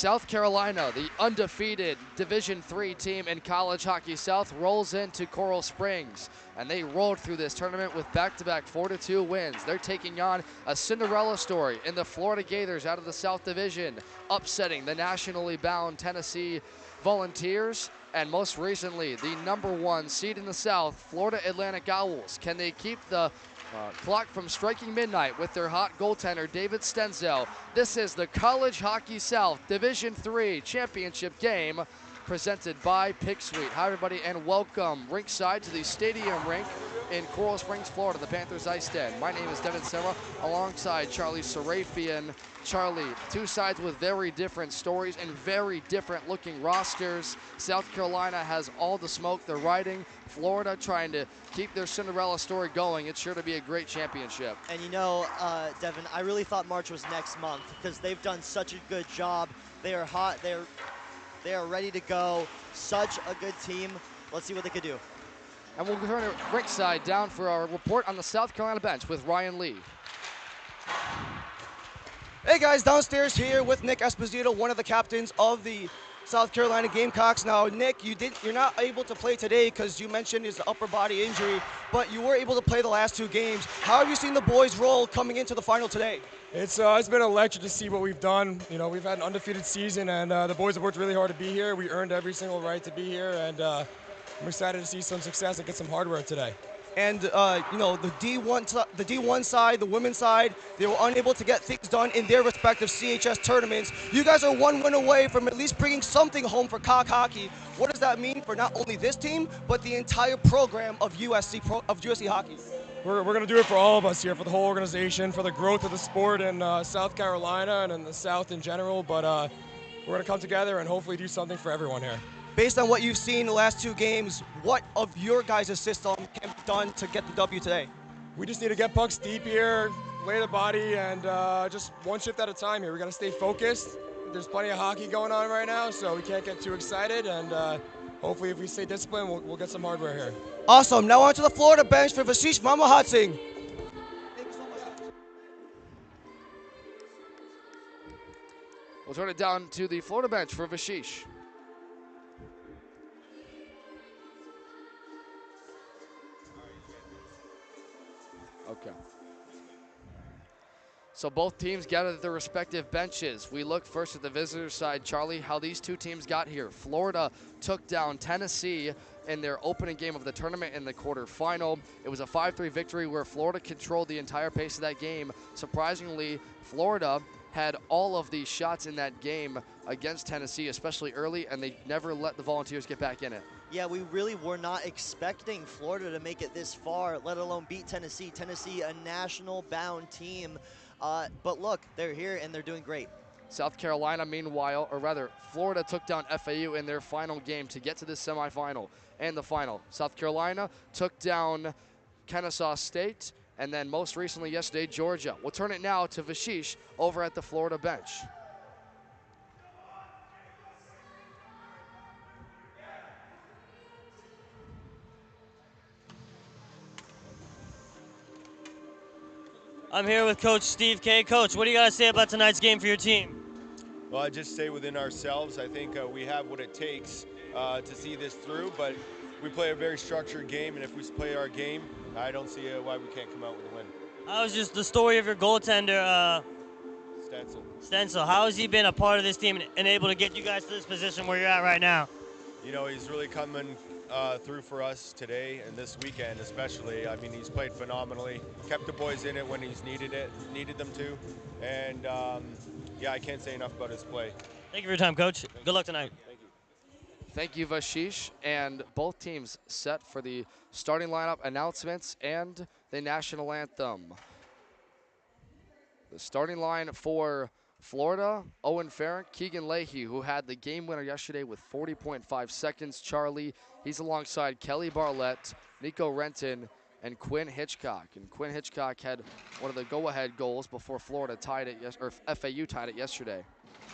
South Carolina, the undefeated Division III team in College Hockey South, rolls into Coral Springs, and they rolled through this tournament with back-to-back 4-2 wins. They're taking on a Cinderella story in the Florida Gators out of the South Division, upsetting the nationally bound Tennessee Volunteers, and most recently, the #1 seed in the South, Florida Atlantic Owls. Can they keep the clock from striking midnight with their hot goaltender, David Stenzel? This is the College Hockey South Division III Championship game presented by Pick Suite. Hi, everybody, and welcome rinkside to the stadium rink in Coral Springs, Florida, the Panthers IceDen. My name is Devin Serra, alongside Charlie Sarafian. Charlie, two sides with very different stories and very different looking rosters. South Carolina has all the smoke they're riding. Florida trying to keep their Cinderella story going. It's sure to be a great championship. And you know, Devin, I really thought March was next month because they've done such a good job. They are hot. They are ready to go. Such a good team. Let's see what they could do. And we'll turn it rinkside down for our report on the South Carolina bench with Ryan Lee. Hey guys, downstairs here with Nick Esposito, one of the captains of the South Carolina Gamecocks. Now, Nick, you're not able to play today because you mentioned his upper body injury, but you were able to play the last two games. How have you seen the boys roll coming into the final today? It's been electric to see what we've done. You know, we've had an undefeated season, and the boys have worked really hard to be here. We earned every single right to be here, and I'm excited to see some success and get some hard work today. And you know, the D1 side, the women's side, they were unable to get things done in their respective CHS tournaments. You guys are one win away from at least bringing something home for Cock Hockey. What does that mean for not only this team, but the entire program of USC hockey? We're going to do it for all of us here, for the whole organization, for the growth of the sport in South Carolina and in the South in general. But we're going to come together and hopefully do something for everyone here. Based on what you've seen the last two games, what of your guys' system can be done to get the W today? We just need to get pucks deep here, lay the body, and just one shift at a time here. We got to stay focused. There's plenty of hockey going on right now, so we can't get too excited, and hopefully if we stay disciplined, we'll get some hardware here. Awesome. Now on to the Florida bench for Vashish Mamahat Singh. Thank you so much. We'll turn it down to the Florida bench for Vashish. Okay. So both teams gathered at their respective benches. We look first at the visitors side, Charlie, how these two teams got here. Florida took down Tennessee in their opening game of the tournament in the quarterfinal. It was a 5-3 victory where Florida controlled the entire pace of that game. Surprisingly, Florida had all of these shots in that game against Tennessee, especially early, and they never let the Volunteers get back in it. Yeah, we really were not expecting Florida to make it this far, let alone beat Tennessee. Tennessee, a national-bound team. But look, they're here and they're doing great. South Carolina, meanwhile, or rather, Florida took down FAU in their final game to get to the semifinal and the final. South Carolina took down Kennesaw State, and then most recently yesterday, Georgia. We'll turn it now to Vashish over at the Florida bench. I'm here with Coach Steve K. Coach, what do you got to say about tonight's game for your team? Well, I just stay within ourselves. I think we have what it takes to see this through, but we play a very structured game, and if we play our game, I don't see why we can't come out with a win. How was just the story of your goaltender, Stenzel? How has he been a part of this team and able to get you guys to this position where you're at right now? You know, he's really coming through for us today and this weekend especially. I mean, he's played phenomenally, kept the boys in it when he's needed them to, and yeah, I can't say enough about his play. Thank you for your time, Coach. Good luck tonight. Thank you. Thank you, Vashish. And both teams set for the starting lineup announcements and the national anthem. The starting line for Florida, Owen Farron, Keegan Leahy, who had the game winner yesterday with 40.5 seconds. Charlie, he's alongside Kelly Barlett, Nico Renton, and Quinn Hitchcock. And Quinn Hitchcock had one of the go-ahead goals before Florida tied it, or FAU tied it yesterday.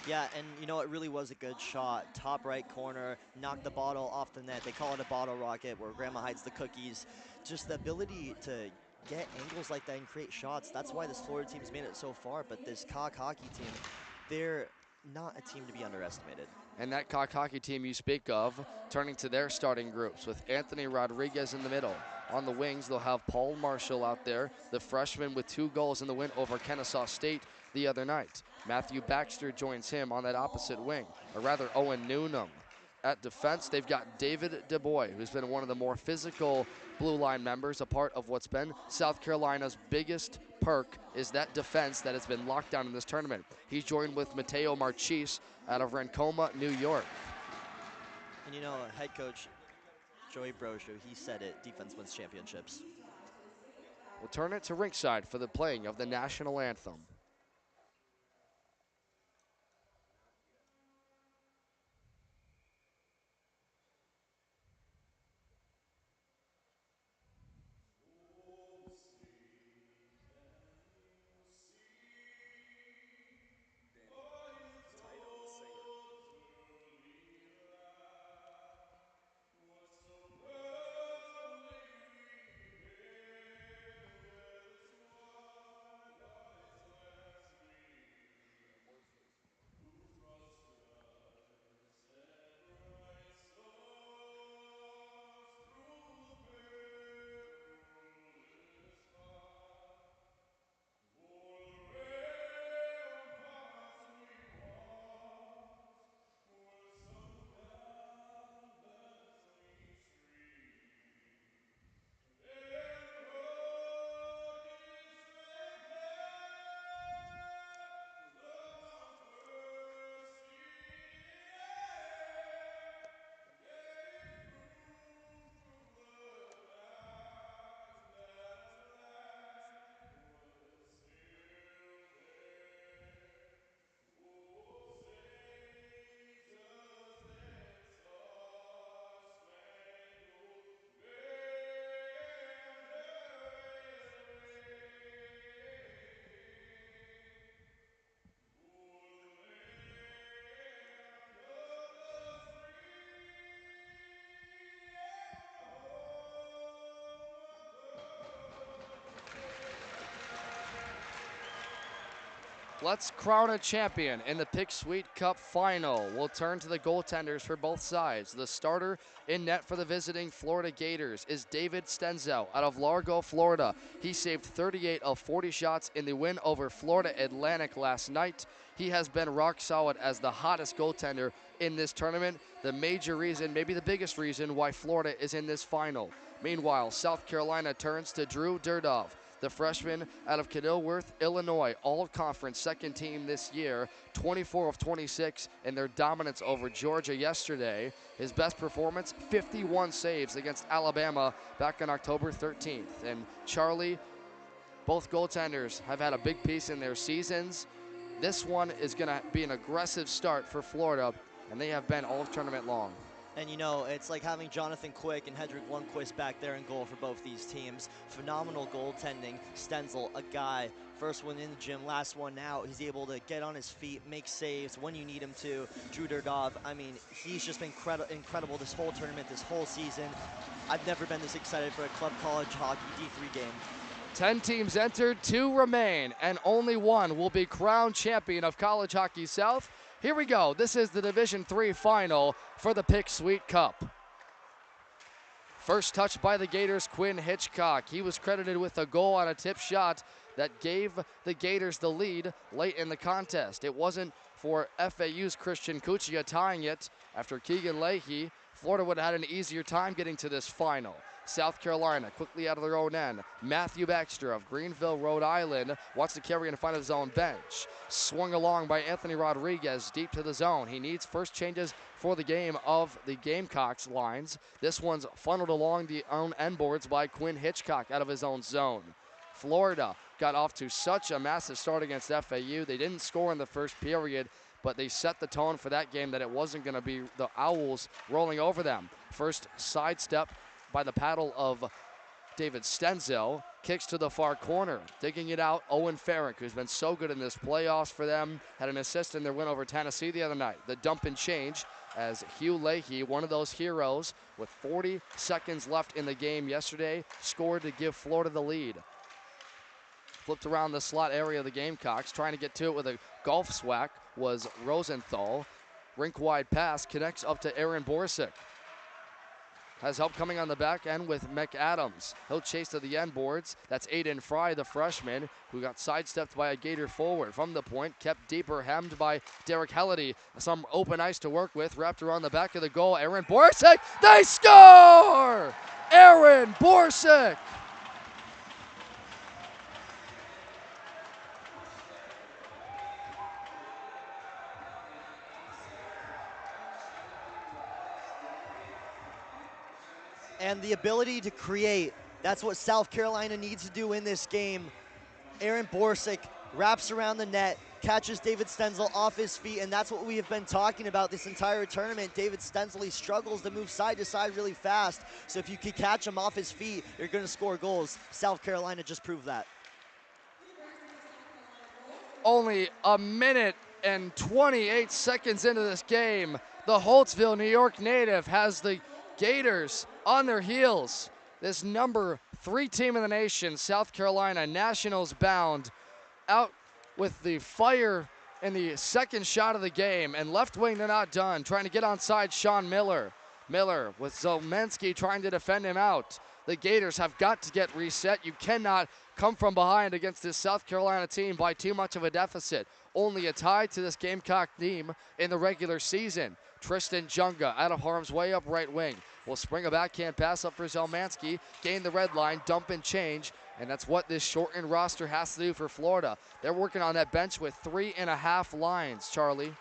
Yeah, and you know, it really was a good shot. Top right corner, knocked the bottle off the net. They call it a bottle rocket where grandma hides the cookies. Just the ability to get angles like that and create shots. That's why this Florida team's made it so far. But this Cock hockey team, they're not a team to be underestimated. And that Cock hockey team you speak of, turning to their starting groups with Anthony Rodriguez in the middle. On the wings, they'll have Paul Marshall out there, the freshman with 2 goals in the win over Kennesaw State the other night. Matthew Baxter joins him on that opposite wing, or rather Owen Noonan. At defense, they've got David DeBoy, who's been one of the more physical blue line members, a part of what's been South Carolina's biggest perk is that defense that has been locked down in this tournament. He's joined with Mateo Marchis out of Rancoma, New York. And you know, head coach Joey Brojo, he said it, defense wins championships. We'll turn it to ringside for the playing of the national anthem. Let's crown a champion in the Pick Sweet Cup final. We'll turn to the goaltenders for both sides. The starter in net for the visiting Florida Gators is David Stenzel out of Largo, Florida. He saved 38 of 40 shots in the win over Florida Atlantic last night. He has been rock solid as the hottest goaltender in this tournament. The major reason, maybe the biggest reason, why Florida is in this final. Meanwhile, South Carolina turns to Drew Durdov, the freshman out of Kenilworth, Illinois, all-conference second team this year, 24 of 26 in their dominance over Georgia yesterday. His best performance, 51 saves against Alabama back on October 13th. And Charlie, both goaltenders have had a big piece in their seasons. This one is going to be an aggressive start for Florida, and they have been all tournament long. And you know, it's like having Jonathan Quick and Hedrick Lundqvist back there in goal for both these teams. Phenomenal goaltending. Stenzel, a guy, first one in the gym, last one out. He's able to get on his feet, make saves when you need him to. Drew Durdov, I mean, he's just been incredible this whole tournament, this whole season. I've never been this excited for a club college hockey D3 game. 10 teams entered, 2 remain, and only one will be crowned champion of College Hockey South. Here we go. This is the Division III final for the Pick Sweet Cup. First touch by the Gators, Quinn Hitchcock. He was credited with a goal on a tip shot that gave the Gators the lead late in the contest. It wasn't for FAU's Christian Cuccia tying it. After Keegan Leahy, Florida would have had an easier time getting to this final. South Carolina quickly out of their own end. Matthew Baxter of Greenville, Rhode Island wants to carry in front of his own bench. Swung along by Anthony Rodriguez deep to the zone. He needs first changes for the game of the Gamecocks lines. This one's funneled along the own end boards by Quinn Hitchcock out of his own zone. Florida got off to such a massive start against FAU. They didn't score in the first period, but they set the tone for that game that it wasn't going to be the Owls rolling over them. First sidestep by the paddle of David Stenzel, kicks to the far corner. Digging it out, Owen Farrick, who's been so good in this playoffs for them, had an assist in their win over Tennessee the other night. The dump and change as Hugh Leahy, one of those heroes, with 40 seconds left in the game yesterday, scored to give Florida the lead. Flipped around the slot area of the Gamecocks, trying to get to it with a golf swag. was Rosenthal. Rink wide pass connects up to Aaron Borsick. Has help coming on the back end with McAdams. He'll chase to the end boards. That's Aiden Fry, the freshman, who got sidestepped by a Gator forward. From the point, kept deeper, hemmed by Derek Halliday. Some open ice to work with, wrapped around the back of the goal. Aaron Borsick, they score! Aaron Borsick! And the ability to create, that's what South Carolina needs to do in this game. Aaron Borsick wraps around the net, catches David Stenzel off his feet, and that's what we have been talking about this entire tournament. David Stenzel, he struggles to move side to side really fast, so if you can catch him off his feet, you're going to score goals. South Carolina just proved that. Only a minute and 28 seconds into this game, the Holtzville, New York native has the Gators on their heels. This number 3 team in the nation, South Carolina, nationals bound, out with the fire in the second shot of the game, and left wing they're not done, trying to get onside Sean Miller. Miller with Zolmensky trying to defend him out. The Gators have got to get reset. You cannot come from behind against this South Carolina team by too much of a deficit. Only a tie to this Gamecock team in the regular season. Tristan Junga out of harm's way up right wing. Will spring a backhand pass up for Zelmansky, gain the red line, dump and change, and that's what this shortened roster has to do for Florida. They're working on that bench with 3.5 lines, Charlie.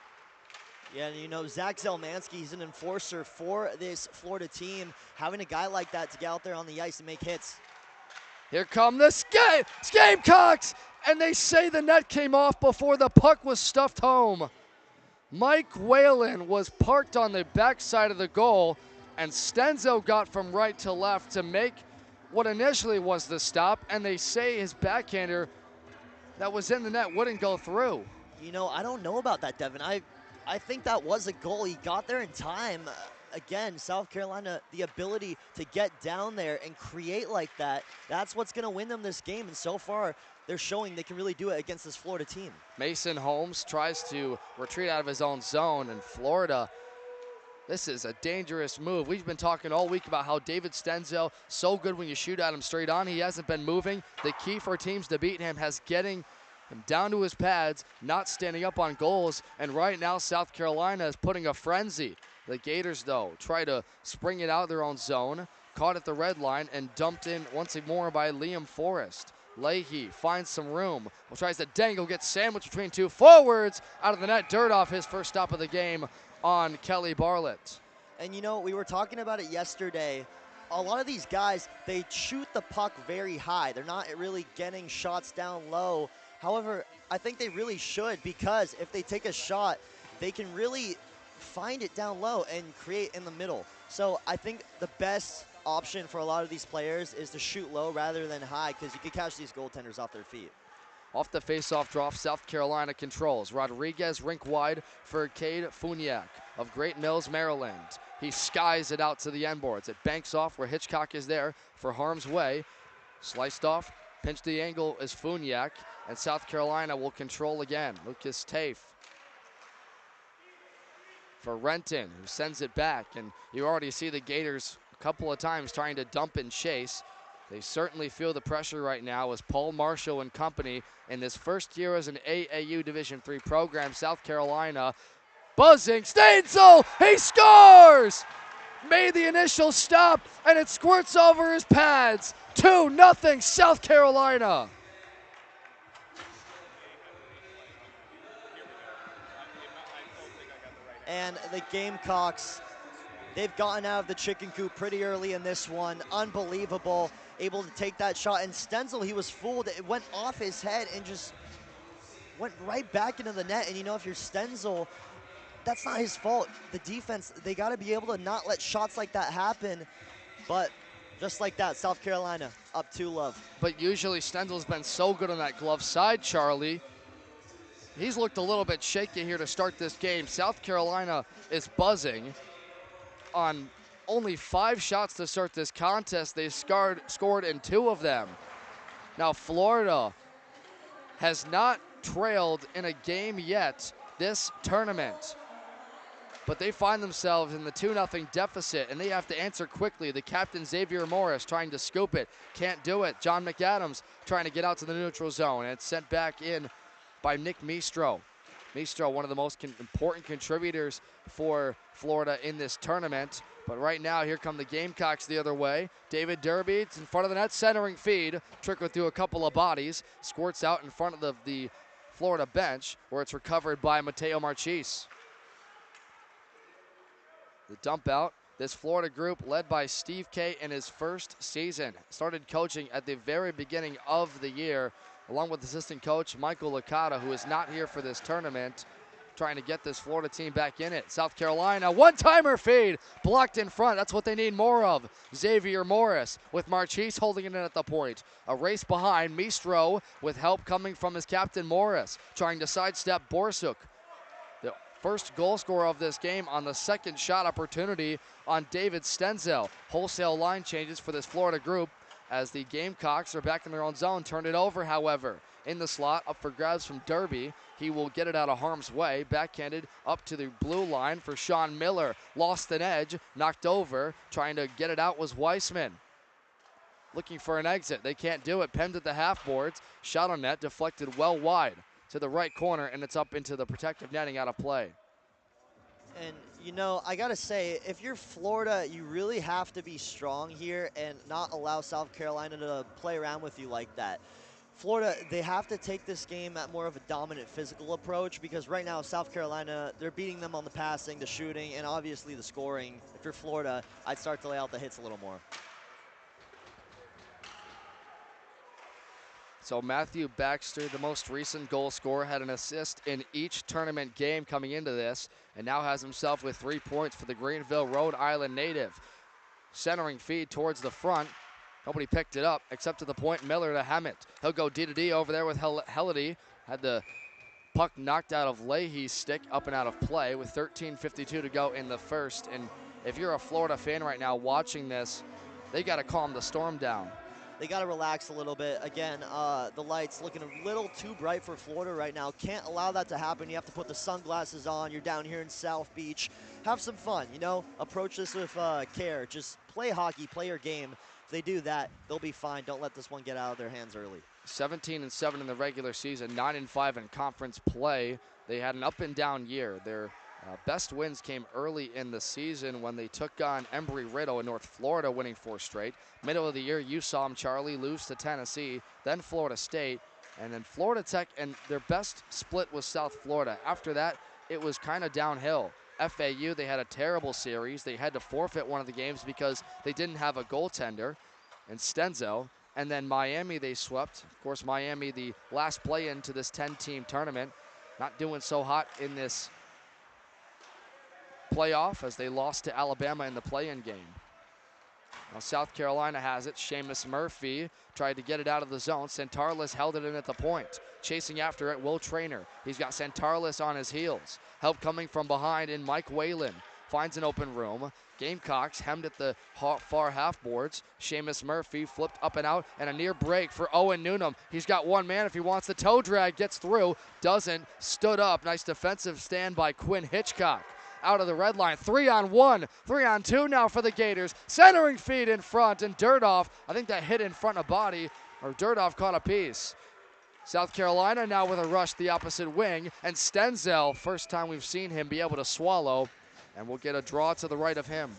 Yeah, and you know, Zach Zelmansky, he's an enforcer for this Florida team. Having a guy like that to get out there on the ice and make hits. Here come the Gamecocks, and they say the net came off before the puck was stuffed home. Mike Whalen was parked on the backside of the goal, and Stenzel got from right to left to make what initially was the stop, and they say his backhander that was in the net wouldn't go through. You know, I don't know about that, Devin. I think that was a goal. He got there in time. Again, South Carolina, the ability to get down there and create like that, that's what's going to win them this game. And so far, they're showing they can really do it against this Florida team. Mason Holmes tries to retreat out of his own zone, and Florida, this is a dangerous move. We've been talking all week about how David Stenzel, so good when you shoot at him straight on. He hasn't been moving. The key for teams to beat him has getting him down to his pads, not standing up on goals. And right now, South Carolina is putting a frenzy. The Gators, though, try to spring it out of their own zone. Caught at the red line and dumped in once more by Liam Forrest. Leahy finds some room. Tries to dangle, gets sandwiched between two forwards. Out of the net, dirt off his first stop of the game on Kelly Barlett. And you know, we were talking about it yesterday. A lot of these guys, they shoot the puck very high. They're not really getting shots down low. However, I think they really should, because if they take a shot, they can really find it down low and create in the middle. So I think the best option for a lot of these players is to shoot low rather than high, because you can catch these goaltenders off their feet. Off the face-off draw, South Carolina controls. Rodriguez rink wide for Cade Funiak of Great Mills, Maryland. He skies it out to the end boards. It banks off where Hitchcock is there for harm's way. Sliced off, pinched the angle is Funiak, and South Carolina will control again. Lucas Tafe for Renton, who sends it back, and you already see the Gators a couple of times trying to dump and chase. They certainly feel the pressure right now as Paul Marshall and company in this first year as an AAU Division III program. South Carolina buzzing. Stainsel, he scores! Made the initial stop, and it squirts over his pads. 2-0 South Carolina. And the Gamecocks, they've gotten out of the chicken coop pretty early in this one. Unbelievable. Able to take that shot. And Stenzel, he was fooled. It went off his head and just went right back into the net. And you know, if you're Stenzel, that's not his fault. The defense, they got to be able to not let shots like that happen. But just like that, South Carolina up 2-0. But usually Stenzel's been so good on that glove side, Charlie. He's looked a little bit shaky here to start this game. South Carolina is buzzing on only 5 shots to start this contest. They scored in 2 of them. Now Florida has not trailed in a game yet this tournament. But they find themselves in the 2-0 deficit, and they have to answer quickly. The captain, Xavier Morris, trying to scoop it. Can't do it. John McAdams trying to get out to the neutral zone, and it's sent back in by Nick Mistro. Mistro, one of the most important contributors for Florida in this tournament. But right now, here come the Gamecocks the other way. David Derby's in front of the net, centering feed. Trickled through a couple of bodies. Squirts out in front of the Florida bench, where it's recovered by Mateo Marchese. The dump out, this Florida group led by Steve K in his first season. Started coaching at the very beginning of the year, along with assistant coach Michael Licata, who is not here for this tournament, trying to get this Florida team back in it. South Carolina, one-timer feed, blocked in front. That's what they need more of. Xavier Morris with Marchese holding it in at the point. A race behind, Mistro with help coming from his captain Morris, trying to sidestep Borsuk. First goal scorer of this game on the second shot opportunity on David Stenzel. Wholesale line changes for this Florida group as the Gamecocks are back in their own zone. Turned it over, however, in the slot, up for grabs from Derby. He will get it out of harm's way. Backhanded up to the blue line for Sean Miller. Lost an edge, knocked over. Trying to get it out was Weissman. Looking for an exit. They can't do it. Penned at the half boards. Shot on net, deflected well wide to the right corner, and it's up into the protective netting, out of play. And, you know, I got to say, if you're Florida, you really have to be strong here and not allow South Carolina to play around with you like that. Florida, they have to take this game at more of a dominant physical approach, because right now South Carolina, they're beating them on the passing, the shooting, and obviously the scoring. If you're Florida, I'd start to lay out the hits a little more. So Matthew Baxter, the most recent goal scorer, had an assist in each tournament game coming into this, and now has himself with 3 points for the Greenville, Rhode Island native. Centering feed towards the front. Nobody picked it up except to the point. Miller to Hammett. He'll go D to D over there with Helledy. Had the puck knocked out of Leahy's stick, up and out of play with 13:52 to go in the first. And if you're a Florida fan right now watching this, they got to calm the storm down. They got to relax a little bit. Again, the lights looking a little too bright for Florida right now. Can't allow that to happen. You have to put the sunglasses on. You're down here in South Beach. Have some fun, you know. Approach this with care. Just play hockey, play your game. If they do that, they'll be fine. Don't let this one get out of their hands early. 17-7 in the regular season, 9-5 in conference play. They had an up and down year. Their best wins came early in the season when they took on Embry-Riddle in North Florida, winning 4 straight. Middle of the year, you saw them, Charlie, lose to Tennessee, then Florida State, and then Florida Tech, and their best split was South Florida. After that, it was kind of downhill. FAU, they had a terrible series. They had to forfeit one of the games because they didn't have a goaltender in Stenzel. And then Miami, they swept. Of course, Miami, the last play-in to this 10-team tournament, not doing so hot in this playoff as they lost to Alabama in the play-in game. Now South Carolina has it. Seamus Murphy tried to get it out of the zone. Santarlis held it in at the point. Chasing after it, Will Traynor. He's got Santarlis on his heels. Help coming from behind in Mike Whalen. Finds an open room. Gamecocks hemmed at the far half boards. Seamus Murphy flipped up and out, and a near break for Owen Noonan. He's got one man if he wants the toe drag. Gets through. Doesn't. Stood up. Nice defensive stand by Quinn Hitchcock. Out of the red line, 3-on-1, 3-on-2 now for the Gators. Centering feed in front, and Dirdoff, I think that hit in front of body, or Dirdoff caught a piece. South Carolina now with a rush the opposite wing, and Stenzel, first time we've seen him be able to swallow, and we'll get a draw to the right of him.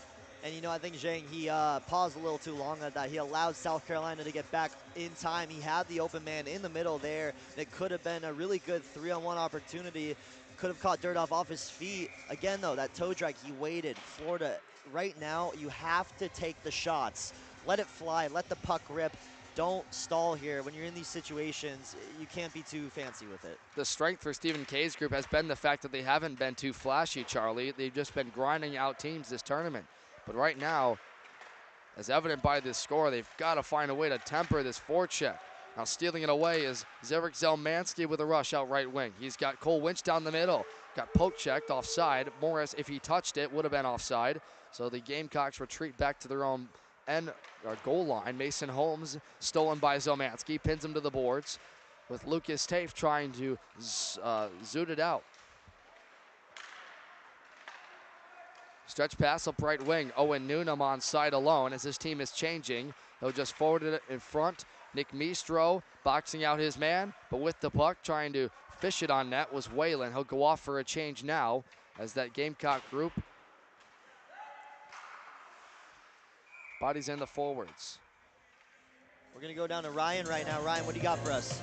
And, you know, I think Zhang, he paused a little too long on that. He allowed South Carolina to get back in time. He had the open man in the middle there. It could have been a really good 3-on-1 opportunity. Could have caught Dirdoff off his feet. Again, though, that toe drag, he waited. Florida, right now, you have to take the shots. Let it fly. Let the puck rip. Don't stall here. When you're in these situations, you can't be too fancy with it. The strength for Stephen K's group has been the fact that they haven't been too flashy, Charlie. They've just been grinding out teams this tournament. But right now, as evident by this score, they've got to find a way to temper this forecheck. Now stealing it away is Zarek Zelmansky with a rush out right wing. He's got Cole Winch down the middle. Got poke checked offside. Morris, if he touched it, would have been offside. So the Gamecocks retreat back to their own end or goal line. Mason Holmes stolen by Zelmansky. Pins him to the boards with Lucas Tafe trying to zoot it out. Stretch pass up right wing. Owen Newnham on side alone as his team is changing. He'll just forward it in front. Nick Mistro boxing out his man, but with the puck trying to fish it on net was Whalen. He'll go off for a change now as that Gamecock group bodies in the forwards. We're going to go down to Ryan right now. Ryan, what do you got for us?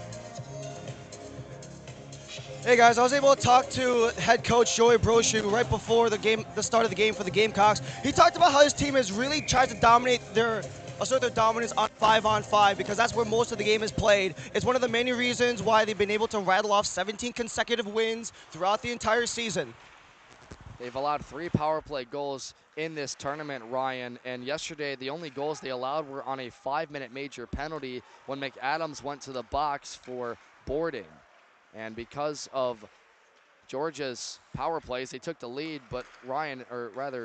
Hey guys, I was able to talk to head coach Joey Brochu right before the start of the game for the Gamecocks. He talked about how his team has really tried to assert their dominance on 5-on-5 because that's where most of the game is played. It's one of the many reasons why they've been able to rattle off 17 consecutive wins throughout the entire season. They've allowed 3 power play goals in this tournament, Ryan, and yesterday the only goals they allowed were on a 5-minute major penalty when McAdams went to the box for boarding. And because of Georgia's power plays, they took the lead, but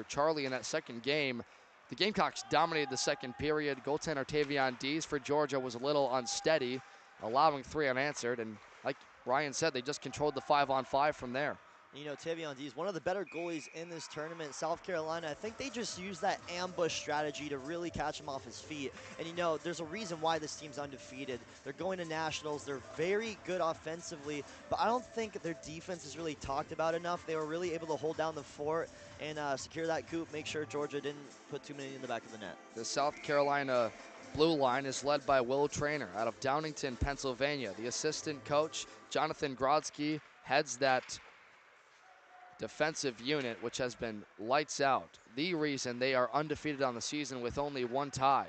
Charlie in that second game, the Gamecocks dominated the second period. Goaltender Tavion Dees for Georgia was a little unsteady, allowing 3 unanswered, and like Ryan said, they just controlled the 5-on-5 from there. You know, Tavion Dees, one of the better goalies in this tournament. South Carolina, I think they just used that ambush strategy to really catch him off his feet. And you know, there's a reason why this team's undefeated. They're going to nationals. They're very good offensively, but I don't think their defense is really talked about enough. They were really able to hold down the fort and secure that coop, make sure Georgia didn't put too many in the back of the net. The South Carolina blue line is led by Will Traynor out of Downingtown, Pennsylvania. The assistant coach, Jonathan Grodzki, heads that defensive unit, which has been lights out. The reason they are undefeated on the season with only 1 tie.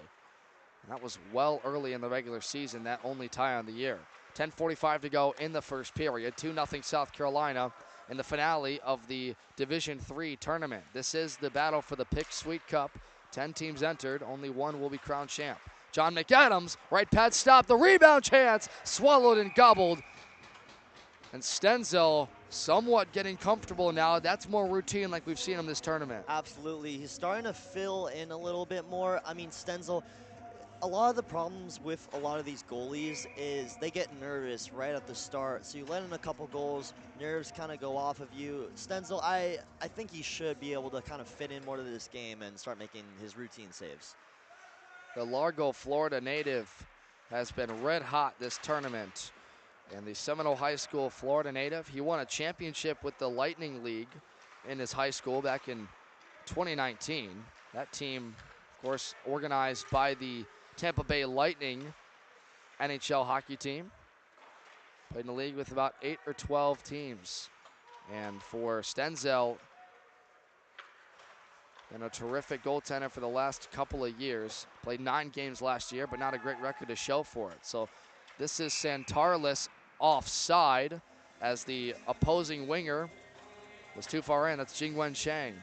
And that was well early in the regular season, that only tie on the year. 10:45 to go in the first period. 2-0 South Carolina in the finale of the Division III tournament. This is the battle for the Pick Sweet Cup. 10 teams entered, only 1 will be crowned champ. John McAdams, right pad stop, the rebound chance, swallowed and gobbled. And Stenzel somewhat getting comfortable now. That's more routine like we've seen him this tournament. Absolutely. He's starting to fill in a little bit more. I mean, Stenzel, a lot of the problems with a lot of these goalies is they get nervous right at the start. So you let in a couple goals, nerves kind of go off of you. Stenzel, I think he should be able to kind of fit in more to this game and start making his routine saves. The Largo, Florida native has been red hot this tournament. And the Seminole High School Florida native, he won a championship with the Lightning League in his high school back in 2019. That team, of course, organized by the Tampa Bay Lightning NHL hockey team. Played in the league with about 8 or 12 teams. And for Stenzel, been a terrific goaltender for the last couple of years. Played 9 games last year, but not a great record to show for it. So this is Santarlis offside as the opposing winger was too far in. That's Jingwen Chang.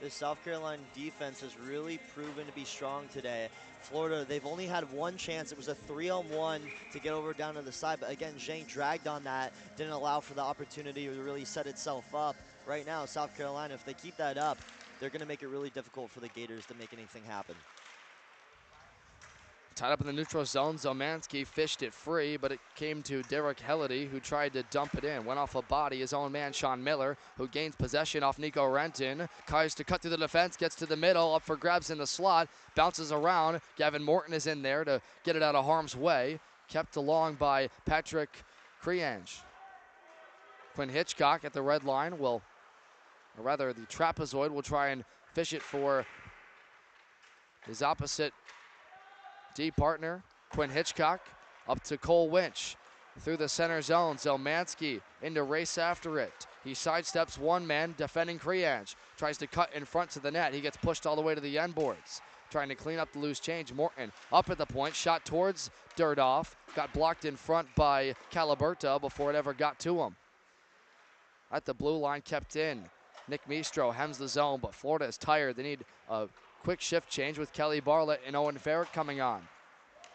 This South Carolina defense has really proven to be strong today. Florida, they've only had 1 chance. It was a 3-on-1 to get over down to the side. But again, Zhang dragged on that, didn't allow for the opportunity to really set itself up. Right now, South Carolina, if they keep that up, they're going to make it really difficult for the Gators to make anything happen. Tied up in the neutral zone, Zelmansky fished it free, but it came to Derek Helledy, who tried to dump it in. Went off a body, his own man, Sean Miller, who gains possession off Nico Renton. Tries to cut through the defense, gets to the middle, up for grabs in the slot, bounces around. Gavin Morton is in there to get it out of harm's way. Kept along by Patrick Creange. Quinn Hitchcock at the red line will, or rather the trapezoid, will try and fish it for his opposite D partner, Quinn Hitchcock, up to Cole Winch. Through the center zone, Zelmansky into race after it. He sidesteps one man, defending Creange. Tries to cut in front to the net. He gets pushed all the way to the end boards. Trying to clean up the loose change. Morton up at the point, shot towards Durdoff. Got blocked in front by Caliberta before it ever got to him. At the blue line, kept in. Nick Mistro hems the zone, but Florida is tired. They need a quick shift change with Kelly Bartlett and Owen Farrick coming on.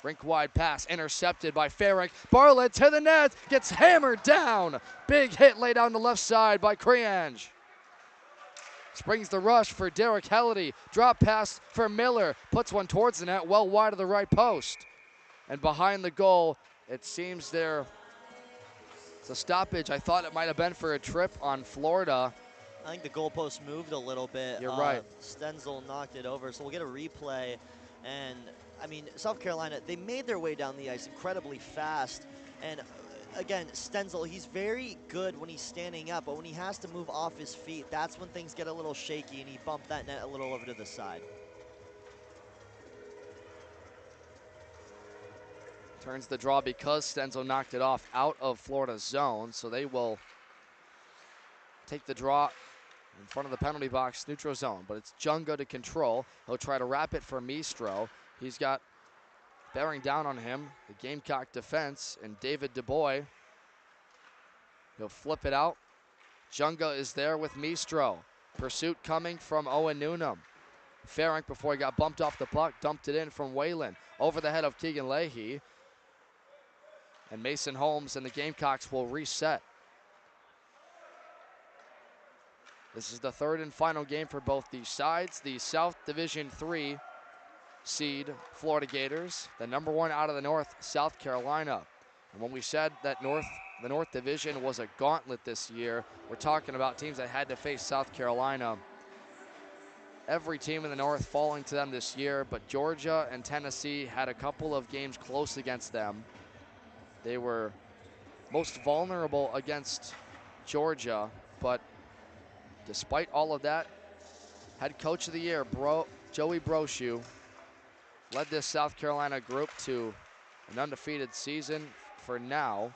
Rink wide pass intercepted by Farrick. Bartlett to the net, gets hammered down. Big hit laid down the left side by Creange. Springs the rush for Derek Helledy. Drop pass for Miller. Puts one towards the net, well wide of the right post. And behind the goal, it seems it's a stoppage. I thought it might have been for a trip on Florida. I think the goalpost moved a little bit. You're right. Stenzel knocked it over, so we'll get a replay. And, I mean, South Carolina, they made their way down the ice incredibly fast. And, again, Stenzel, he's very good when he's standing up, but when he has to move off his feet, that's when things get a little shaky, and he bumped that net a little over to the side. Turns the draw because Stenzel knocked it off out of Florida's zone, so they will take the draw in front of the penalty box, neutral zone, but it's Junga to control. He'll try to wrap it for Mistro. He's got bearing down on him, the Gamecock defense, and David DuBois. He'll flip it out. Junga is there with Mistro. Pursuit coming from Owen Newnham. Ferenc, before he got bumped off the puck, dumped it in from Whalen. Over the head of Keegan Leahy. And Mason Holmes and the Gamecocks will reset. This is the third and final game for both these sides. The South Division III seed Florida Gators, the number 1 out of the North, South Carolina. And when we said that the North Division was a gauntlet this year, we're talking about teams that had to face South Carolina. Every team in the North falling to them this year, but Georgia and Tennessee had a couple of games close against them. They were most vulnerable against Georgia, but despite all of that, head coach of the year, Joey Brochu, led this South Carolina group to an undefeated season for now,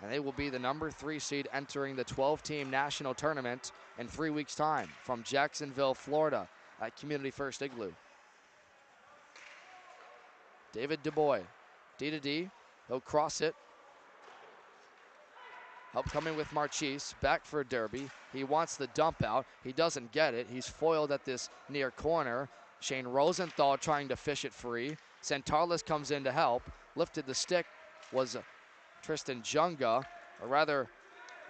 and they will be the number 3 seed entering the 12-team national tournament in 3 weeks' time from Jacksonville, Florida at Community First Igloo. David DuBois, D to D, he'll cross it. Help coming with Marchese, back for Derby. He wants the dump out. He doesn't get it. He's foiled at this near corner. Shane Rosenthal trying to fish it free. Santarlis comes in to help. Lifted the stick was Tristan Junga, or rather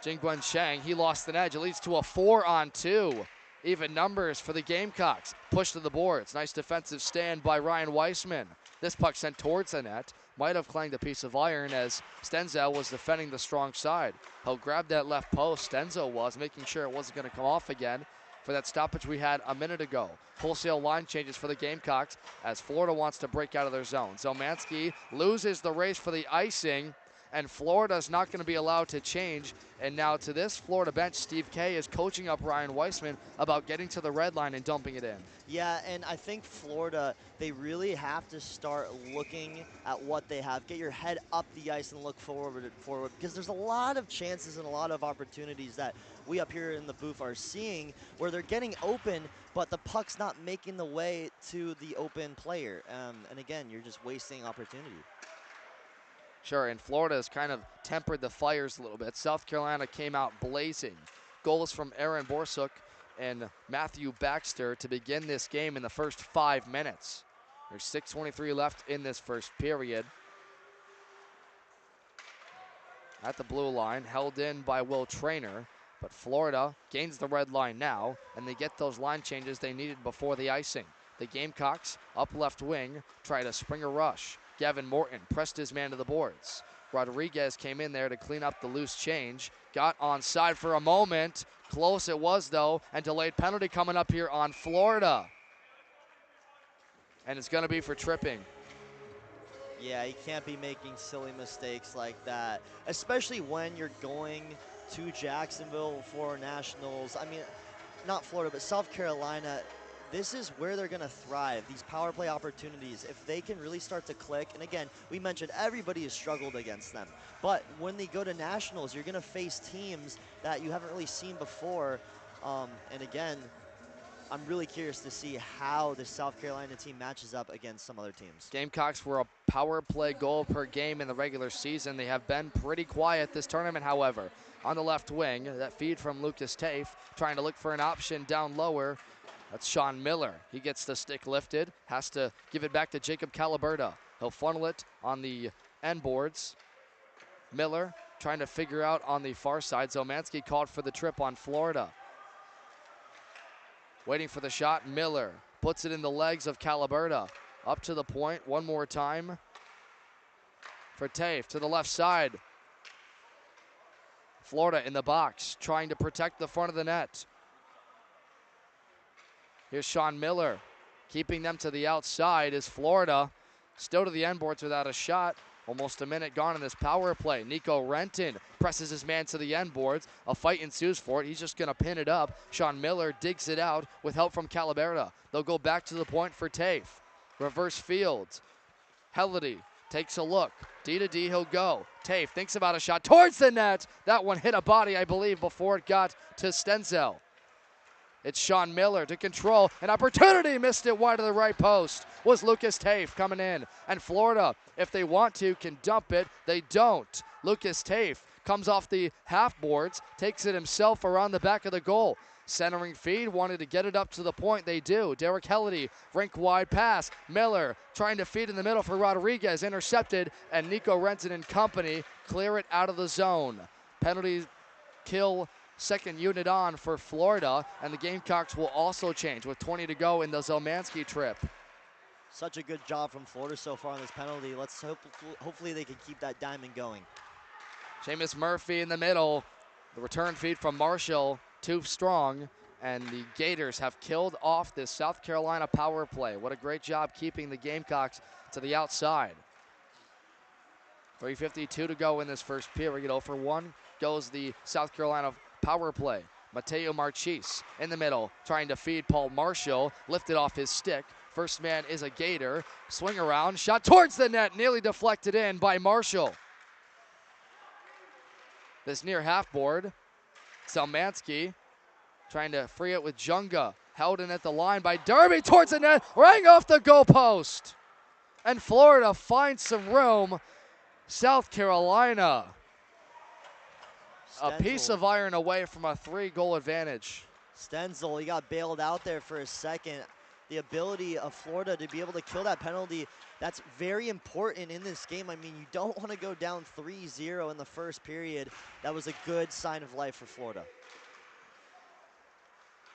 Jingguan Cheng. He lost an edge. It leads to a 4-on-2. Even numbers for the Gamecocks. Push to the boards. Nice defensive stand by Ryan Weissman. This puck sent towards the net. Might have clanged a piece of iron as Stenzel was defending the strong side. He'll grab that left post. Stenzel was making sure it wasn't going to come off again for that stoppage we had a minute ago. Wholesale line changes for the Gamecocks as Florida wants to break out of their zone. Zomanski loses the race for the icing, and Florida's not going to be allowed to change. And now to this Florida bench, Steve Kay is coaching up Ryan Weissman about getting to the red line and dumping it in. Yeah, and I think Florida, they really have to start looking at what they have. Get your head up the ice and look forward, because there's a lot of chances and a lot of opportunities that we up here in the booth are seeing where they're getting open, but the puck's not making the way to the open player. And again, you're just wasting opportunity. Sure, and Florida has kind of tempered the fires a little bit. South Carolina came out blazing. Goals from Aaron Borsuk and Matthew Baxter to begin this game in the first 5 minutes. There's 6:23 left in this first period. At the blue line, held in by Will Traynor, but Florida gains the red line now, and they get those line changes they needed before the icing. The Gamecocks, up left wing, try to spring a rush. Gavin Morton pressed his man to the boards. Rodriguez came in there to clean up the loose change. Got onside for a moment. Close it was, though, and delayed penalty coming up here on Florida. And it's going to be for tripping. Yeah, you can't be making silly mistakes like that, especially when you're going to Jacksonville for nationals. I mean, not Florida, but South Carolina. This is where they're going to thrive, these power play opportunities. If they can really start to click, and again, we mentioned everybody has struggled against them, but when they go to nationals, you're going to face teams that you haven't really seen before. And again, I'm really curious to see how the South Carolina team matches up against some other teams. Gamecocks were a power play goal per game in the regular season. They have been pretty quiet this tournament, however. On the left wing, that feed from Lucas Tafe, trying to look for an option down lower. That's Sean Miller. He gets the stick lifted, has to give it back to Jacob Caliberta. He'll funnel it on the end boards. Miller trying to figure out on the far side. Zomanski called for the trip on Florida. Waiting for the shot, Miller puts it in the legs of Caliberta. Up to the point, one more time for Tafe to the left side. Florida in the box, trying to protect the front of the net. Here's Sean Miller. Keeping them to the outside is Florida. Still to the end boards without a shot. Almost a minute gone in this power play. Nico Renton presses his man to the end boards. A fight ensues for it. He's just going to pin it up. Sean Miller digs it out with help from Calaberta. They'll go back to the point for Tafe. Reverse fields. Helledy takes a look. D to D, he'll go. Tafe thinks about a shot towards the net. That one hit a body, I believe, before it got to Stenzel. It's Sean Miller to control. An opportunity, missed it wide of the right post. Was Lucas Tafe coming in. And Florida, if they want to, can dump it. They don't. Lucas Tafe comes off the half boards, takes it himself around the back of the goal. Centering feed, wanted to get it up to the point. They do. Derek Helledy, rink wide pass. Miller trying to feed in the middle for Rodriguez. Intercepted, and Nico Renton and company clear it out of the zone. Penalty kill. Second unit on for Florida, and the Gamecocks will also change with 20 to go in the Zelmansky trip. Such a good job from Florida so far on this penalty. Let's hopefully they can keep that diamond going. Seamus Murphy in the middle. The return feed from Marshall, too strong, and the Gators have killed off this South Carolina power play. What a great job keeping the Gamecocks to the outside. 3:52 to go in this first period. 0 for 1 goes the South Carolina power play. Mateo Marchese in the middle, trying to feed Paul Marshall. Lifted off his stick. First man is a Gator. Swing around, shot towards the net, nearly deflected in by Marshall. This near half board. Zelmansky trying to free it with Junga. Held in at the line by Derby towards the net, rang off the goalpost. And Florida finds some room. South Carolina, a piece of iron away from a 3-goal advantage. Stenzel, he got bailed out there for a second. The ability of Florida to be able to kill that penalty, that's very important in this game. I mean, you don't want to go down 3-0 in the first period. That was a good sign of life for Florida.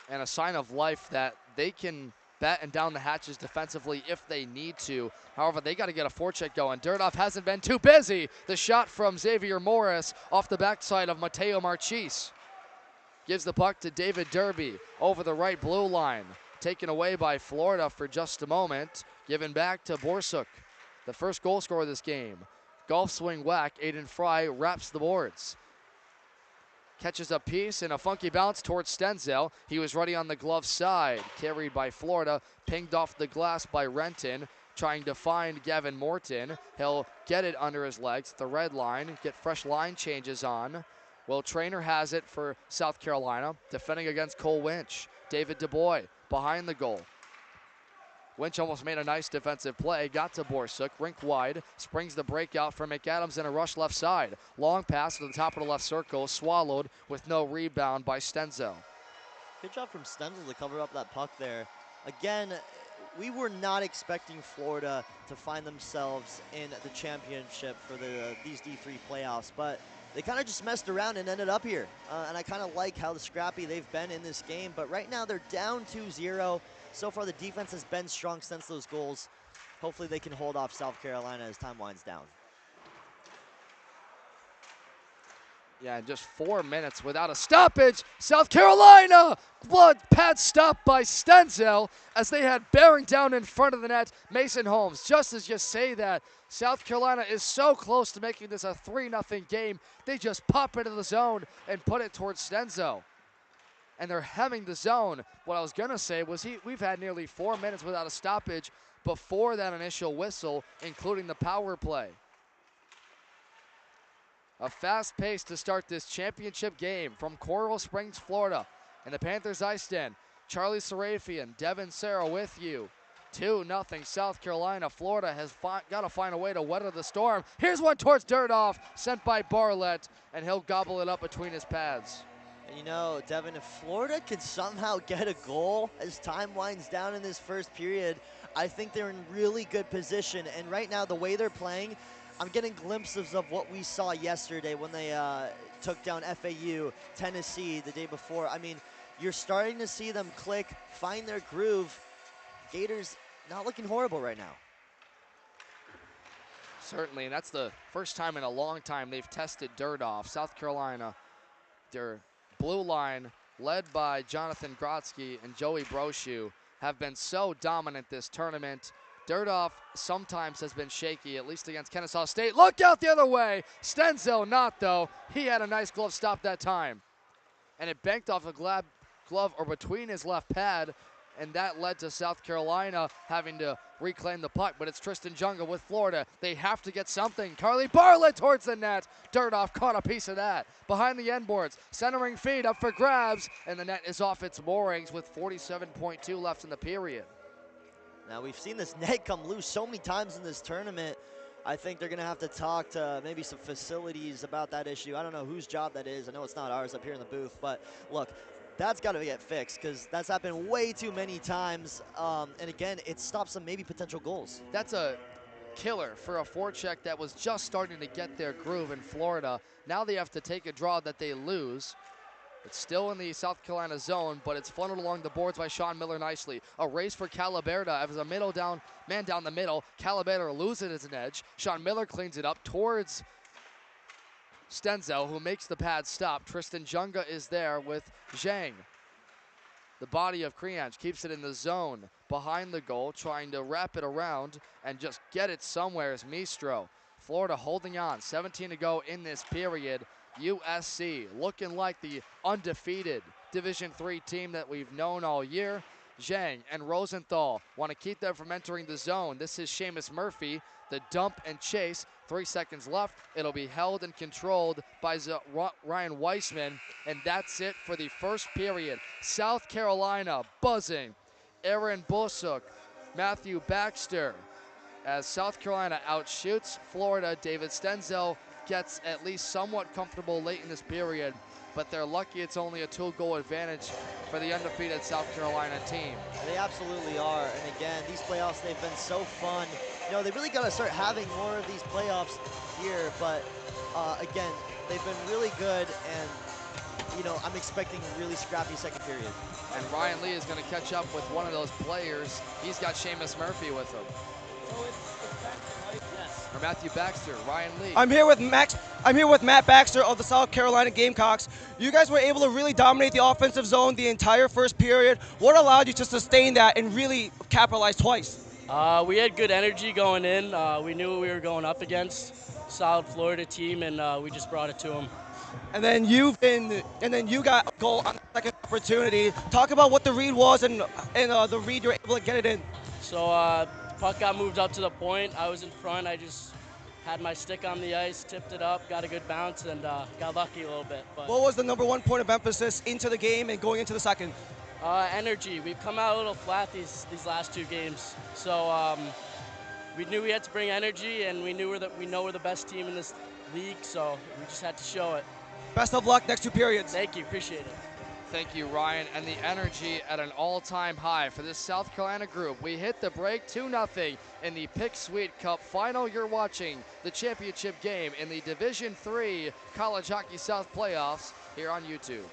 And a sign of life that they can batten down the hatches defensively if they need to. However, they got to get a forecheck going. Durdoff hasn't been too busy. The shot from Xavier Morris off the backside of Mateo Marchese. Gives the puck to David Derby over the right blue line. Taken away by Florida for just a moment. Given back to Borsuk, the first goal scorer of this game. Golf swing whack, Aiden Fry wraps the boards. Catches a piece and a funky bounce towards Stenzel. He was ready on the glove side. Carried by Florida, pinged off the glass by Renton. Trying to find Gavin Morton. He'll get it under his legs at the red line. Get fresh line changes on. Will Trainer has it for South Carolina. Defending against Cole Winch. David DuBois behind the goal. Winch almost made a nice defensive play, got to Borsuk, rink wide, springs the breakout for McAdams in a rush left side. Long pass to the top of the left circle, swallowed with no rebound by Stenzel. Good job from Stenzel to cover up that puck there. Again, we were not expecting Florida to find themselves in the championship for these D3 playoffs, but they kind of just messed around and ended up here. And I kind of like how scrappy they've been in this game, but right now they're down 2-0. So far, the defense has been strong since those goals. Hopefully, they can hold off South Carolina as time winds down. Yeah, in just 4 minutes without a stoppage, South Carolina! Blood pad stop by Stenzel as they had bearing down in front of the net. Mason Holmes, just as you say that, South Carolina is so close to making this a 3-0 game. They just pop into the zone and put it towards Stenzel. And they're hemming the zone. What I was going to say was we've had nearly 4 minutes without a stoppage before that initial whistle, including the power play. A fast pace to start this championship game from Coral Springs, Florida. And the Panthers IceDen, Charlie Serafian, Devin Serra with you. 2-0 South Carolina. Florida has got to find a way to weather the storm. Here's one towards Durdoff, sent by Barlett, and he'll gobble it up between his pads. And you know, Devin, if Florida can somehow get a goal as time winds down in this first period, I think they're in really good position. And right now, the way they're playing, I'm getting glimpses of what we saw yesterday when they took down FAU, Tennessee the day before. I mean, you're starting to see them click, find their groove. Gators not looking horrible right now. Certainly, and that's the first time in a long time they've tested Durdoff. South Carolina, their blue line led by Jonathan Grotsky and Joey Brochu, have been so dominant this tournament. Dirtoff sometimes has been shaky, at least against Kennesaw State. Look out the other way. Stenzel not, though. He had a nice glove stop that time. And it banked off a glove or between his left pad, and that led to South Carolina having to reclaim the puck. But it's Tristan Junga with Florida. They have to get something. Carly Bartlett towards the net. Dirtoff caught a piece of that. Behind the end boards, centering feed up for grabs, and the net is off its moorings with 47.2 left in the period. Now, we've seen this net come loose so many times in this tournament. I think they're going to have to talk to maybe some facilities about that issue. I don't know whose job that is. I know it's not ours up here in the booth. But, look, that's got to get fixed because that's happened way too many times. And, again, it stops some maybe potential goals. That's a killer for a forecheck that was just starting to get their groove in Florida. Now they have to take a draw that they lose. It's still in the South Carolina zone, but it's funneled along the boards by Sean Miller nicely. A race for Calaberta as a man down the middle. Calaberta loses an edge. Sean Miller cleans it up towards Stenzel, who makes the pad stop. Tristan Junga is there with Zhang. The body of Krianch keeps it in the zone behind the goal, trying to wrap it around and just get it somewhere is Mistro. Florida holding on, 17 to go in this period. USC looking like the undefeated Division III team that we've known all year. Zhang and Rosenthal want to keep them from entering the zone. This is Seamus Murphy, the dump and chase. 3 seconds left. It'll be held and controlled by Ryan Weissman, and that's it for the first period. South Carolina buzzing. Aaron Bosuk, Matthew Baxter, as South Carolina outshoots Florida. David Stenzel gets at least somewhat comfortable late in this period, but they're lucky it's only a 2-goal advantage for the undefeated South Carolina team. They absolutely are, and again, these playoffs, they've been so fun. You know, they really got to start having more of these playoffs here, but again, they've been really good, and you know, I'm expecting a really scrappy second period. And Ryan Lee is going to catch up with one of those players. He's got Seamus Murphy with him. Or Matthew Baxter, Ryan Lee. I'm here with Matt Baxter of the South Carolina Gamecocks. You guys were able to really dominate the offensive zone the entire first period. What allowed you to sustain that and really capitalize twice? We had good energy going in. We knew what we were going up against. Solid Florida team, and we just brought it to them. And then you got a goal on the second opportunity. Talk about what the read was and the read you're able to get it in. So puck got moved up to the point. I was in front. I just had my stick on the ice, tipped it up, got a good bounce, and got lucky a little bit. But what was the #1 point of emphasis into the game and going into the second? Energy. We've come out a little flat these last 2 games. So we knew we had to bring energy, and we know we're the best team in this league, so we just had to show it. Best of luck next 2 periods. Thank you. Appreciate it. Thank you, Ryan. And the energy at an all-time high for this South Carolina group. We hit the break 2-0 in the Pick Sweet Cup final. You're watching the championship game in the Division III College Hockey South playoffs here on YouTube.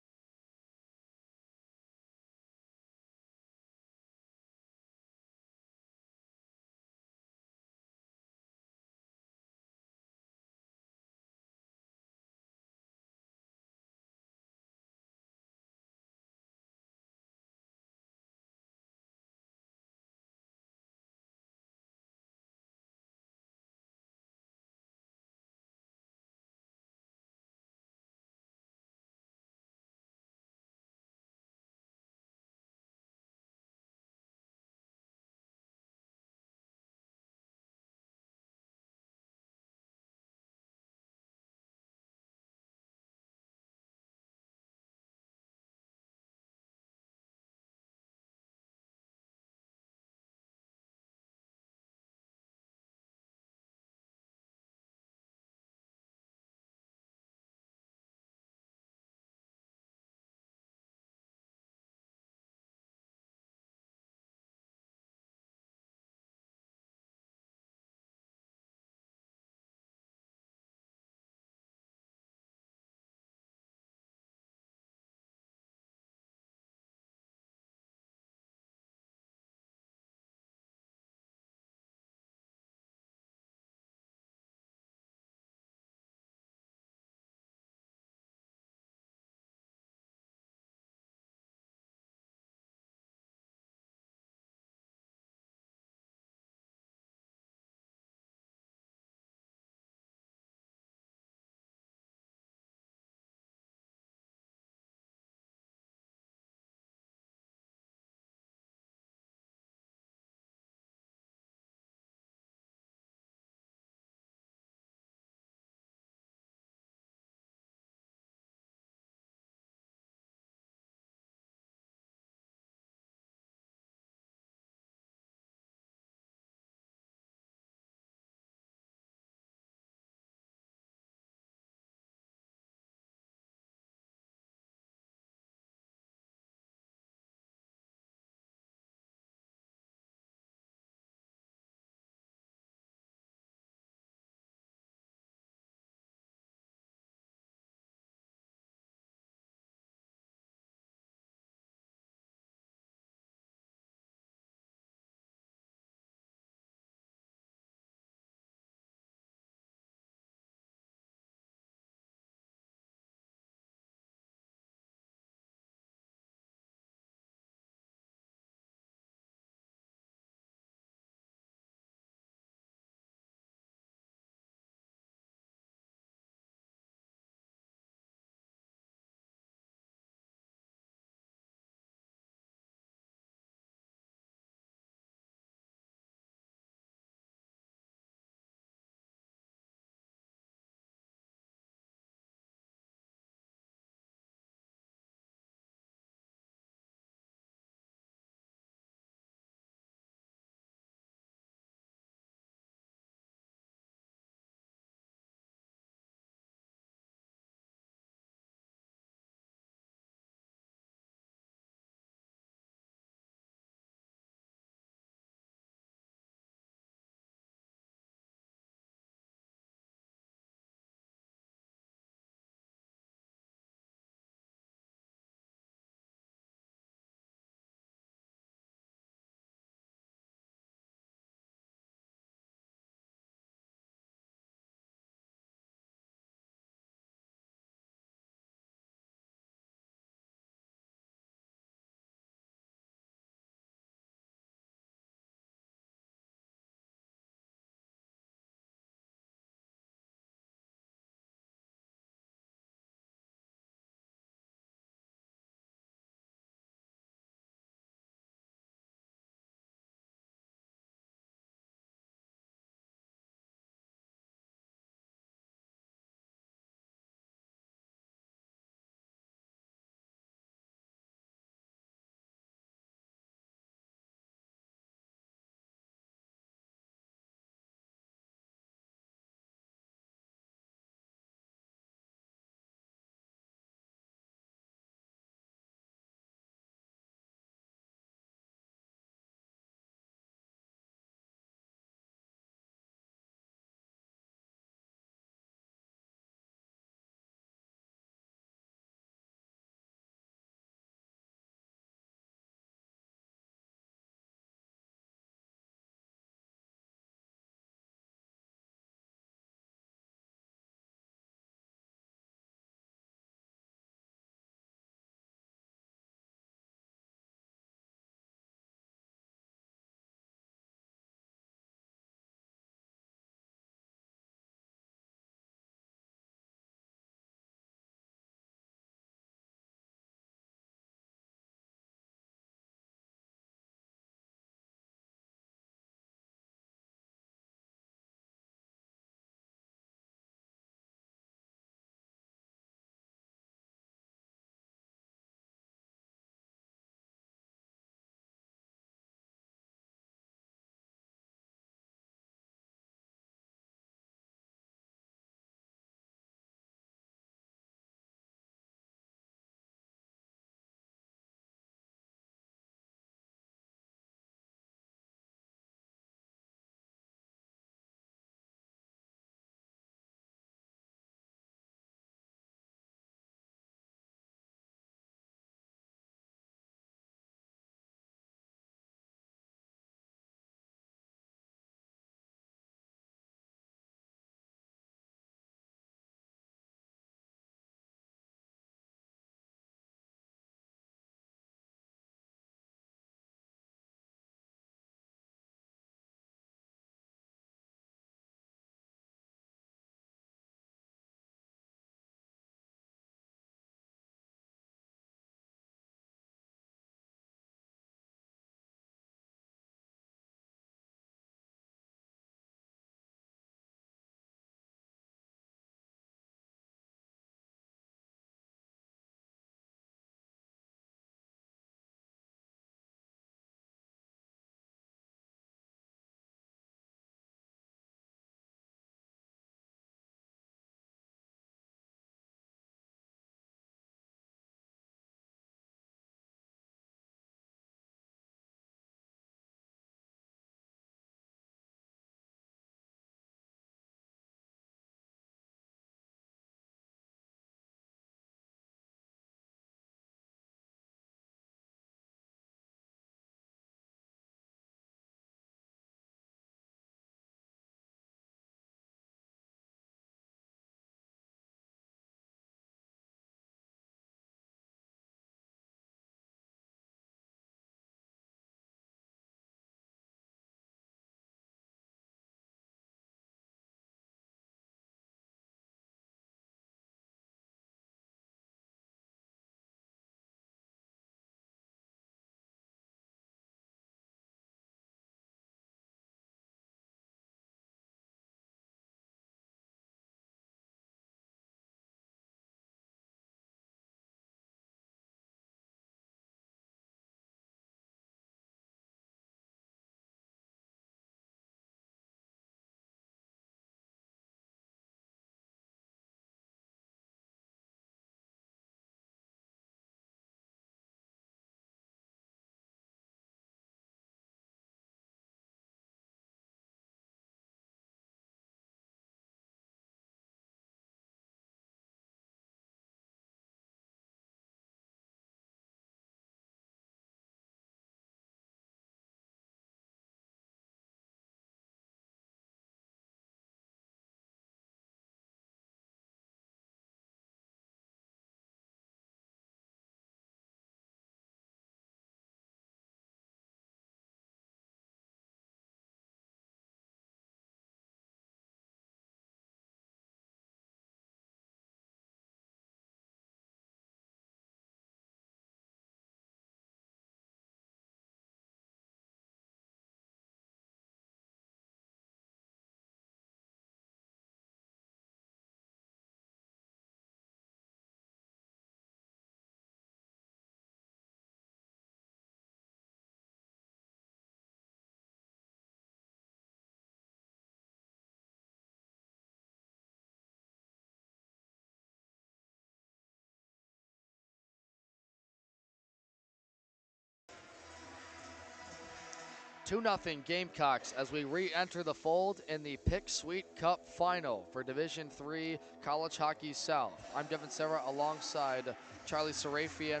2-0 Gamecocks as we re-enter the fold in the Pick Sweet Cup final for Division III College Hockey South. I'm Devin Serra alongside Charlie Sarafian.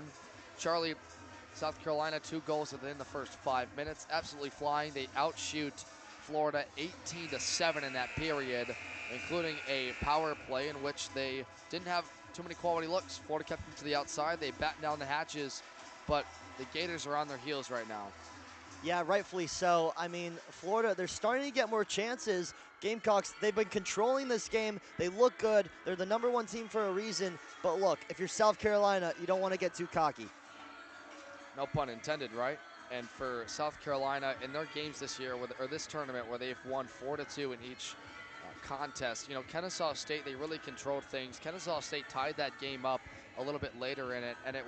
Charlie, South Carolina, 2 goals within the first 5 minutes. Absolutely flying. They outshoot Florida 18-7 in that period, including a power play in which they didn't have too many quality looks. Florida kept them to the outside. They battened down the hatches, but the Gators are on their heels right now. Yeah, rightfully so. I mean, Florida, they're starting to get more chances. Gamecocks, they've been controlling this game. They look good. They're the #1 team for a reason. But look, if you're South Carolina, you don't want to get too cocky. No pun intended, right? And for South Carolina, in their games this year, or this tournament, where they've won 4-2 in each contest, you know, Kennesaw State, they really controlled things. Kennesaw State tied that game up a little bit later in it, and if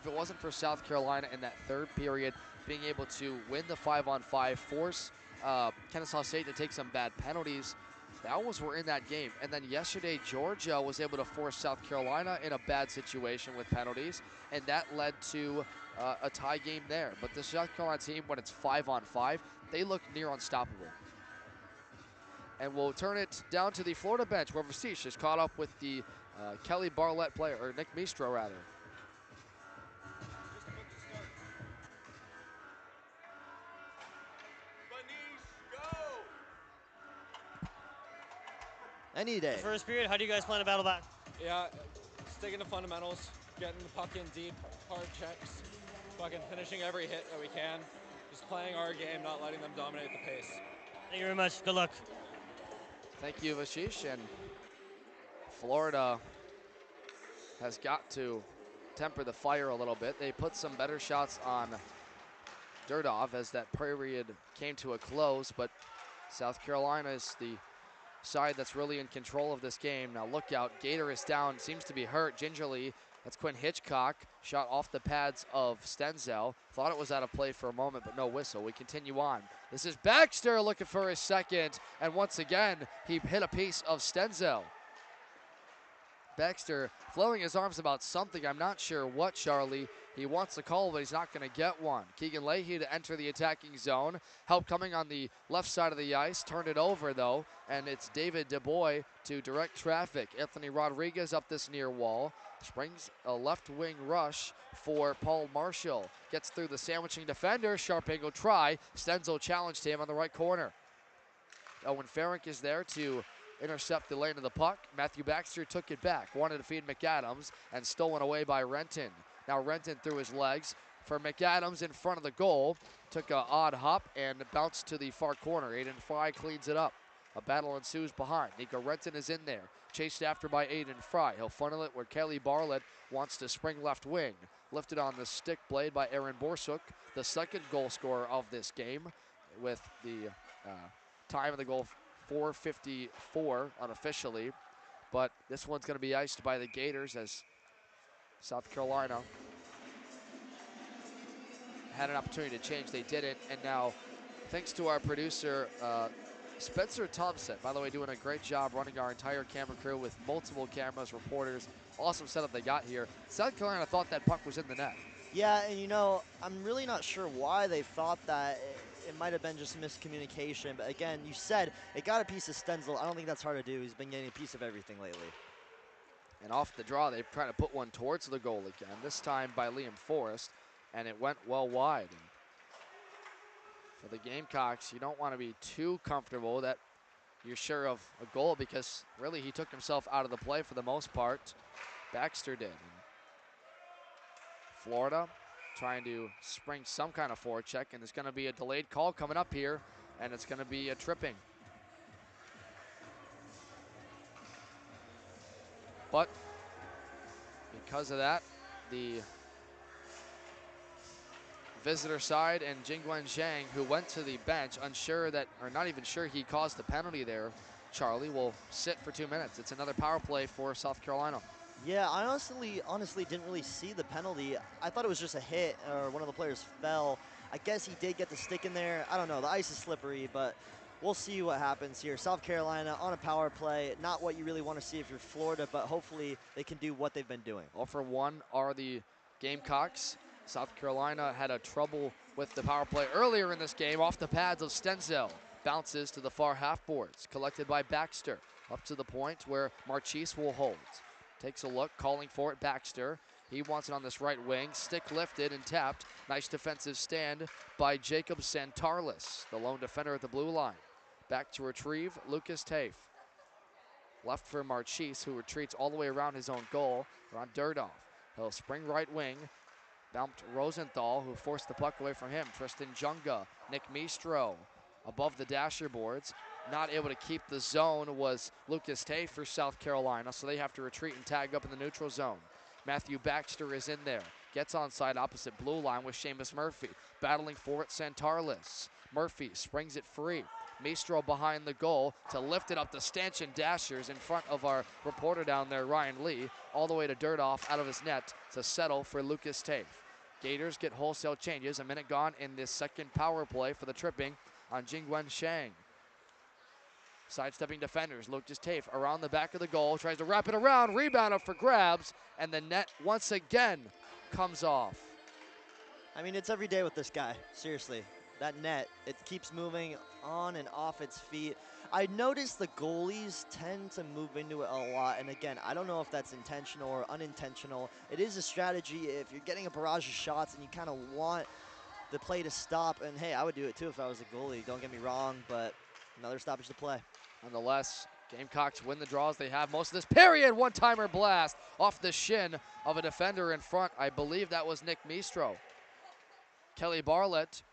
it wasn't for South Carolina in that third period being able to win the 5-on-5, force Kennesaw State to take some bad penalties, the Owls were in that game. And then yesterday, Georgia was able to force South Carolina in a bad situation with penalties, and that led to a tie game there. But the South Carolina team, when it's 5-on-5, they look near unstoppable. And we'll turn it down to the Florida bench, where Vasish is caught up with the Kelly Barlett player, or Nick Mistro rather. Any day. First period, how do you guys plan to battle back? Yeah, sticking to fundamentals, getting the puck in deep, hard checks, fucking finishing every hit that we can, just playing our game, not letting them dominate the pace. Thank you very much. Good luck. Thank you, Vashish. And Florida has got to temper the fire a little bit. They put some better shots on Durdov as that period came to a close, but South Carolina is the side that's really in control of this game. Now look out, Gator is down, seems to be hurt gingerly. That's Quinn Hitchcock, shot off the pads of Stenzel. Thought it was out of play for a moment, but no whistle. We continue on. This is Baxter looking for his second, and once again, he hit a piece of Stenzel. Baxter flailing his arms about something, I'm not sure what, Charlie. He wants a call, but he's not going to get one. Keegan Leahy to enter the attacking zone. Help coming on the left side of the ice. Turned it over, though, and it's David DeBoy to direct traffic. Anthony Rodriguez up this near wall. Springs a left wing rush for Paul Marshall. Gets through the sandwiching defender. Sharp angle try. Stenzel challenged him on the right corner. Owen Farrick is there to intercept the lane of the puck. Matthew Baxter took it back. Wanted to feed McAdams and stolen away by Renton. Now Renton through his legs for McAdams in front of the goal. Took an odd hop and bounced to the far corner. Aiden Fry cleans it up. A battle ensues behind. Nico Renton is in there. Chased after by Aiden Fry. He'll funnel it where Kelly Barlett wants to spring left wing. Lifted on the stick blade by Aaron Borsuk, the second goal scorer of this game, with the time of the goal 4:54 unofficially. But this one's going to be iced by the Gators as South Carolina had an opportunity to change. They didn't, and now thanks to our producer Spencer Thompson, by the way, doing a great job running our entire camera crew with multiple cameras, reporters. Awesome setup they got here. South Carolina thought that puck was in the net. Yeah, and you know, I'm really not sure why they thought that. It might have been just miscommunication, but again, you said it got a piece of Stenzel. I don't think that's hard to do. He's been getting a piece of everything lately. And off the draw, they tried to put one towards the goal again, this time by Liam Forrest, and it went well wide. And for the Gamecocks, you don't want to be too comfortable that you're sure of a goal, because really he took himself out of the play for the most part. Baxter did. And Florida trying to spring some kind of forecheck, and there's going to be a delayed call coming up here, and it's going to be a tripping. But because of that, the visitor side and Jingwen Zhang, who went to the bench unsure that, or not even sure he caused the penalty there, Charlie, will sit for 2 minutes. It's another power play for South Carolina. Yeah, I honestly didn't really see the penalty. I thought it was just a hit, or one of the players fell. I guess he did get the stick in there. I don't know, the ice is slippery, but we'll see what happens here. South Carolina on a power play, not what you really want to see if you're Florida, but hopefully they can do what they've been doing. 0 for 1 are the Gamecocks. South Carolina had a trouble with with the power play earlier in this game off the pads of Stenzel. Bounces to the far half boards, collected by Baxter. Up to the point where Marchese will hold. Takes a look, calling for it, Baxter. He wants it on this right wing, stick lifted and tapped. Nice defensive stand by Jacob Santarlis, the lone defender at the blue line. Back to retrieve, Lucas Tafe. Left for Marchese, who retreats all the way around his own goal. Ron Durdoff. He'll spring right wing. Bumped Rosenthal, who forced the puck away from him. Tristan Junga, Nick Mistro above the dasher boards. Not able to keep the zone was Lucas Tafe for South Carolina, so they have to retreat and tag up in the neutral zone. Matthew Baxter is in there. Gets onside opposite blue line with Seamus Murphy. Battling for it, Santarlis. Murphy springs it free. Mistro behind the goal to lift it up the stanchion dashers in front of our reporter down there, Ryan Lee, all the way to Durdoff out of his net to settle for Lucas Tafe. Gators get wholesale changes. A minute gone in this second power play for the tripping on Jingwen Shang. Sidestepping defenders, Lucas Tafe around the back of the goal, tries to wrap it around, rebound up for grabs, and the net once again comes off. I mean, it's every day with this guy, seriously. That net, it keeps moving on and off its feet. I noticed the goalies tend to move into it a lot, and again, I don't know if that's intentional or unintentional. It is a strategy if you're getting a barrage of shots and you kind of want the play to stop, and hey, I would do it too if I was a goalie, don't get me wrong, but another stoppage to play. Nonetheless, Gamecocks win the draws. They have most of this period. One-timer blast off the shin of a defender in front. I believe that was Nick Mistro. Kelly Barlett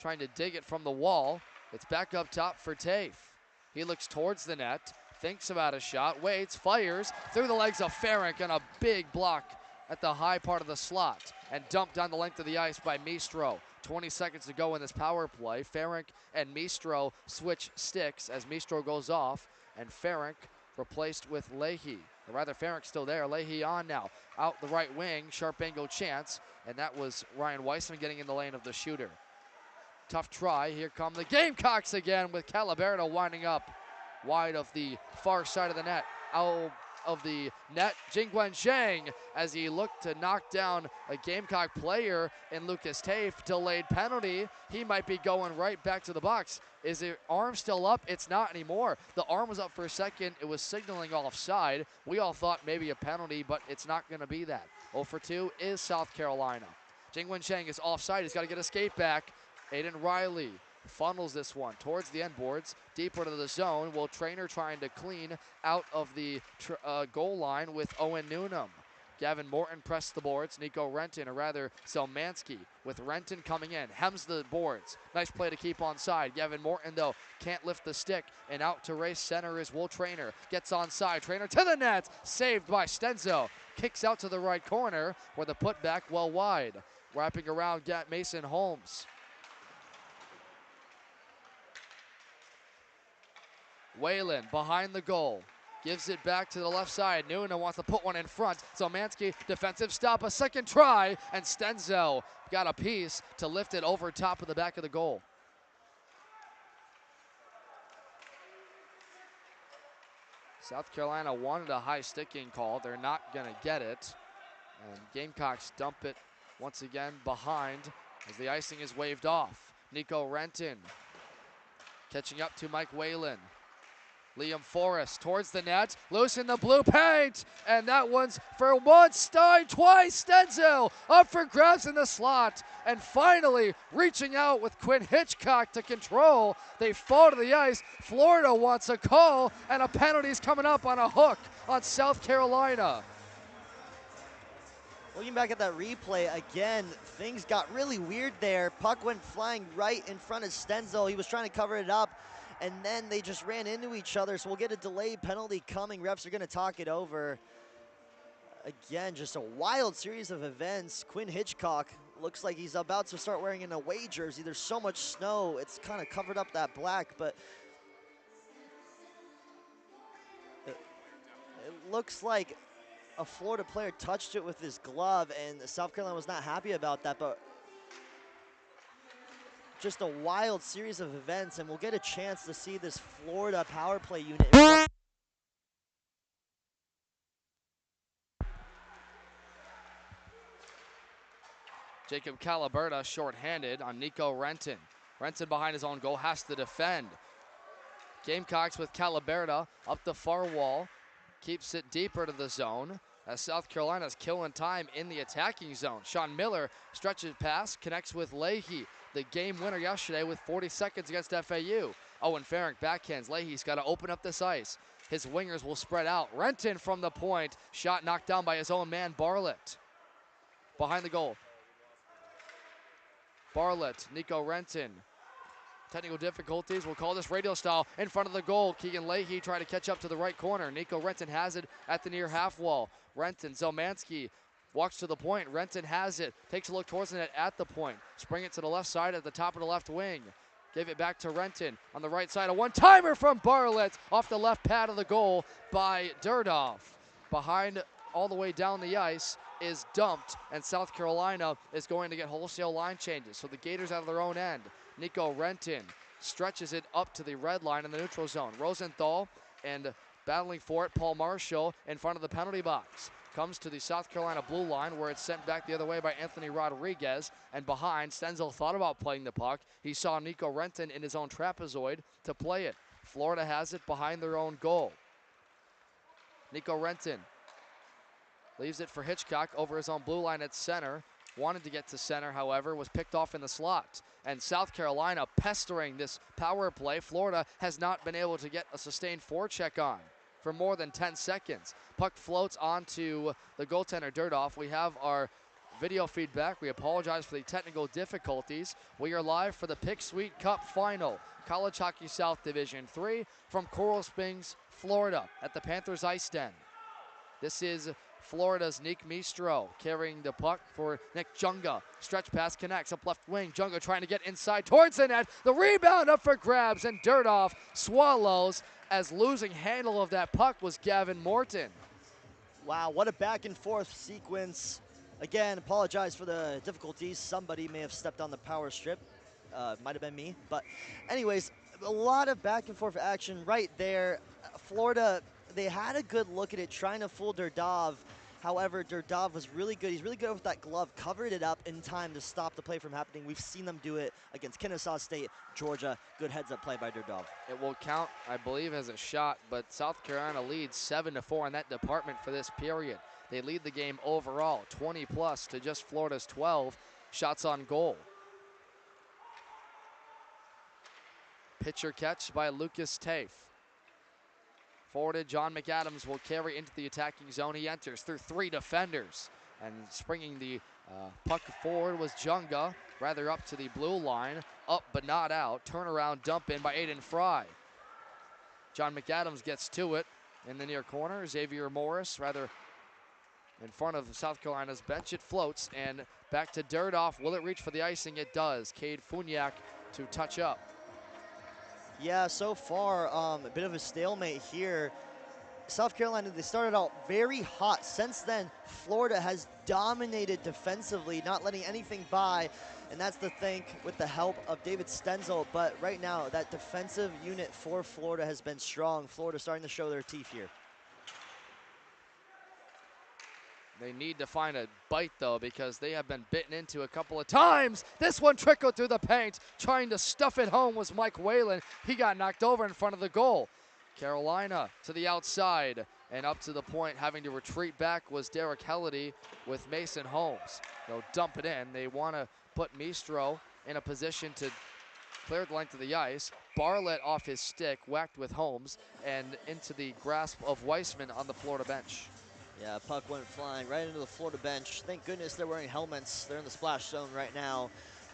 trying to dig it from the wall. It's back up top for Tafe. He looks towards the net, thinks about a shot, waits, fires through the legs of Farrick and a big block at the high part of the slot and dumped down the length of the ice by Mistro. 20 seconds to go in this power play. Farrick and Mistro switch sticks as Mistro goes off, and Farrick replaced with Leahy. Or rather, Farrick's still there. Leahy on now. Out the right wing, sharp angle chance, and that was Ryan Weissman getting in the lane of the shooter. Tough try. Here come the Gamecocks again with Calaberto winding up wide of the far side of the net. Out of the net, Jingwen Shang, as he looked to knock down a Gamecock player in Lucas Tafe. Delayed penalty. He might be going right back to the box. Is the arm still up? It's not anymore. The arm was up for a second. It was signaling offside. We all thought maybe a penalty, but it's not going to be that. 0 for 2 is South Carolina. Jingwen Shang is offside. He's got to get a skate back. Aiden Riley funnels this one towards the end boards, deeper to the zone. Will Trainer trying to clean out of the goal line with Owen Newnham. Gavin Morton pressed the boards. Nico Renton, or rather Selmansky, with Renton coming in, hems the boards. Nice play to keep onside. Gavin Morton, though, can't lift the stick, and out to race center is Will Trainer. Gets onside. Trainer to the net, saved by Stenzo. Kicks out to the right corner, where the putback well wide. Wrapping around Mason Holmes. Whalen behind the goal. Gives it back to the left side. Nuna wants to put one in front. Zelmansky, defensive stop, a second try, and Stenzo got a piece to lift it over top of the back of the goal. South Carolina wanted a high sticking call. They're not gonna get it. And Gamecocks dump it once again behind as the icing is waved off. Nico Renton catching up to Mike Whalen. Liam Forrest towards the net, loose in the blue paint, and that one's for once, Stein, twice, Stenzel up for grabs in the slot, and finally reaching out with Quinn Hitchcock to control. They fall to the ice. Florida wants a call, and a penalty's coming up on a hook on South Carolina. Looking back at that replay again, things got really weird there. Puck went flying right in front of Stenzel. He was trying to cover it up, and then they just ran into each other, so we'll get a delayed penalty coming. Refs are going to talk it over. Again, just a wild series of events. Quinn Hitchcock looks like he's about to start wearing an away jersey. There's so much snow, it's kind of covered up that black, but it looks like a Florida player touched it with his glove, and South Carolina was not happy about that, but just a wild series of events, and we'll get a chance to see this Florida power play unit. Jacob Calaberta shorthanded on Nico Renton. Renton behind his own goal has to defend. Gamecocks with Calaberta up the far wall. Keeps it deeper to the zone as South Carolina's killing time in the attacking zone. Sean Miller stretches past, connects with Leahy, the game winner yesterday with 40 seconds against FAU. Owen Farrick backhands. Leahy's got to open up this ice. His wingers will spread out. Renton from the point. Shot knocked down by his own man, Barlett. Behind the goal. Barlett, Nico Renton. Technical difficulties, we'll call this radio style, in front of the goal. Keegan Leahy trying to catch up to the right corner. Nico Renton has it at the near half wall. Renton, Zelmansky walks to the point. Renton has it, takes a look towards the net at the point. Spring it to the left side at the top of the left wing. Gave it back to Renton on the right side. A one-timer from Barlett off the left pad of the goal by Durdov. Behind all the way down the ice is dumped, and South Carolina is going to get wholesale line changes. So the Gators out of their own end. Nico Renton stretches it up to the red line in the neutral zone. Rosenthal and battling for it, Paul Marshall in front of the penalty box. Comes to the South Carolina blue line where it's sent back the other way by Anthony Rodriguez. And behind, Stenzel thought about playing the puck. He saw Nico Renton in his own trapezoid to play it. Florida has it behind their own goal. Nico Renton leaves it for Hitchcock over his own blue line at center. Wanted to get to center, however, was picked off in the slot. And South Carolina pestering this power play. Florida has not been able to get a sustained forecheck on for more than 10 seconds. Puck floats onto the goaltender Durdov. We have our video feedback. We apologize for the technical difficulties. We are live for the Pick Sweet Cup Final, College Hockey South Division 3 from Coral Springs, Florida at the Panthers IceDen. This is Florida's Nick Mistro carrying the puck for Nick Junga. Stretch pass connects up left wing. Junga trying to get inside towards the net. The rebound up for grabs, and Durdov swallows as losing handle of that puck was Gavin Morton. Wow, what a back and forth sequence. Again, apologize for the difficulties. Somebody may have stepped on the power strip. Might have been me. But anyways, a lot of back and forth action right there. Florida, they had a good look at it, trying to fool Durdov. However, Durdov was really good. He's really good with that glove, covered it up in time to stop the play from happening. We've seen them do it against Kennesaw State, Georgia. Good heads-up play by Durdov. It will count, I believe, as a shot, but South Carolina leads 7-4 in that department for this period. They lead the game overall, 20+ to just Florida's 12 shots on goal. Pitcher catch by Lucas Tafe. Forwarded, John McAdams will carry into the attacking zone. He enters through 3 defenders. And springing the puck forward was Junga, rather up to the blue line. Up but not out. Turnaround dump in by Aiden Fry. John McAdams gets to it in the near corner. Xavier Morris, rather in front of South Carolina's bench. It floats and back to Durdov. Will it reach for the icing? It does. Cade Funyak to touch up. Yeah, so far, a bit of a stalemate here. South Carolina, they started out very hot. Since then, Florida has dominated defensively, not letting anything by. And that's the thing with the help of David Stenzel. But right now, that defensive unit for Florida has been strong. Florida starting to show their teeth here. They need to find a bite, though, because they have been bitten into a couple of times. This one trickled through the paint. Trying to stuff it home was Mike Whalen. He got knocked over in front of the goal. Carolina to the outside and up to the point. Having to retreat back was Derek Helledy with Mason Holmes. They'll dump it in. They want to put Mistro in a position to clear the length of the ice. Barlett off his stick, whacked with Holmes, and into the grasp of Weissman on the Florida bench. Yeah, puck went flying right into the Florida bench. Thank goodness they're wearing helmets. They're in the splash zone right now.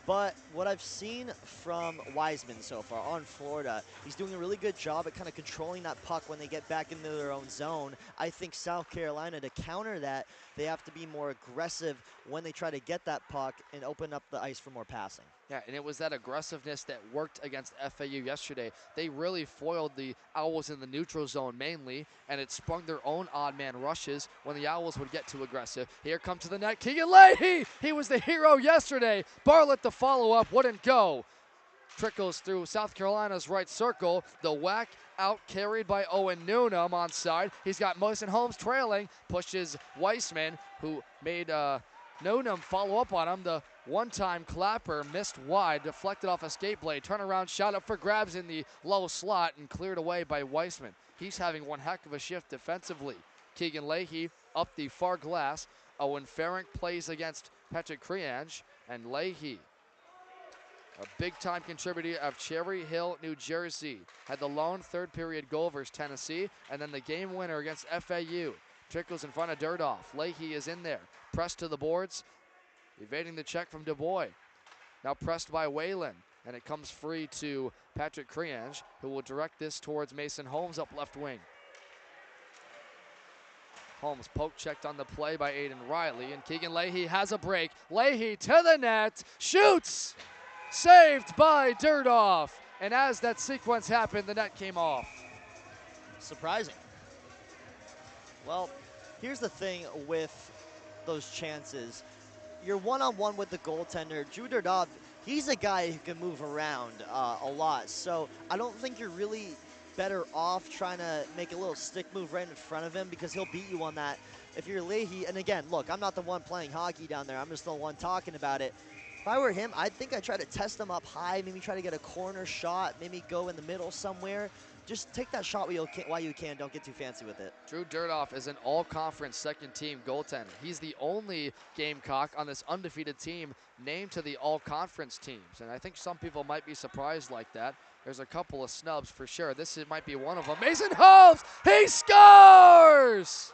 But what I've seen from Weissman so far on Florida, he's doing a really good job at kind of controlling that puck when they get back into their own zone. I think South Carolina, to counter that, they have to be more aggressive when they try to get that puck and open up the ice for more passing. Yeah, and it was that aggressiveness that worked against FAU yesterday. They really foiled the Owls in the neutral zone mainly, and it sprung their own odd man rushes when the Owls would get too aggressive. Here come to the net, Keegan Leahy! He was the hero yesterday. Barlett, the follow-up, wouldn't go. Trickles through South Carolina's right circle. The whack out carried by Owen Newnham on side. He's got Mason Holmes trailing, pushes Weissman, who made Newnham follow up on him. The One-time clapper missed wide, deflected off a skate blade, turnaround shot up for grabs in the low slot and cleared away by Weissman. He's having one heck of a shift defensively. Keegan Leahy up the far glass. Owen Farink plays against Patrick Creange, and Leahy, a big-time contributor of Cherry Hill, New Jersey, had the lone third-period goal versus Tennessee, and then the game winner against FAU. Trickles in front of Dirdoff. Leahy is in there, pressed to the boards, evading the check from DuBois. Now pressed by Whalen, and it comes free to Patrick Creange, who will direct this towards Mason Holmes up left wing. Holmes poke checked on the play by Aiden Riley, and Keegan Leahy has a break. Leahy to the net, shoots! Saved by Dirdoff. And as that sequence happened, the net came off. Surprising. Well, here's the thing with those chances. You're one-on-one with the goaltender. Drew Dirdoff, he's a guy who can move around a lot. So I don't think you're really better off trying to make a little stick move right in front of him, because he'll beat you on that. If you're Leahy, and again, look, I'm not the one playing hockey down there. I'm just the one talking about it. If I were him, I think I'd try to test him up high, maybe try to get a corner shot, maybe go in the middle somewhere. Just take that shot while you can. Don't get too fancy with it. Drew Dirdoff is an all-conference second-team goaltender. He's the only Gamecock on this undefeated team named to the all-conference teams, and I think some people might be surprised like that. There's a couple of snubs for sure. This might be one of them. Mason Holmes, he scores!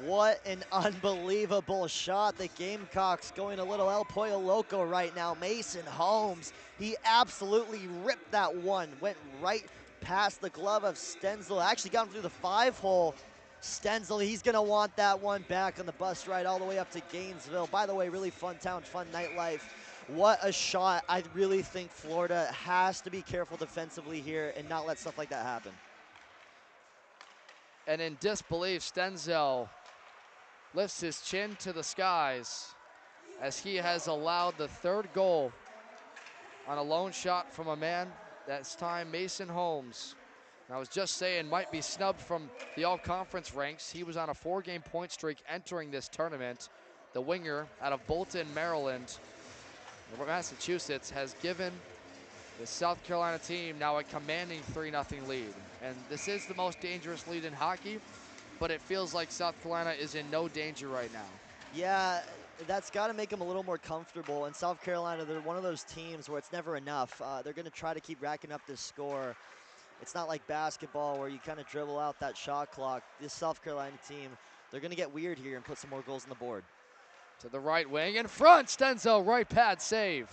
What an unbelievable shot. The Gamecocks going a little El Pollo Loco right now. Mason Holmes, he absolutely ripped that one. Went right past the glove of Stenzel. Actually got him through the 5-hole. Stenzel, he's going to want that one back on the bus ride all the way up to Gainesville. By the way, really fun town, fun nightlife. What a shot. I really think Florida has to be careful defensively here and not let stuff like that happen. And in disbelief, Stenzel lifts his chin to the skies as he has allowed the third goal on a lone shot from a man, that's time Mason Holmes. And I was just saying, might be snubbed from the all-conference ranks. He was on a 4-game point streak entering this tournament. The winger out of Bolton, Maryland, Massachusetts, has given the South Carolina team now a commanding 3-0 lead. And this is the most dangerous lead in hockey, but it feels like South Carolina is in no danger right now. Yeah, that's got to make them a little more comfortable. And South Carolina, they're one of those teams where it's never enough. They're going to try to keep racking up this score. It's not like basketball where you kind of dribble out that shot clock. This South Carolina team, they're going to get weird here and put some more goals on the board. To the right wing, in front, Stenzel, right pad save.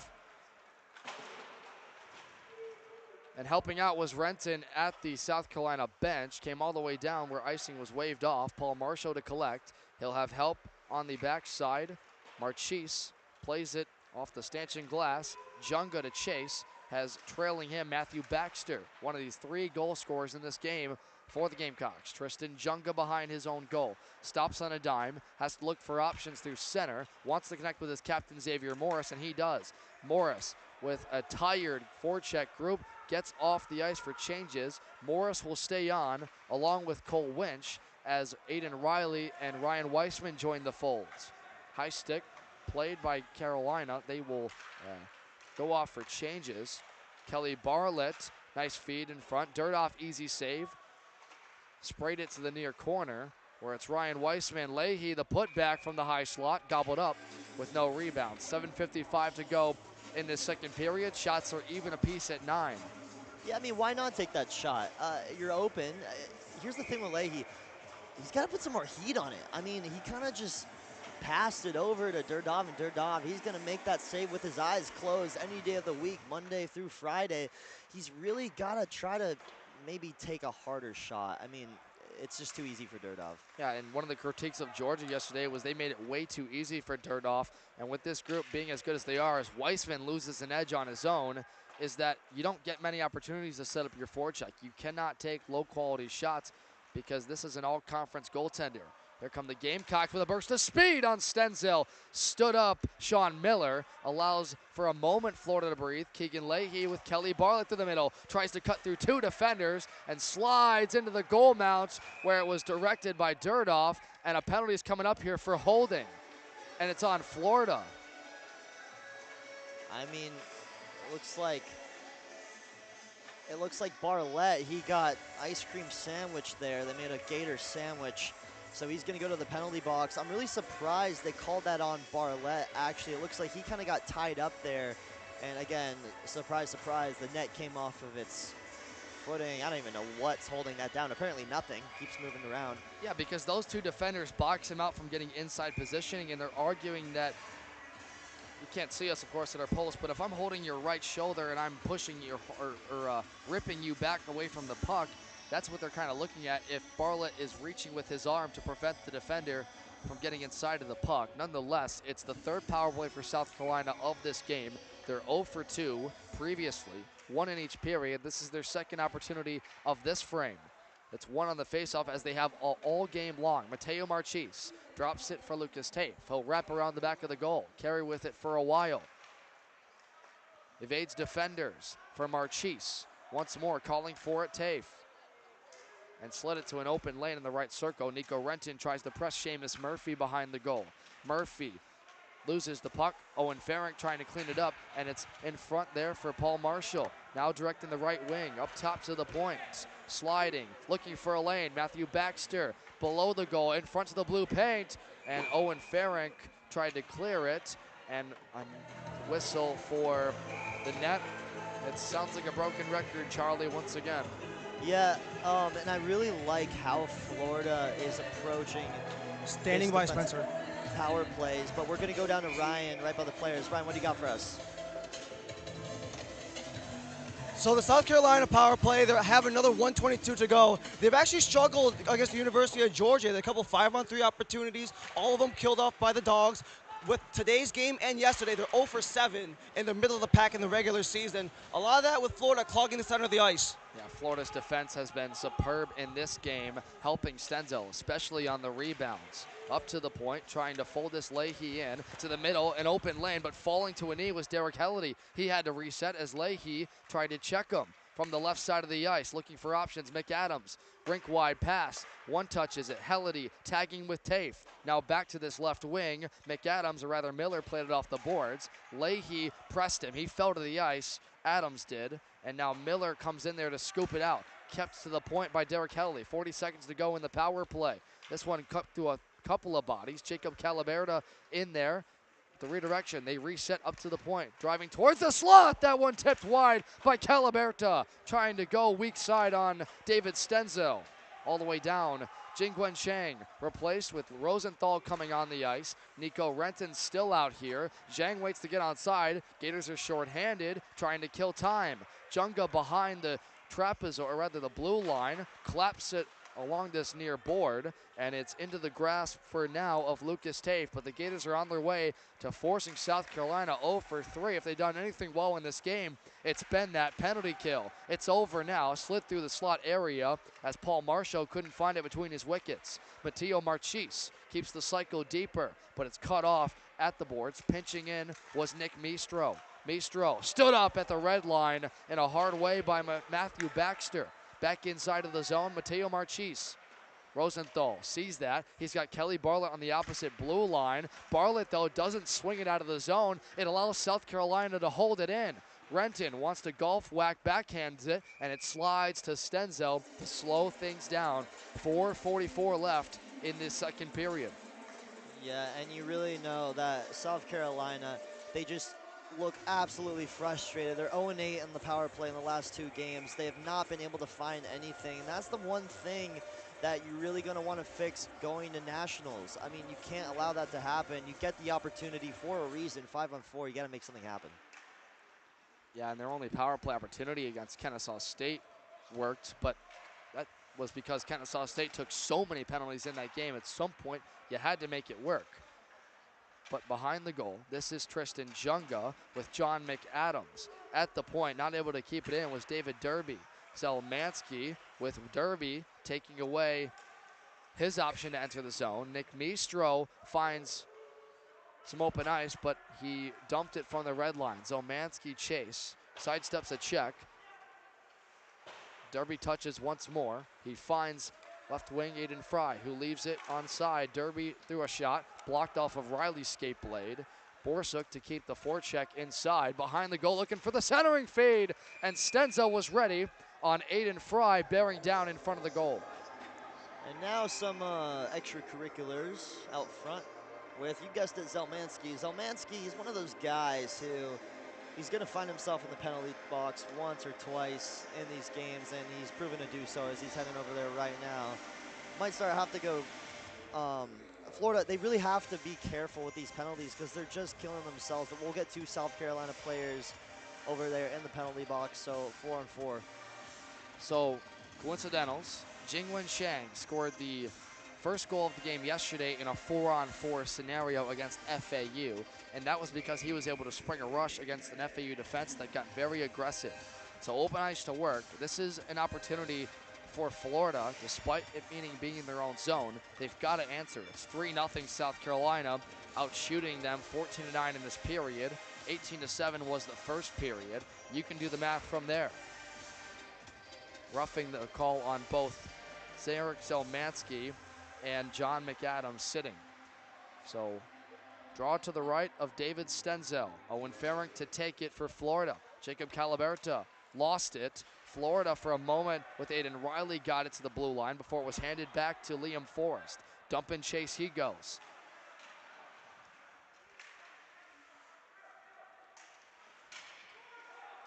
And helping out was Renton at the South Carolina bench. Came all the way down where icing was waved off. Paul Marshall to collect. He'll have help on the backside. Marchese plays it off the stanchion glass. Junga to chase. Has trailing him Matthew Baxter, one of these 3 goal scorers in this game for the Gamecocks. Tristan Junga behind his own goal. Stops on a dime. Has to look for options through center. Wants to connect with his captain Xavier Morris, and he does. Morris with a tired forecheck group gets off the ice for changes. Morris will stay on along with Cole Winch as Aiden Riley and Ryan Weissman join the folds. High stick played by Carolina. They will go off for changes. Kelly Barlett, nice feed in front. Dirdoff, easy save. Sprayed it to the near corner where it's Ryan Weissman. Leahy, the putback from the high slot, gobbled up with no rebound. 7:55 to go in this second period. Shots are even apiece at 9. Yeah, I mean, why not take that shot? You're open. Here's the thing with Leahy. He's got to put some more heat on it. I mean, he kind of just passed it over to Dirdoff, and Dirdoff, he's going to make that save with his eyes closed any day of the week, Monday through Friday. He's really got to try to maybe take a harder shot. I mean, it's just too easy for Dirdoff. Yeah, and one of the critiques of Georgia yesterday was they made it way too easy for Dirdoff. And with this group being as good as they are, as Weissman loses an edge on his own, is that you don't get many opportunities to set up your forecheck. You cannot take low-quality shots because this is an all-conference goaltender. Here come the Gamecocks with a burst of speed on Stenzel. Stood up Sean Miller. Allows for a moment Florida to breathe. Keegan Leahy with Kelly Bartlett through the middle. Tries to cut through 2 defenders and slides into the goal mount where it was directed by Dirdoff. And a penalty is coming up here for holding. And it's on Florida. I mean, it looks like Bartlett, he got ice cream sandwich there. They made a gator sandwich. So he's going to go to the penalty box. I'm really surprised they called that on Bartlett. Actually, it looks like he kind of got tied up there. And again, surprise, surprise, the net came off of its footing. I don't even know what's holding that down. Apparently nothing. Keeps moving around. Yeah, because those 2 defenders box him out from getting inside positioning, and they're arguing that you can't see us, of course, at our post, but if I'm holding your right shoulder and I'm pushing you or ripping you back away from the puck, that's what they're kind of looking at if Bartlett is reaching with his arm to prevent the defender from getting inside of the puck. Nonetheless, it's the 3rd power play for South Carolina of this game. They're 0 for 2 previously, 1 in each period. This is their 2nd opportunity of this frame. It's 1 on the faceoff as they have all game long. Mateo Marchese drops it for Lucas Tafe. He'll wrap around the back of the goal, carry with it for a while. Evades defenders for Marchese. Once more, calling for it, Tafe. And slid it to an open lane in the right circle. Nico Renton tries to press Seamus Murphy behind the goal. Murphy loses the puck. Owen Farrick trying to clean it up, and it's in front there for Paul Marshall. Now directing the right wing, up top to the point. Sliding, looking for a lane. Matthew Baxter below the goal, in front of the blue paint, and Owen Farrick tried to clear it, and a whistle for the net. It sounds like a broken record, Charlie, once again. Yeah, and I really like how Florida is approaching Standing by Spencer. Power plays, but we're going to go down to Ryan right by the players. Ryan, what do you got for us? So the South Carolina power play, they have another 122 to go. They've actually struggled against the University of Georgia. They had a couple 5-on-3 opportunities, all of them killed off by the Dogs. With today's game and yesterday, they're 0 for 7 in the middle of the pack in the regular season. A lot of that with Florida clogging the center of the ice. Yeah, Florida's defense has been superb in this game, helping Stenzel, especially on the rebounds. Up to the point, trying to fold this Leahy in to the middle, an open lane, but falling to a knee was Derek Helledy. He had to reset as Leahy tried to check him from the left side of the ice, looking for options. McAdams, rink wide pass, one touches it. Helledy tagging with Tafe. Now back to this left wing. McAdams, or rather Miller, played it off the boards. Leahy pressed him. He fell to the ice. Adams did, and now Miller comes in there to scoop it out. Kept to the point by Derek Helledy. 40 seconds to go in the power play. This one cut through a couple of bodies. Jacob Calaberta in there. The redirection, they reset up to the point. Driving towards the slot. That one tipped wide by Calaberta. Trying to go weak side on David Stenzel. All the way down. Jingwen Chang replaced with Rosenthal coming on the ice. Nico Renton still out here. Zhang waits to get onside. Gators are shorthanded, trying to kill time. Junga behind the trapezoid, or rather the blue line, claps it along this near board, and it's into the grasp for now of Lucas Tafe, but the Gators are on their way to forcing South Carolina 0 for 3. If they've done anything well in this game, it's been that penalty kill. It's over now, slid through the slot area as Paul Marshall couldn't find it between his wickets. Mateo Marchese keeps the cycle deeper, but it's cut off at the boards. Pinching in was Nick Mistro. Mistro stood up at the red line in a hard way by Matthew Baxter. Back inside of the zone, Mateo Marchese. Rosenthal sees that. He's got Kelly Bartlett on the opposite blue line. Bartlett, though, doesn't swing it out of the zone. It allows South Carolina to hold it in. Renton wants to golf whack, backhands it, and it slides to Stenzel to slow things down. 4:44 left in this second period. Yeah, and you really know that South Carolina, they just look absolutely frustrated. They're 0-8 in the power play in the last 2 games. They have not been able to find anything. And that's the one thing that you're really going to want to fix going to nationals. I mean, you can't allow that to happen. You get the opportunity for a reason. 5-on-4, you got to make something happen. Yeah, and their only power play opportunity against Kennesaw State worked, but that was because Kennesaw State took so many penalties in that game. At some point, you had to make it work. But behind the goal, this is Tristan Junga with John McAdams. At the point, not able to keep it in, was David Derby. Zelmansky with Derby taking away his option to enter the zone. Nick Mistro finds some open ice, but he dumped it from the red line. Zomanski chase, sidesteps a check. Derby touches once more. He finds left wing Aiden Fry, who leaves it onside. Derby threw a shot, blocked off of Riley's skate blade. Borsuk to keep the forecheck inside. Behind the goal, looking for the centering fade. And Stenzel was ready on Aiden Fry, bearing down in front of the goal. And now some extracurriculars out front with, you guessed it, Zelmansky. Zelmansky is one of those guys who he's going to find himself in the penalty box once or twice in these games, and he's proven to do so as he's heading over there right now. Might have to go, Florida, they really have to be careful with these penalties because they're just killing themselves. But we'll get 2 South Carolina players over there in the penalty box, so 4-on-4. So, coincidentals, Jingwen Shang scored the first goal of the game yesterday in a 4-on-4 scenario against FAU, and that was because he was able to spring a rush against an FAU defense that got very aggressive. So open ice to work. This is an opportunity for Florida, despite it meaning being in their own zone. They've got to answer. It's 3-0 South Carolina, out shooting them 14-9 in this period. 18-7 was the first period. You can do the math from there. Roughing the call on both Zarek Zelmansky and John McAdams sitting. So draw to the right of David Stenzel. Owen Farring to take it for Florida. Jacob Calaberta lost it. Florida for a moment with Aiden Riley got it to the blue line before it was handed back to Liam Forrest. Dump and chase he goes.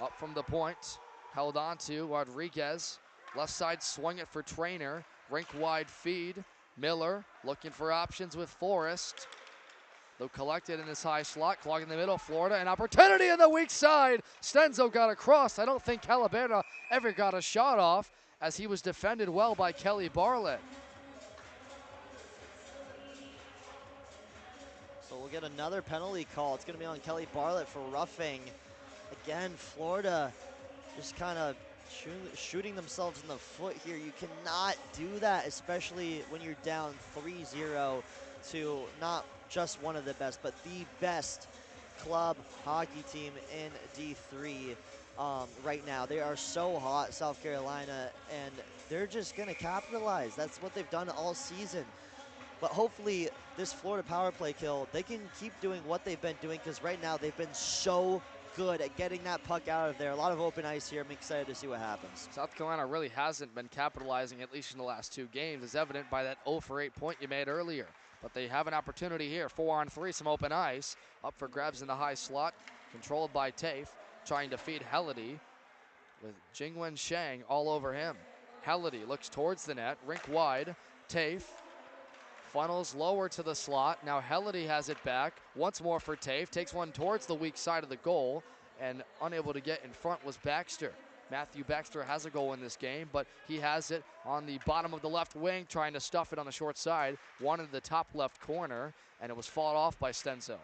Up from the point, held on to Rodriguez. Left side swing it for Trainer. Rink wide feed. Miller looking for options with Forrest. Though collected in his high slot, clogging the middle. Florida, an opportunity in the weak side. Stenzel got across. I don't think Calaberta ever got a shot off as he was defended well by Kelly Bartlett. So we'll get another penalty call. It's going to be on Kelly Bartlett for roughing. Again, Florida just kind of shooting themselves in the foot here. You cannot do that, especially when you're down 3-0 to not just one of the best, but the best club hockey team in D3 right now. They are so hot, South Carolina, and they're just going to capitalize. That's what they've done all season. But hopefully this Florida power play kill, they can keep doing what they've been doing, because right now they've been so good at getting that puck out of there. A lot of open ice here. I'm excited to see what happens. South Carolina really hasn't been capitalizing, at least in the last 2 games, as evident by that 0 for 8 point you made earlier. But they have an opportunity here. 4-on-3, some open ice. Up for grabs in the high slot, controlled by Tafe, trying to feed Halliday with Jingwen Shang all over him. Halliday looks towards the net, rink wide. Tafe funnels lower to the slot. Now Halliday has it back. Once more for Tafe. Takes one towards the weak side of the goal, and unable to get in front was Baxter. Matthew Baxter has a goal in this game, but he has it on the bottom of the left wing, trying to stuff it on the short side. Wanted the top left corner, and it was fought off by Stenzel.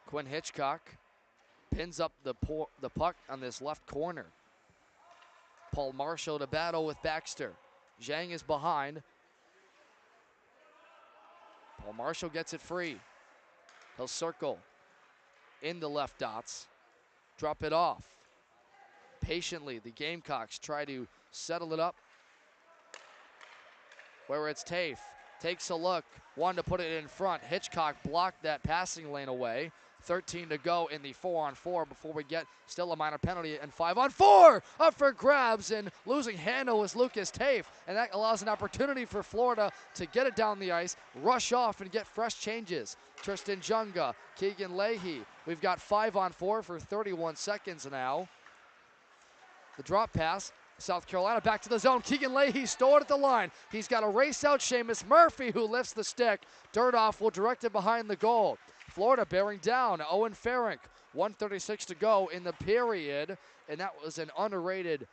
Quinn Hitchcock pins up the puck on this left corner. Paul Marshall to battle with Baxter. Zhang is behind. Paul Marshall gets it free. He'll circle in the left dots. Drop it off. Patiently, the Gamecocks try to settle it up. Where it's Tafe. Takes a look. Wanted to put it in front. Hitchcock blocked that passing lane away. 13 to go in the 4-on-4 before we get still a minor penalty, and 5-on-4 up for grabs, and losing handle was Lucas Tafe, and that allows an opportunity for Florida to get it down the ice, rush off, and get fresh changes. Tristan Junga, Keegan Leahy. We've got 5-on-4 for 31 seconds now. The drop pass. South Carolina back to the zone. Keegan Leahy stored at the line. He's got to race out Seamus Murphy, who lifts the stick. Dirtoff will direct it behind the goal. Florida bearing down. Owen Farring, 1:36 to go in the period, and that was an underrated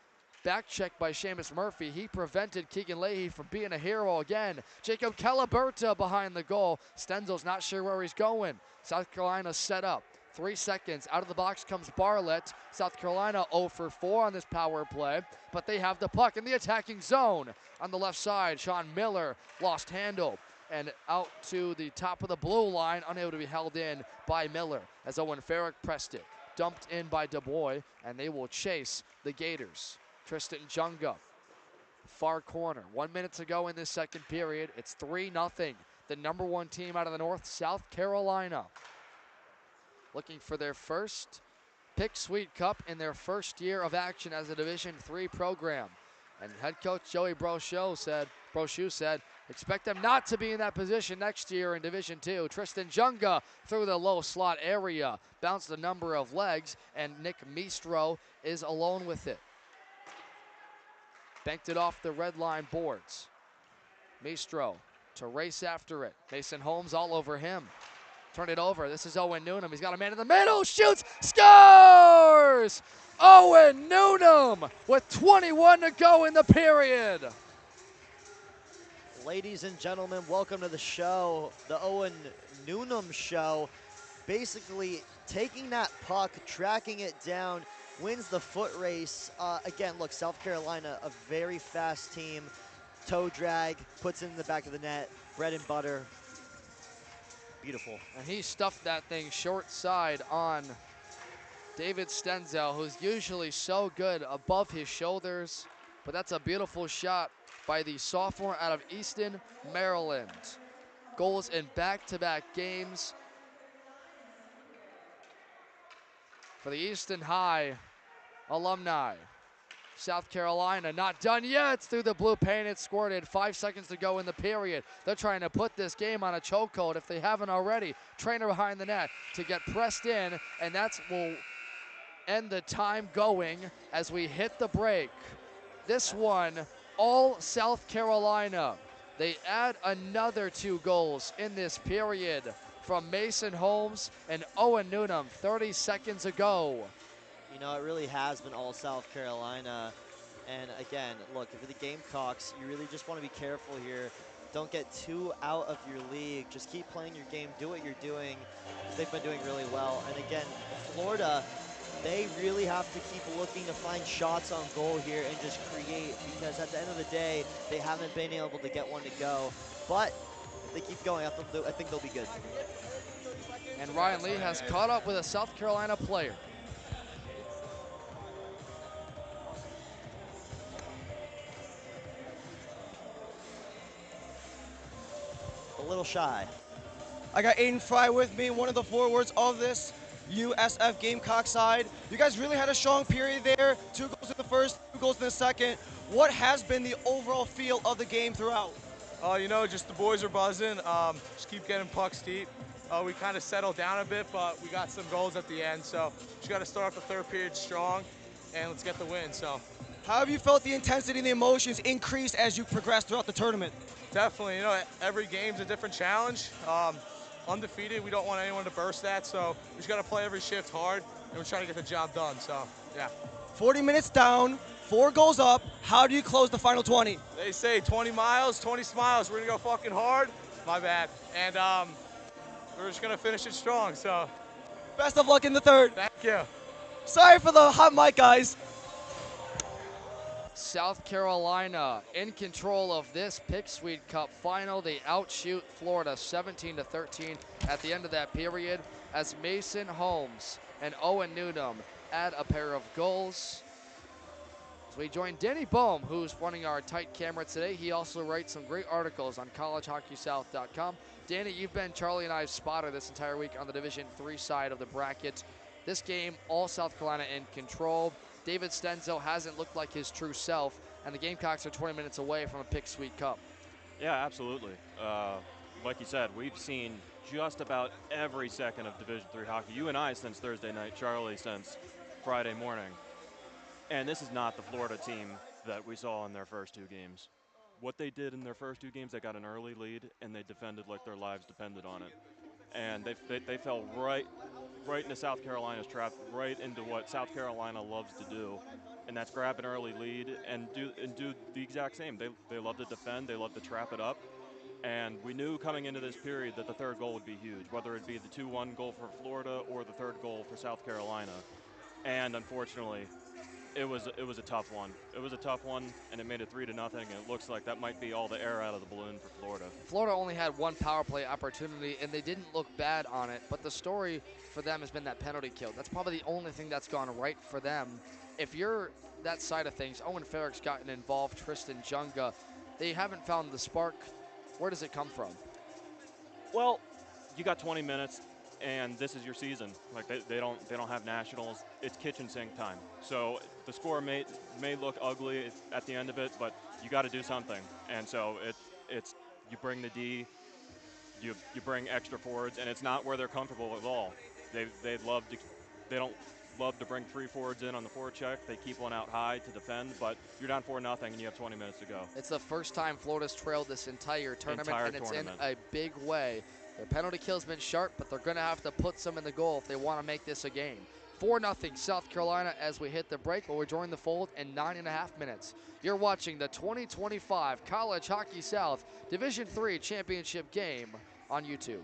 back check by Seamus Murphy. He prevented Keegan Leahy from being a hero again. Jacob Calaberta behind the goal. Stenzel's not sure where he's going. South Carolina set up. 3 seconds. Out of the box comes Barlett. South Carolina 0 for 4 on this power play, but they have the puck in the attacking zone. On the left side, Sean Miller lost handle and out to the top of the blue line, unable to be held in by Miller as Owen Farrick pressed it. Dumped in by DuBois, and they will chase the Gators. Tristan Junga, far corner. 1 minute to go in this second period. It's 3-0. The number 1 team out of the North, South Carolina, looking for their first Pick Sweet Cup in their first year of action as a Division III program. And head coach Joey Brochu said, expect them not to be in that position next year in Division II. Tristan Junga through the low slot area, bounced a number of legs, and Nick Mistro is alone with it. Banked it off the red line boards. Mistro to race after it. Mason Holmes all over him. Turn it over. This is Owen Newnham. He's got a man in the middle. Shoots. Scores! Owen Newnham with 21 to go in the period. Ladies and gentlemen, welcome to the show, the Owen Newnham Show. Basically taking that puck, tracking it down, wins the foot race. Again, look, South Carolina, a very fast team. Toe drag, puts it in the back of the net, bread and butter. Beautiful. And he stuffed that thing short side on David Stenzel, who's usually so good above his shoulders. But that's a beautiful shot by the sophomore out of Easton, Maryland. Goals in back-to-back games for the Easton High alumni. South Carolina not done yet. Through the blue paint, it squirted. 5 seconds to go in the period. They're trying to put this game on a chokehold if they haven't already. Trainer behind the net to get pressed in, and that will end the time going as we hit the break. This one, all South Carolina. They add another 2 goals in this period from Mason Holmes and Owen Newnham 30 seconds ago. You know, it really has been all South Carolina. And again, look, if you're the Gamecocks, you really just want to be careful here. Don't get too out of your league. Just keep playing your game. Do what you're doing. They've been doing really well. And again, Florida, they really have to keep looking to find shots on goal here and just create, because at the end of the day, they haven't been able to get one to go. But if they keep going, I think they'll be good. And Ryan Lee has caught up with a South Carolina player. A little shy. I got Aiden Fry with me, one of the forwards of this USF Gamecock side. You guys really had a strong period there. 2 goals in the first, 2 goals in the second. What has been the overall feel of the game throughout? You know, just the boys are buzzing. Just keep getting pucks deep. We kind of settled down a bit, but we got some goals at the end. So just got to start off the third period strong, and let's get the win. So, how have you felt the intensity and the emotions increase as you progress throughout the tournament? Definitely. You know, every game's a different challenge. Undefeated, we don't want anyone to burst that. So we just got to play every shift hard, and we're trying to get the job done. So, yeah. 40 minutes down, 4 goals up. How do you close the final 20? They say 20 miles, 20 smiles. We're going to go fucking hard. My bad. And we're just going to finish it strong. So, best of luck in the third. Thank you. Sorry for the hot mic, guys. South Carolina in control of this Pick Sweet Cup final. They outshoot Florida 17-13 at the end of that period as Mason Holmes and Owen Newnham add a pair of goals. So we join Danny Bohm, who's running our tight camera today. He also writes some great articles on collegehockeysouth.com. Danny, you've been Charlie and I's spotter this entire week on the Division III side of the bracket. This game, all South Carolina in control. David Stenzel hasn't looked like his true self, and the Gamecocks are 20 minutes away from a Pick Sweet Cup. Yeah, absolutely. Like you said, we've seen just about every second of Division III hockey. You and I since Thursday night, Charlie since Friday morning. And this is not the Florida team that we saw in their first 2 games. What they did in their first 2 games, they got an early lead, and they defended like their lives depended on it. And they fell right into South Carolina's trap, right into what South Carolina loves to do, and that's grab an early lead and do the exact same. They love to defend, they love to trap it up, And we knew coming into this period that the third goal would be huge, whether it be the 2-1 goal for Florida or the third goal for South Carolina. And unfortunately, it was a tough one. It was a tough one, and it made it 3-0, and it looks like that might be all the air out of the balloon for Florida. Florida only had one power play opportunity, and they didn't look bad on it, but the story for them has been that penalty kill. That's probably the only thing that's gone right for them. If you're that side of things, Owen Farrick's gotten involved, Tristan Junga. They haven't found the spark. Where does it come from? Well, you got 20 minutes, and this is your season. Like they don't have nationals. It's kitchen sink time. So the score may look ugly at the end of it, but you got to do something. And so it's you bring the D, you bring extra forwards, and it's not where they're comfortable at all. They don't love to bring 3 forwards in on the forecheck. They keep one out high to defend, but you're down 4-0 and you have 20 minutes to go. It's the first time Florida's trailed this entire tournament, and it's in a big way. Their penalty kill's been sharp, but they're going to have to put some in the goal if they want to make this a game. 4-0 South Carolina as we hit the break, but we're joining the fold in 9.5 minutes. You're watching the 2025 College Hockey South Division III Championship game on YouTube.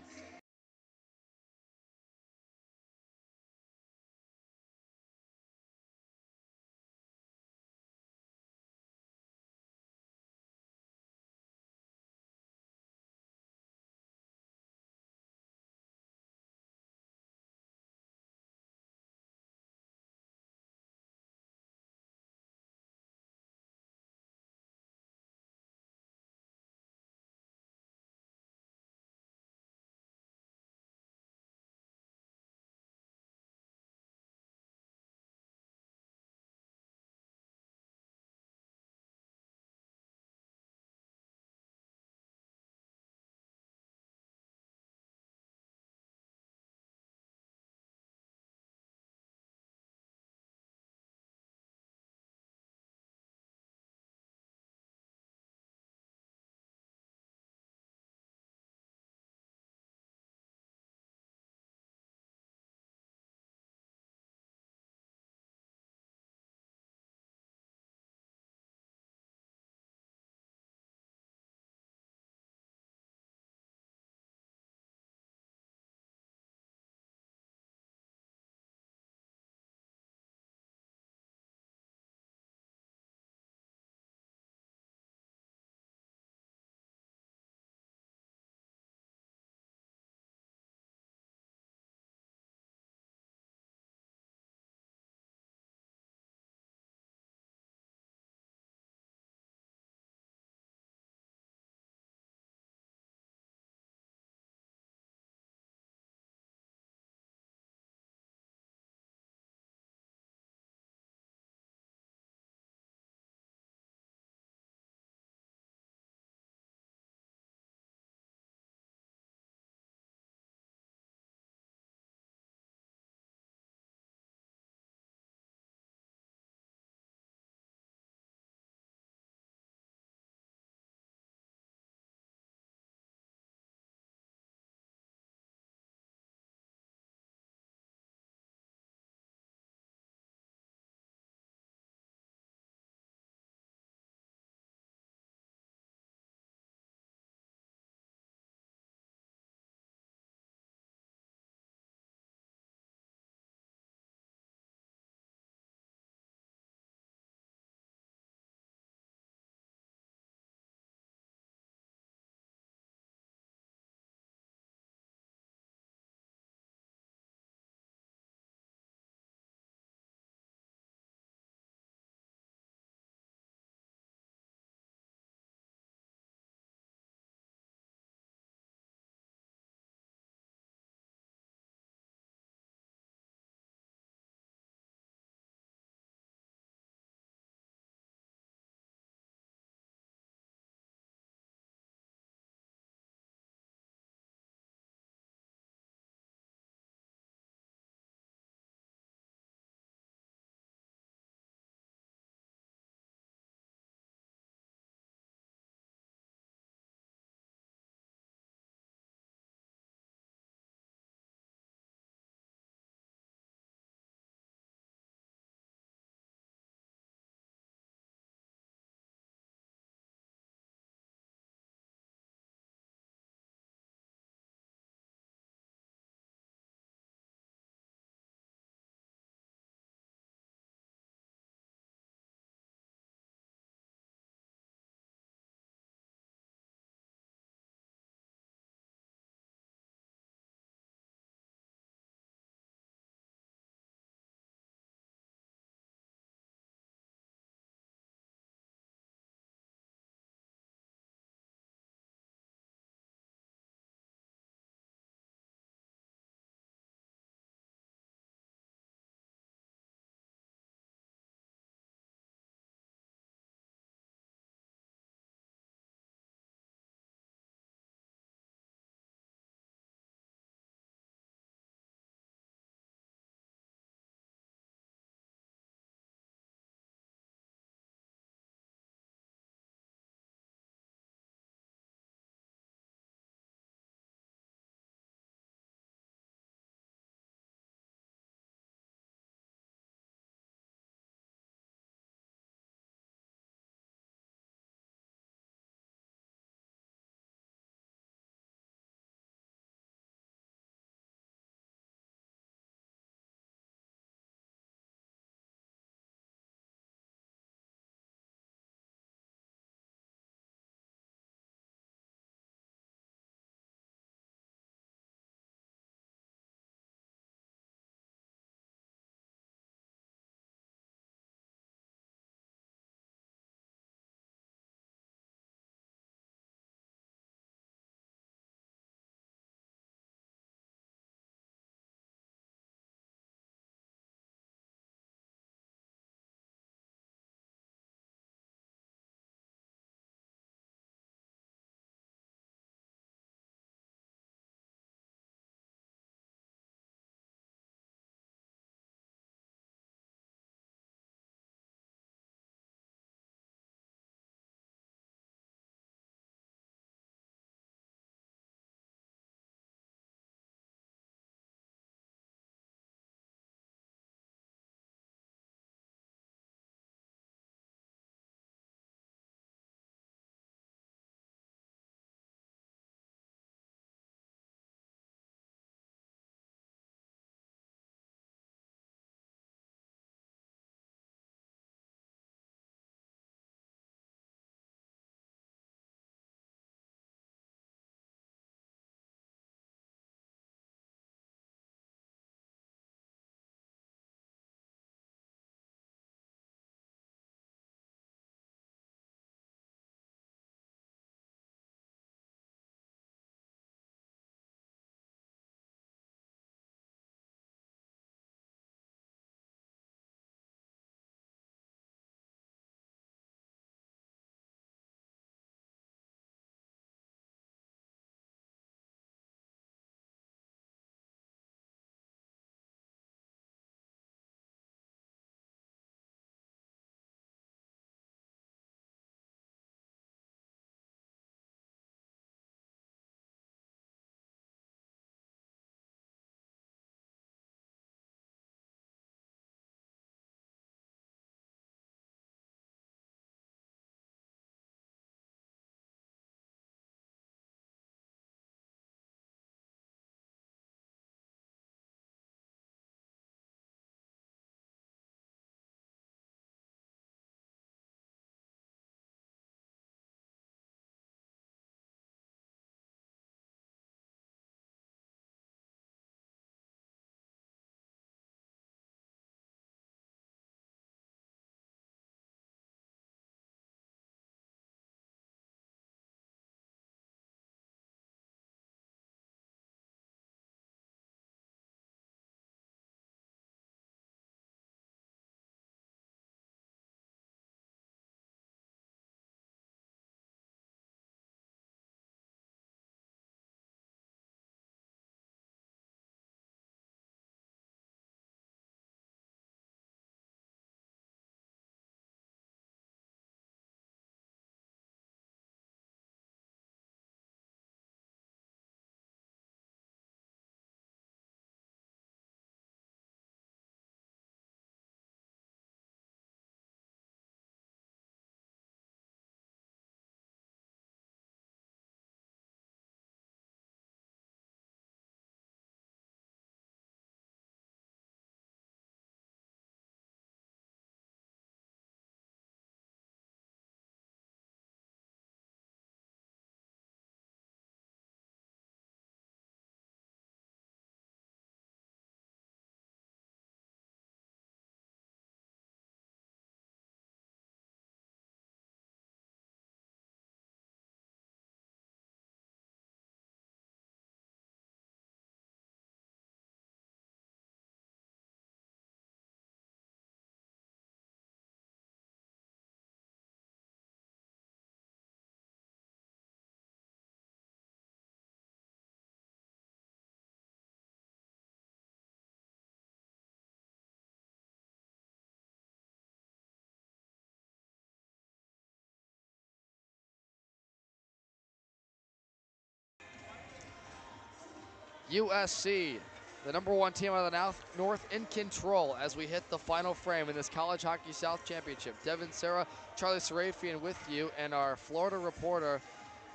USC, the #1 team out of the North, in control as we hit the final frame in this College Hockey South Championship. Devin, Sarah, Charlie Sarafian with you, and our Florida reporter,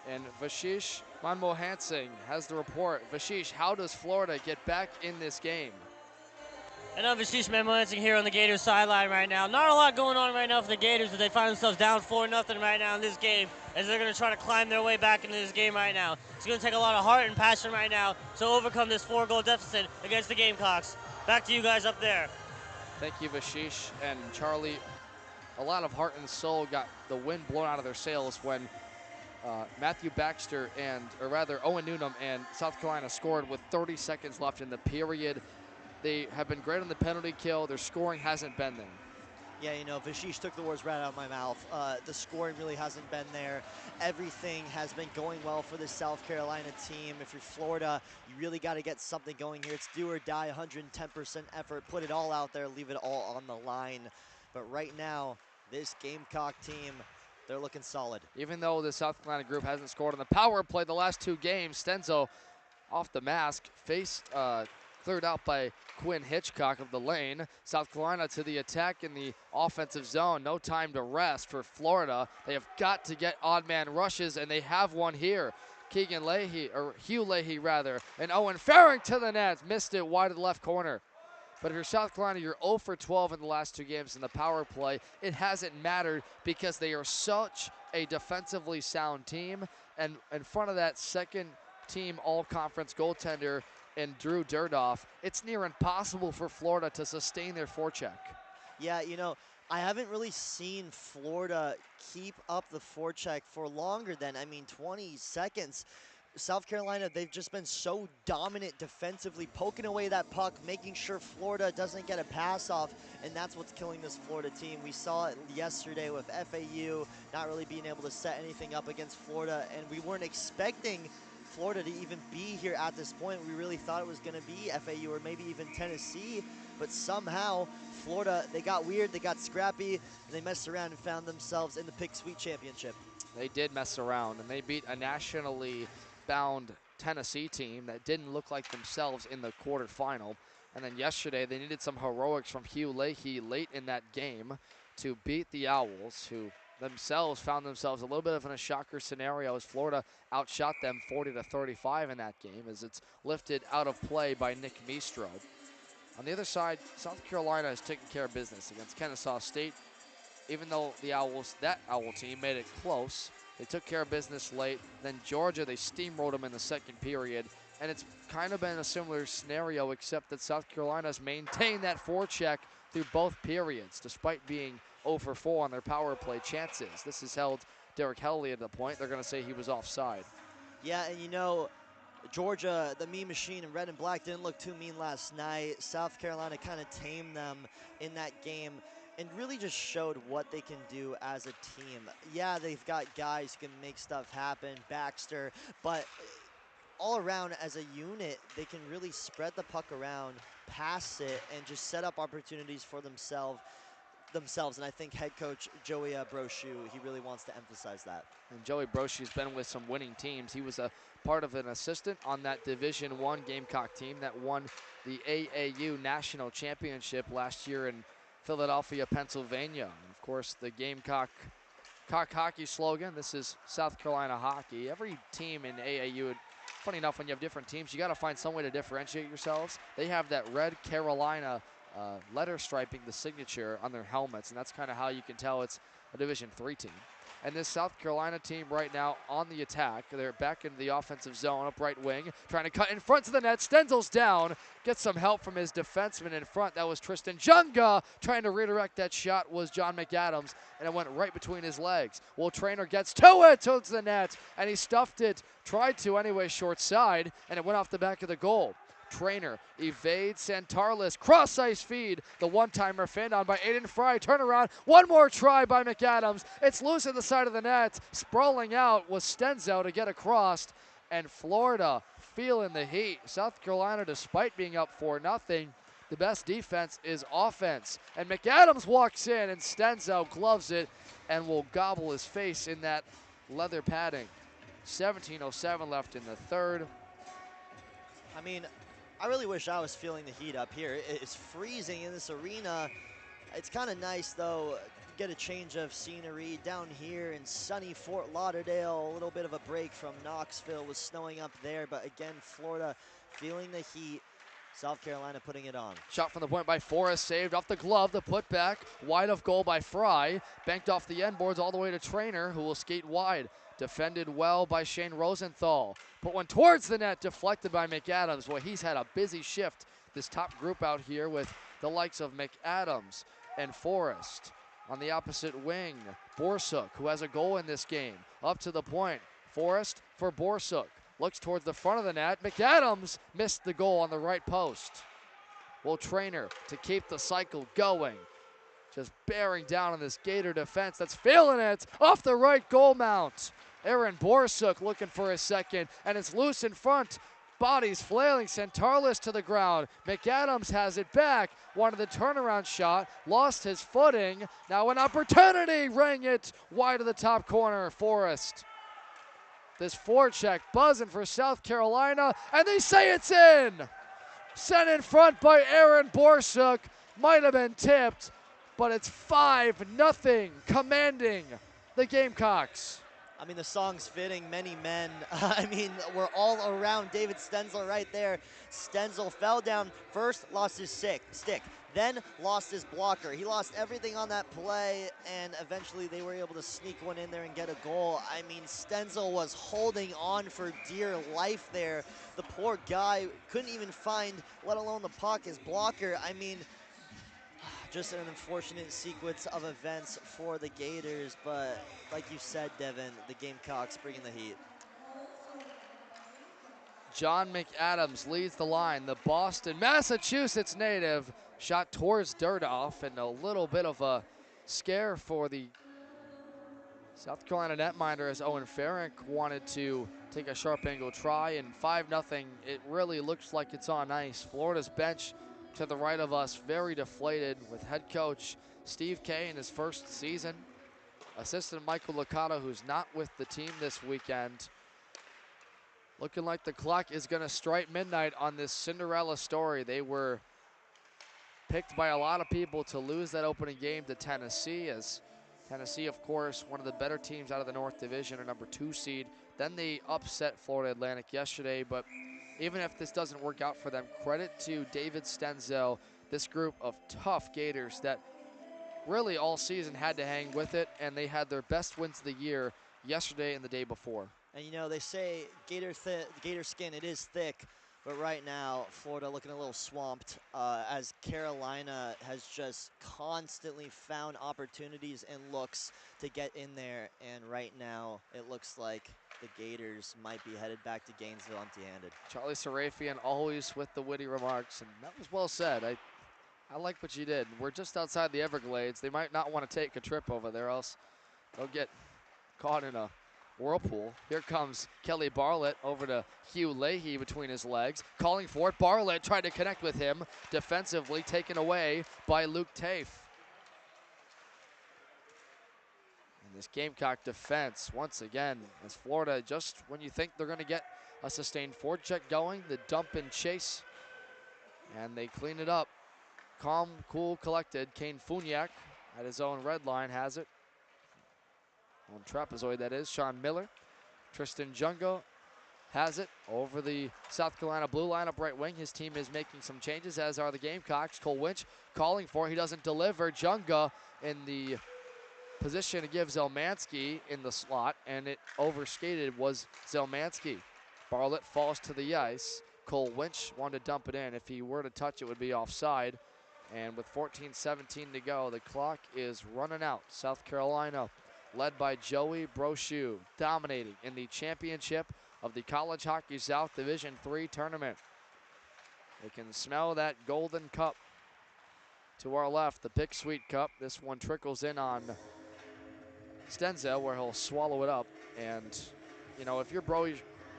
and Vashish Manmohansing has the report. Vashish, how does Florida get back in this game? I know Vashish Manmohansing here on the Gators sideline right now. Not a lot going on right now for the Gators, but they find themselves down 4-0 right now in this game as they're going to try to climb their way back into this game right now. It's going to take a lot of heart and passion right now to overcome this 4-goal deficit against the Gamecocks. Back to you guys up there. Thank you, Vashish and Charlie. A lot of heart and soul got the wind blown out of their sails when Matthew Baxter Owen Newnham and South Carolina scored with 30 seconds left in the period. They have been great on the penalty kill. Their scoring hasn't been there. Yeah, you know, Vashish took the words right out of my mouth. The scoring really hasn't been there. Everything has been going well for the South Carolina team. If you're Florida, you really got to get something going here. It's do or die, 110% effort. Put it all out there, leave it all on the line. But right now, this Gamecock team, they're looking solid. Even though the South Carolina group hasn't scored on the power play the last 2 games, Stenzo off the mask, cleared out by Quinn Hitchcock of the lane. South Carolina to the attack in the offensive zone. No time to rest for Florida. They have got to get odd man rushes, and they have one here. Hugh Leahy, and Owen Farring to the net. Missed it wide of the left corner. But if you're South Carolina, you're 0 for 12 in the last 2 games in the power play. It hasn't mattered because they are such a defensively sound team. And in front of that second-team all-conference goaltender and Drew Durdoff, it's near impossible for Florida to sustain their forecheck. Yeah, you know, I haven't really seen Florida keep up the forecheck for longer than, 20 seconds. South Carolina, they've just been so dominant defensively, poking away that puck, making sure Florida doesn't get a pass off, and that's what's killing this Florida team. We saw it yesterday with FAU not really being able to set anything up against Florida, and we weren't expecting Florida to even be here at this point. We really thought it was going to be FAU or maybe even Tennessee, but somehow Florida, they got weird, they got scrappy, and they messed around and found themselves in the Pick Sweet Championship. They did mess around, and they beat a nationally bound Tennessee team that didn't look like themselves in the quarterfinal. And then yesterday, they needed some heroics from Hugh Leahy late in that game to beat the Owls, who themselves found themselves a little bit of in a shocker scenario as Florida outshot them 40-35 in that game as it's lifted out of play by Nick Mistro. On the other side, South Carolina has taken care of business against Kennesaw State. Even though that Owl team made it close, they took care of business late. Then Georgia, they steamrolled them in the second period. And it's kind of been a similar scenario, except that South Carolina's maintained that forecheck through both periods, despite being 0 for 4 on their power play chances. This has held Derek Helley at the point. They're going to say he was offside. Yeah, and you know, Georgia, the mean machine in red and black, didn't look too mean last night. South Carolina kind of tamed them in that game and really just showed what they can do as a team. Yeah, they've got guys who can make stuff happen, Baxter, but all around as a unit, they can really spread the puck around, pass it, and just set up opportunities for themselves. And I think head coach Joey Brochu, he really wants to emphasize that. And Joey Brochu's been with some winning teams. He was a part of an assistant on that Division I Gamecock team that won the AAU National Championship last year in Philadelphia, Pennsylvania. And of course, the Gamecock hockey slogan, this is South Carolina hockey. Every team in AAU, funny enough, when you have different teams, you got to find some way to differentiate yourselves. They have that red Carolina letter striping the signature on their helmets, and that's kind of how you can tell it's a Division III team. And this South Carolina team right now on the attack. They're back into the offensive zone, up right wing, trying to cut in front of the net. Stenzel's down, gets some help from his defenseman in front. That was Tristan Junga. Trying to redirect that shot was John McAdams, and it went right between his legs. Will Trainer gets to it, towards the net, and he stuffed it, tried to anyway, short side, and it went off the back of the goal. Trainer evades Santarlis, cross ice feed, the one-timer fanned on by Aiden Fry, turnaround, one more try by McAdams, it's loose at the side of the net, sprawling out was Stenzo to get across, and Florida feeling the heat. South Carolina, despite being up 4-0, the best defense is offense, and McAdams walks in and Stenzo gloves it and will gobble his face in that leather padding. 17:07 left in the third. I mean, I really wish I was feeling the heat up here. It's freezing in this arena. It's kind of nice, though, get a change of scenery down here in sunny Fort Lauderdale. A little bit of a break from Knoxville. It was snowing up there, but again, Florida feeling the heat. South Carolina putting it on. Shot from the point by Forrest, saved off the glove. The putback, wide of goal by Fry. Banked off the end boards all the way to Trainer, who will skate wide. Defended well by Shane Rosenthal. Put one towards the net, deflected by McAdams. Well, he's had a busy shift, this top group out here with the likes of McAdams and Forrest. On the opposite wing, Borsuk, who has a goal in this game. Up to the point, Forrest for Borsuk. Looks towards the front of the net. McAdams missed the goal on the right post. Will Trainer to keep the cycle going. Just bearing down on this Gator defense that's feeling it off the right goal mount. Aaron Borsuk looking for a second, and it's loose in front. Bodies flailing, Centarlis to the ground. McAdams has it back. Wanted the turnaround shot, lost his footing. Now an opportunity, rang it wide of the top corner, Forrest. This forecheck buzzing for South Carolina, and they say it's in. Sent in front by Aaron Borsuk. Might have been tipped, but it's 5-0, commanding the Gamecocks. I mean, the song's fitting, many men. I mean, we're all around David Stenzel right there. Stenzel fell down first, lost his stick, then lost his blocker. He lost everything on that play, and eventually they were able to sneak one in there and get a goal. I mean, Stenzel was holding on for dear life there. The poor guy couldn't even find, let alone the puck, his blocker. I mean, just an unfortunate sequence of events for the Gators, but like you said, Devin, the Gamecocks bringing the heat. John McAdams leads the line. The Boston, Massachusetts native shot towards Dirdoff, and a little bit of a scare for the South Carolina netminder as Owen Farrick wanted to take a sharp angle try, and 5-0, it really looks like it's on ice. Florida's bench to the right of us, very deflated with head coach Steve Kay in his first season. Assistant Michael Licata, who's not with the team this weekend. Looking like the clock is gonna strike midnight on this Cinderella story. They were picked by a lot of people to lose that opening game to Tennessee, as Tennessee, of course, one of the better teams out of the North Division, a number 2 seed. Then they upset Florida Atlantic yesterday, but even if this doesn't work out for them, credit to David Stenzel, this group of tough Gators that really all season had to hang with it, and they had their best wins of the year yesterday and the day before. And you know, they say Gator skin, it is thick, but right now, Florida looking a little swamped as Carolina has just constantly found opportunities and looks to get in there, and right now, it looks like the Gators might be headed back to Gainesville empty-handed. Charlie Serafian always with the witty remarks, and that was well said. I like what you did. We're just outside the Everglades. They might not want to take a trip over there, else they'll get caught in a whirlpool. Here comes Kelly Bartlett over to Hugh Leahy between his legs, calling for it. Bartlett tried to connect with him defensively, taken away by Luke Tafe. This Gamecock defense, once again, as Florida, just when you think they're going to get a sustained forecheck going, the dump and chase, and they clean it up. Calm, cool, collected. Kane Funyak at his own red line has it. On trapezoid, that is. Sean Miller. Tristan Jungo has it over the South Carolina blue line up right wing. His team is making some changes, as are the Gamecocks. Cole Winch calling for it. He doesn't deliver. Junga in the position to give Zelmansky in the slot, and it overskated was Zelmansky. Bartlett falls to the ice. Cole Winch wanted to dump it in. If he were to touch it, would be offside. And with 14-17 to go, the clock is running out. South Carolina, led by Joey Brochu, dominating in the championship of the College Hockey South Division III tournament. They can smell that golden cup to our left, the Pick Sweet Cup. This one trickles in on Stenzel, where he'll swallow it up. And, you know, if you're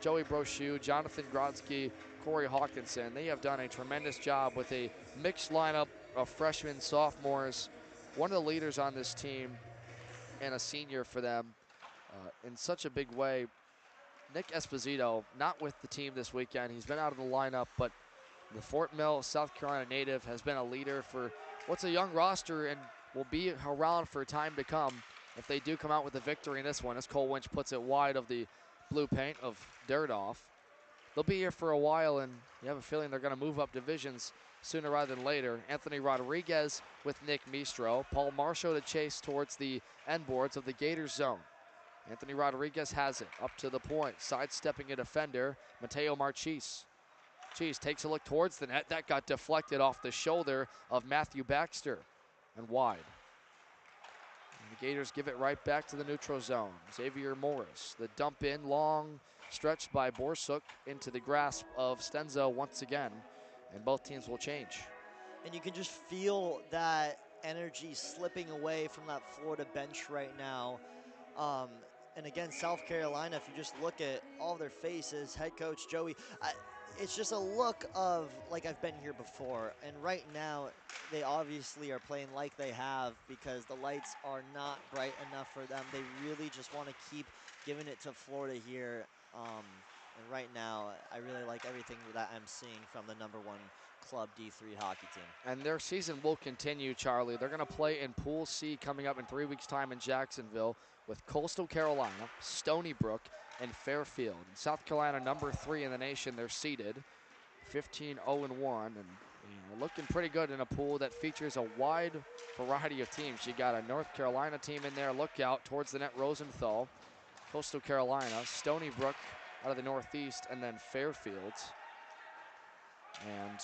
Joey Brochu, Jonathan Grodzki, Corey Hawkinson, they have done a tremendous job with a mixed lineup of freshmen, sophomores. One of the leaders on this team and a senior for them in such a big way. Nick Esposito, not with the team this weekend. He's been out of the lineup, but the Fort Mill, South Carolina native has been a leader for what's a young roster and will be around for time to come if they do come out with a victory in this one, as Cole Winch puts it wide of the blue paint of Dirdolph. They'll be here for a while, and you have a feeling they're going to move up divisions sooner rather than later. Anthony Rodriguez with Nick Mistro. Paul Marshall to chase towards the end boards of the Gators zone. Anthony Rodriguez has it up to the point, sidestepping a defender, Mateo Marchese. Cheese takes a look towards the net. That got deflected off the shoulder of Matthew Baxter and wide. And the Gators give it right back to the neutral zone. Xavier Morris, the dump in, long stretched by Borsuk into the grasp of Stenzo once again, and both teams will change. And you can just feel that energy slipping away from that Florida bench right now. And again, South Carolina, if you just look at all their faces, head coach Joey, it's just a look of like I've been here before. And right now, they obviously are playing like they have because the lights are not bright enough for them. They really just want to keep giving it to Florida here. And right now, I really like everything that I'm seeing from the #1 Club D3 hockey team. And their season will continue, Charlie. They're going to play in Pool C coming up in 3 weeks' time in Jacksonville with Coastal Carolina, Stony Brook, and Fairfield. In South Carolina, #3 in the nation, they're seeded 15-0-1, and looking pretty good in a pool that features a wide variety of teams. You got a North Carolina team in there. Look out towards the net, Rosenthal, Coastal Carolina, Stony Brook out of the Northeast, and then Fairfield. And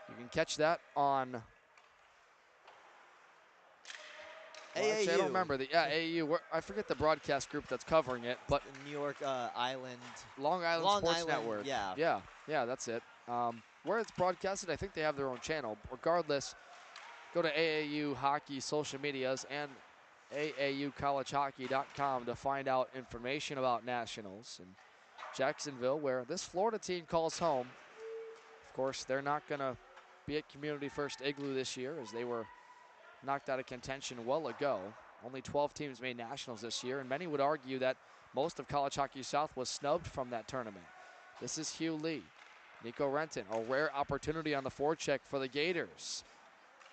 you can catch that on AAU. I don't remember AAU. I forget the broadcast group that's covering it, but New York Island, Long Island Sports Network. Yeah, that's it. Where it's broadcasted, I think they have their own channel. Regardless, go to AAU Hockey social medias and AAUcollegehockey.com to find out information about nationals. And Jacksonville, where this Florida team calls home. Of course, they're not going to be at Community First Igloo this year, as they were knocked out of contention well ago. Only 12 teams made nationals this year, and many would argue that most of College Hockey South was snubbed from that tournament. This is Hugh Lee. Nico Renton, a rare opportunity on the forecheck for the Gators.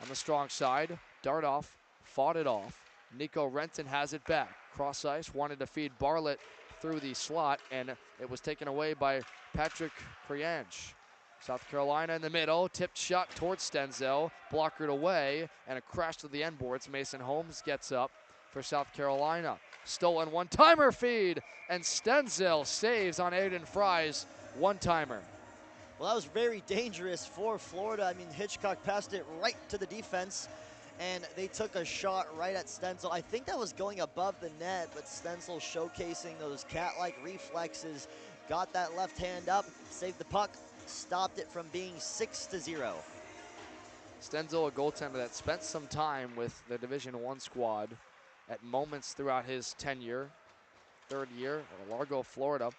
On the strong side, Dirdolph fought it off. Nico Renton has it back. Cross ice, wanted to feed Bartlett through the slot, and it was taken away by Patrick Criange. South Carolina in the middle, tipped shot towards Stenzel, blockered away, and a crash to the end boards. Mason Holmes gets up for South Carolina. Stolen one-timer feed, and Stenzel saves on Aiden Fry's one-timer. Well, that was very dangerous for Florida. I mean, Hitchcock passed it right to the defense, and they took a shot right at Stenzel. I think that was going above the net, but Stenzel showcasing those cat-like reflexes, got that left hand up, saved the puck, stopped it from being 6-0. Stenzel, a goaltender that spent some time with the Division I squad at moments throughout his tenure, third year at Largo, Florida,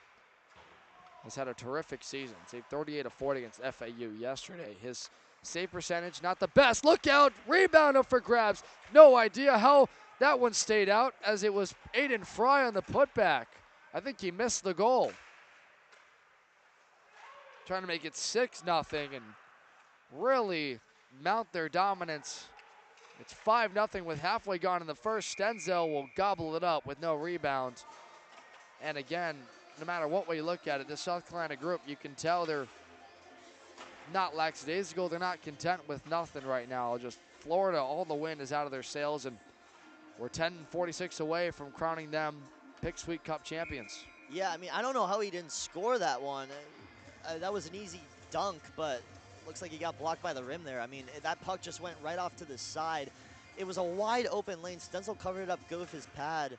has had a terrific season. Saved 38 of 40 against FAU yesterday. His save percentage, not the best. Look out, rebound up for grabs. No idea how that one stayed out, as it was Aiden Fry on the putback. I think he missed the goal. Trying to make it 6-0 and really mount their dominance. It's 5-0 with halfway gone in the first. Stenzel will gobble it up with no rebound. And again, no matter what way you look at it, the South Carolina group, you can tell they're not lackadaisical. They're not content with nothing right now. Just Florida, all the wind is out of their sails, and we're 10:46 away from crowning them Pick Sweet Cup champions. Yeah, I mean, I don't know how he didn't score that one. That was an easy dunk, but looks like he got blocked by the rim there. I mean, that puck just went right off to the side. It was a wide open lane. Stenzel covered it up good with his pad.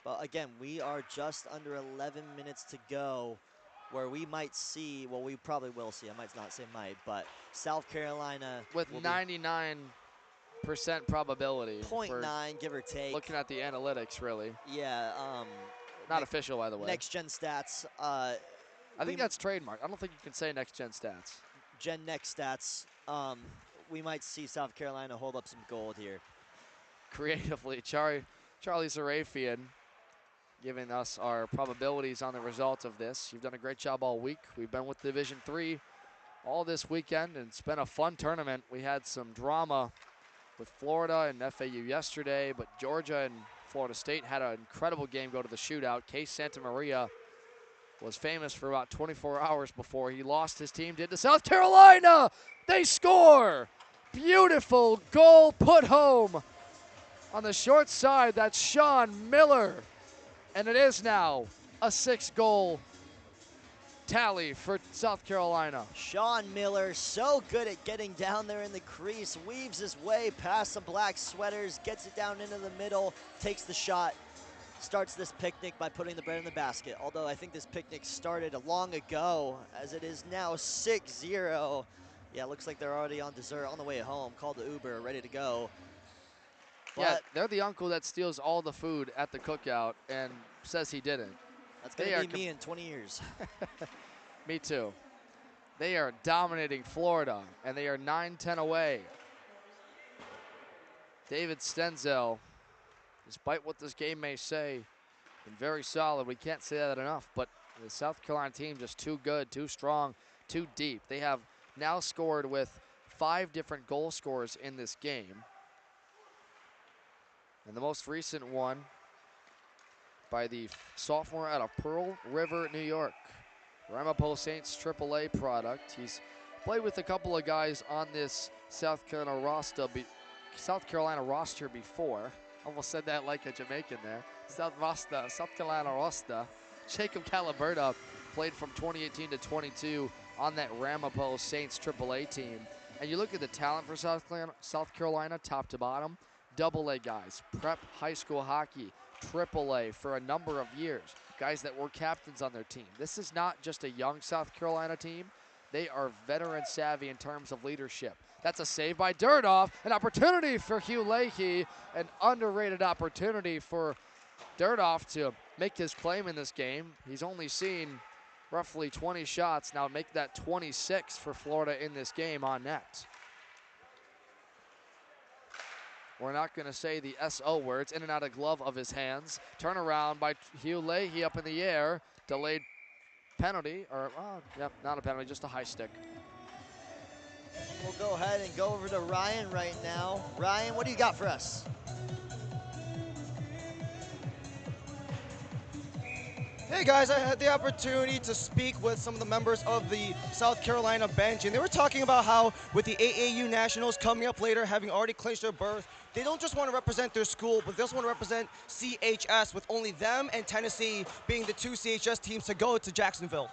But again, we are just under 11 minutes to go, where we might see, well, we probably will see, I might not say might, but South Carolina with 99% probability. 0.9, give or take. Looking at the analytics, really. Yeah. Not official, by the way. Next Gen Stats. I think that's trademark. I don't think you can say Next Gen Stats. Gen Next Stats. We might see South Carolina hold up some gold here. Creatively, Charlie Sarafian giving us our probabilities on the results of this. You've done a great job all week. We've been with Division III all this weekend, and it's been a fun tournament. We had some drama with Florida and FAU yesterday, but Georgia and Florida State had an incredible game go to the shootout. Case Santa Maria was famous for about 24 hours before he lost his team, did to South Carolina. They score. Beautiful goal put home on the short side. That's Sean Miller. And it is now a 6-goal tally for South Carolina. Sean Miller, so good at getting down there in the crease, weaves his way past the black sweaters, gets it down into the middle, takes the shot, starts this picnic by putting the bread in the basket. Although I think this picnic started long ago, as it is now 6-0. Yeah, looks like they're already on dessert on the way home, called the Uber, ready to go. Yeah, they're the uncle that steals all the food at the cookout and says he didn't. That's going to be me in 20 years. Me too. They are dominating Florida, and they are 9-10 away. David Stenzel, despite what this game may say, been very solid. We can't say that enough, but the South Carolina team just too good, too strong, too deep. They have now scored with 5 different goal scorers in this game. And the most recent one by the sophomore out of Pearl River, New York. Ramapo Saints AAA product. He's played with a couple of guys on this South Carolina roster before. Almost said that like a Jamaican there. South Carolina roster. Jacob Caliberta played from 2018 to 22 on that Ramapo Saints AAA team. And you look at the talent for South Carolina, top to bottom, AA guys, prep high school hockey, AAA for a number of years, guys that were captains on their team. This is not just a young South Carolina team. They are veteran savvy in terms of leadership. That's a save by Durdoff, an opportunity for Hugh Leahy, an underrated opportunity for Durdoff to make his claim in this game. He's only seen roughly 20 shots. Now make that 26 for Florida in this game on net. We're not going to say the S-O words. In and out of glove of his hands. Turnaround by Hugh Leahy up in the air. Delayed penalty, or yep, not a penalty, just a high stick. We'll go ahead and go over to Ryan right now. Ryan, what do you got for us? Hey guys, I had the opportunity to speak with some of the members of the South Carolina bench, and they were talking about how with the AAU Nationals coming up later, having already clinched their berth, they don't just want to represent their school, but they also want to represent CHS, with only them and Tennessee being the 2 CHS teams to go to Jacksonville.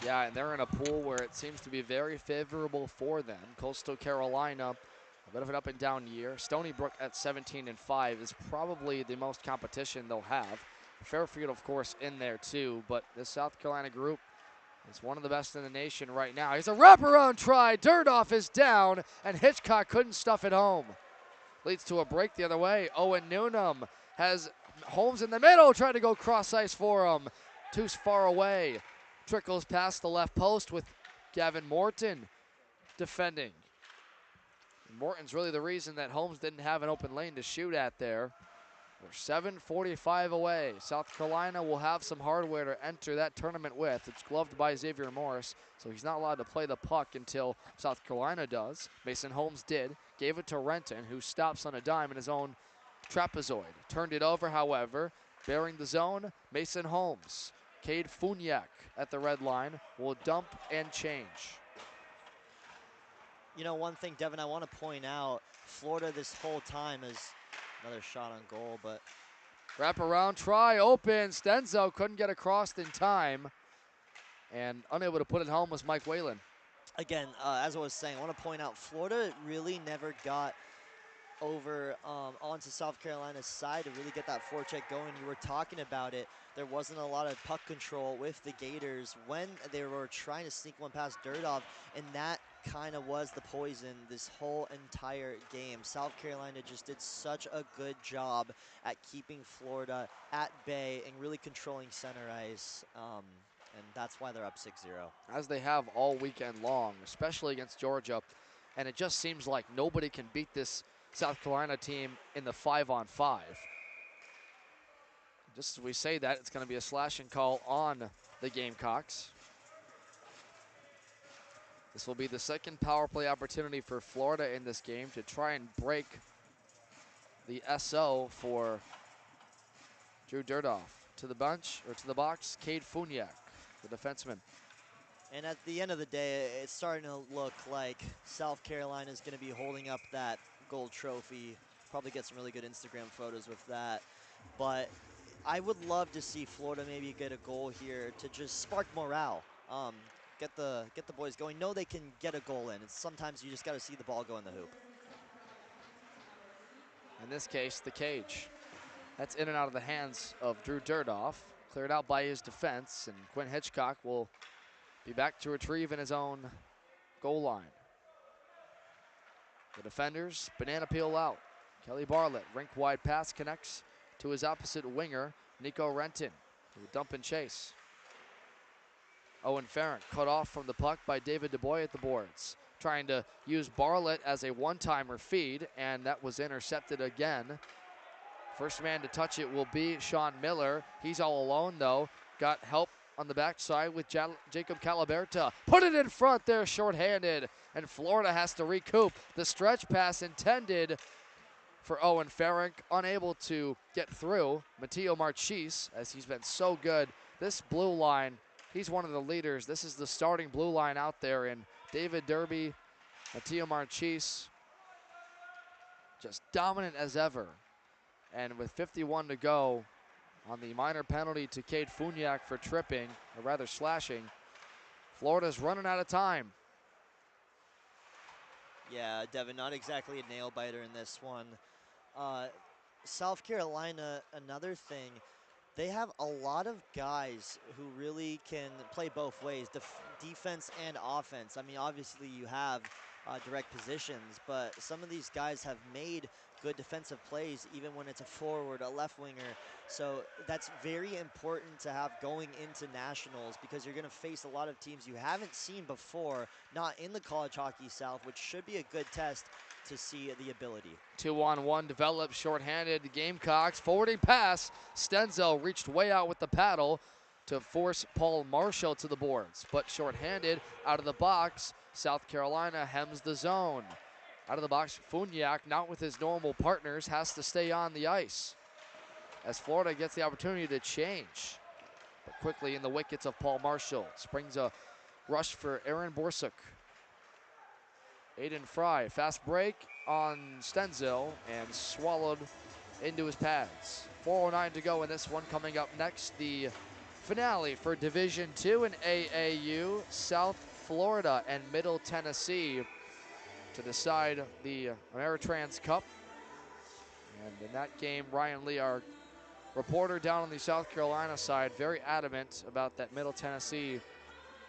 Yeah, and they're in a pool where it seems to be very favorable for them. Coastal Carolina, a bit of an up and down year. Stony Brook at 17-5 is probably the most competition they'll have. Fairfield, of course, in there too, but this South Carolina group is one of the best in the nation right now. He's a wraparound try. Durdoff is down, and Hitchcock couldn't stuff it home. Leads to a break the other way. Owen Newnham has Holmes in the middle, trying to go cross ice for him. Too far away. Trickles past the left post with Gavin Morton defending. Morton's really the reason that Holmes didn't have an open lane to shoot at there. We're 7:45 away. South Carolina will have some hardware to enter that tournament with. It's gloved by Xavier Morris, so he's not allowed to play the puck until South Carolina does. Mason Holmes did. Gave it to Renton, who stops on a dime in his own trapezoid. Turned it over, however, bearing the zone, Mason Holmes. Cade Funyak at the red line will dump and change. You know, one thing, Devin, I want to point out, Florida this whole time is another shot on goal, but wraparound try, open. Stenzo couldn't get across in time, and unable to put it home was Mike Whalen. Again, as I was saying, I want to point out, Florida really never got over onto South Carolina's side to really get that forecheck going. You were talking about it. There wasn't a lot of puck control with the Gators when they were trying to sneak one past Durdoff, and that kind of was the poison this whole entire game. South Carolina just did such a good job at keeping Florida at bay and really controlling center ice, and that's why they're up 6-0. As they have all weekend long, especially against Georgia, and it just seems like nobody can beat this South Carolina team in the 5-on-5. Just as we say that, it's going to be a slashing call on the Gamecocks. This will be the second power play opportunity for Florida in this game to try and break the SO for Drew Durdoff. To the bunch, or to the box, Cade Funiak, the defenseman. And at the end of the day, it's starting to look like South Carolina is going to be holding up that gold trophy. Probably get some really good Instagram photos with that. But I would love to see Florida maybe get a goal here to just spark morale. Get the boys going. Know they can get a goal in. And sometimes you just got to see the ball go in the hoop. In this case, the cage. That's in and out of the hands of Drew Durdoff. Cleared out by his defense, and Quinn Hitchcock will be back to retrieve in his own goal line. The defenders, banana peel out. Kelly Bartlett, rink-wide pass connects to his opposite winger, Nico Renton, who will dump and chase. Owen Farron cut off from the puck by David DuBois at the boards, trying to use Bartlett as a one-timer feed, and that was intercepted again. First man to touch it will be Sean Miller. He's all alone, though. Got help on the backside with Jacob Calaberta. Put it in front there, shorthanded. And Florida has to recoup. The stretch pass intended for Owen Farron, unable to get through. Mateo Marchis, as he's been so good. This blue line, he's one of the leaders. This is the starting blue line out there. And David Derby, Mateo Marchis, just dominant as ever. And with 51 to go on the minor penalty to Cade Funiak for tripping, or rather slashing, Florida's running out of time. Yeah, Devin, not exactly a nail biter in this one. South Carolina, another thing, they have a lot of guys who really can play both ways, defense and offense. I mean, obviously you have direct positions, but some of these guys have made good defensive plays even when it's a forward, a left winger. So that's very important to have going into nationals, because you're going to face a lot of teams you haven't seen before, not in the College Hockey South, which should be a good test to see the ability. 2-on-1 developed, shorthanded. The Gamecocks forwarding pass. Stenzel reached way out with the paddle to force Paul Marshall to the boards, but shorthanded out of the box. South Carolina hems the zone. Out of the box, Funiak, not with his normal partners, has to stay on the ice as Florida gets the opportunity to change. But quickly in the wickets of Paul Marshall. Springs a rush for Aaron Borsuk. Aiden Fry, fast break on Stenzel and swallowed into his pads. 4:09 to go in this one. Coming up next, the finale for Division II in AAU, South Florida and Middle Tennessee to decide the Ameritrans Cup. And in that game, Ryan Lee, our reporter down on the South Carolina side, very adamant about that Middle Tennessee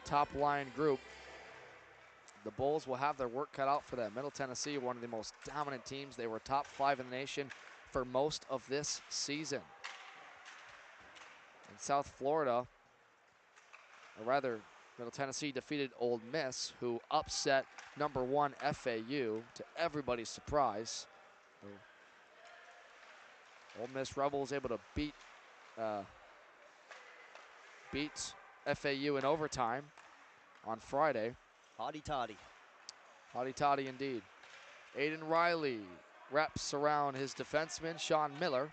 top line group. The Bulls will have their work cut out for them. Middle Tennessee, one of the most dominant teams. They were top 5 in the nation for most of this season. In South Florida, or rather, Middle Tennessee defeated Ole Miss, who upset number 1 FAU to everybody's surprise. Ole Miss Rebels able to beat FAU in overtime on Friday. Hotty toddy. Hotty toddy indeed. Aiden Riley wraps around his defenseman, Sean Miller.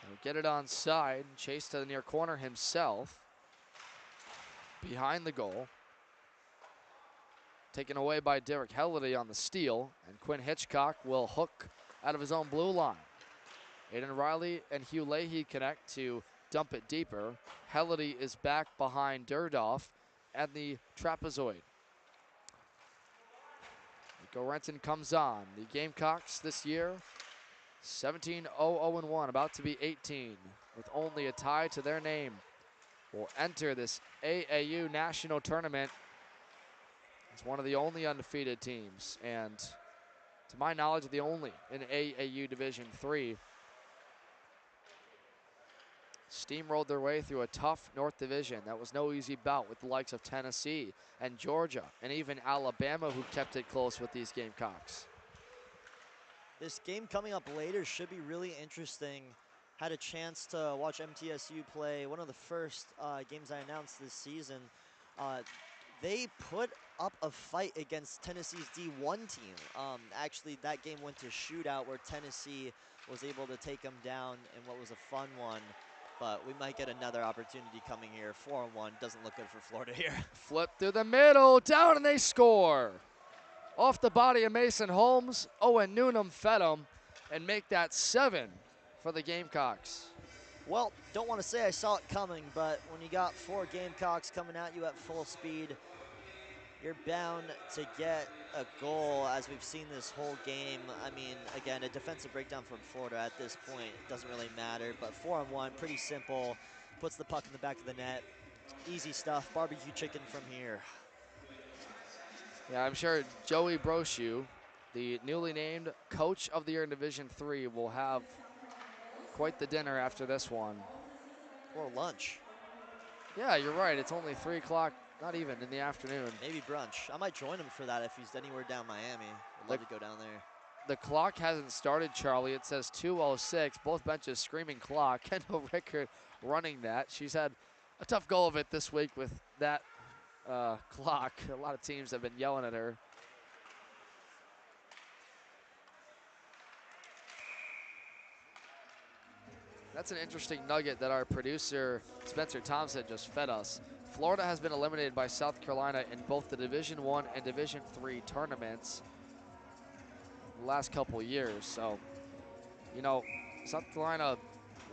He'll get it onside and chase to the near corner himself. Behind the goal. Taken away by Derek Halliday on the steal, and Quinn Hitchcock will hook out of his own blue line. Aiden Riley and Hugh Leahy connect to dump it deeper. Halliday is back behind Durdoff and the trapezoid. Nico Renton comes on. The Gamecocks this year, 17-0-0-1, about to be 18, with only a tie to their name, will enter this AAU national tournament as one of the only undefeated teams, and to my knowledge, the only in AAU Division III. Steamrolled their way through a tough North Division. That was no easy bout with the likes of Tennessee and Georgia and even Alabama, who kept it close with these Gamecocks. This game coming up later should be really interesting had a chance to watch MTSU play one of the first games I announced this season. They put up a fight against Tennessee's D1 team. Actually, that game went to shootout where Tennessee was able to take them down in what was a fun one. But we might get another opportunity coming here. 4-1 doesn't look good for Florida here. Flip through the middle, down, and they score. Off the body of Mason Holmes, Owen Newnham fed him, and make that 7 for the Gamecocks. Well, don't want to say I saw it coming, but when you got 4 Gamecocks coming at you at full speed, you're bound to get a goal, as we've seen this whole game. I mean, again, a defensive breakdown from Florida at this point, it doesn't really matter, but 4-on-1, pretty simple. Puts the puck in the back of the net. Easy stuff, barbecue chicken from here. Yeah, I'm sure Joey Brochu, the newly named Coach of the Year in Division III, will have quite the dinner after this one. Or lunch. Yeah, you're right. It's only 3 o'clock, not even, in the afternoon. Maybe brunch. I might join him for that if he's anywhere down Miami. I'd love to go down there. The clock hasn't started, Charlie. It says 2:06. Both benches screaming clock. Kendall Rickard running that. She's had a tough go of it this week with that clock. A lot of teams have been yelling at her. That's an interesting nugget that our producer, Spencer Thompson, just fed us. Florida has been eliminated by South Carolina in both the Division I and Division III tournaments the last couple years. So, you know, South Carolina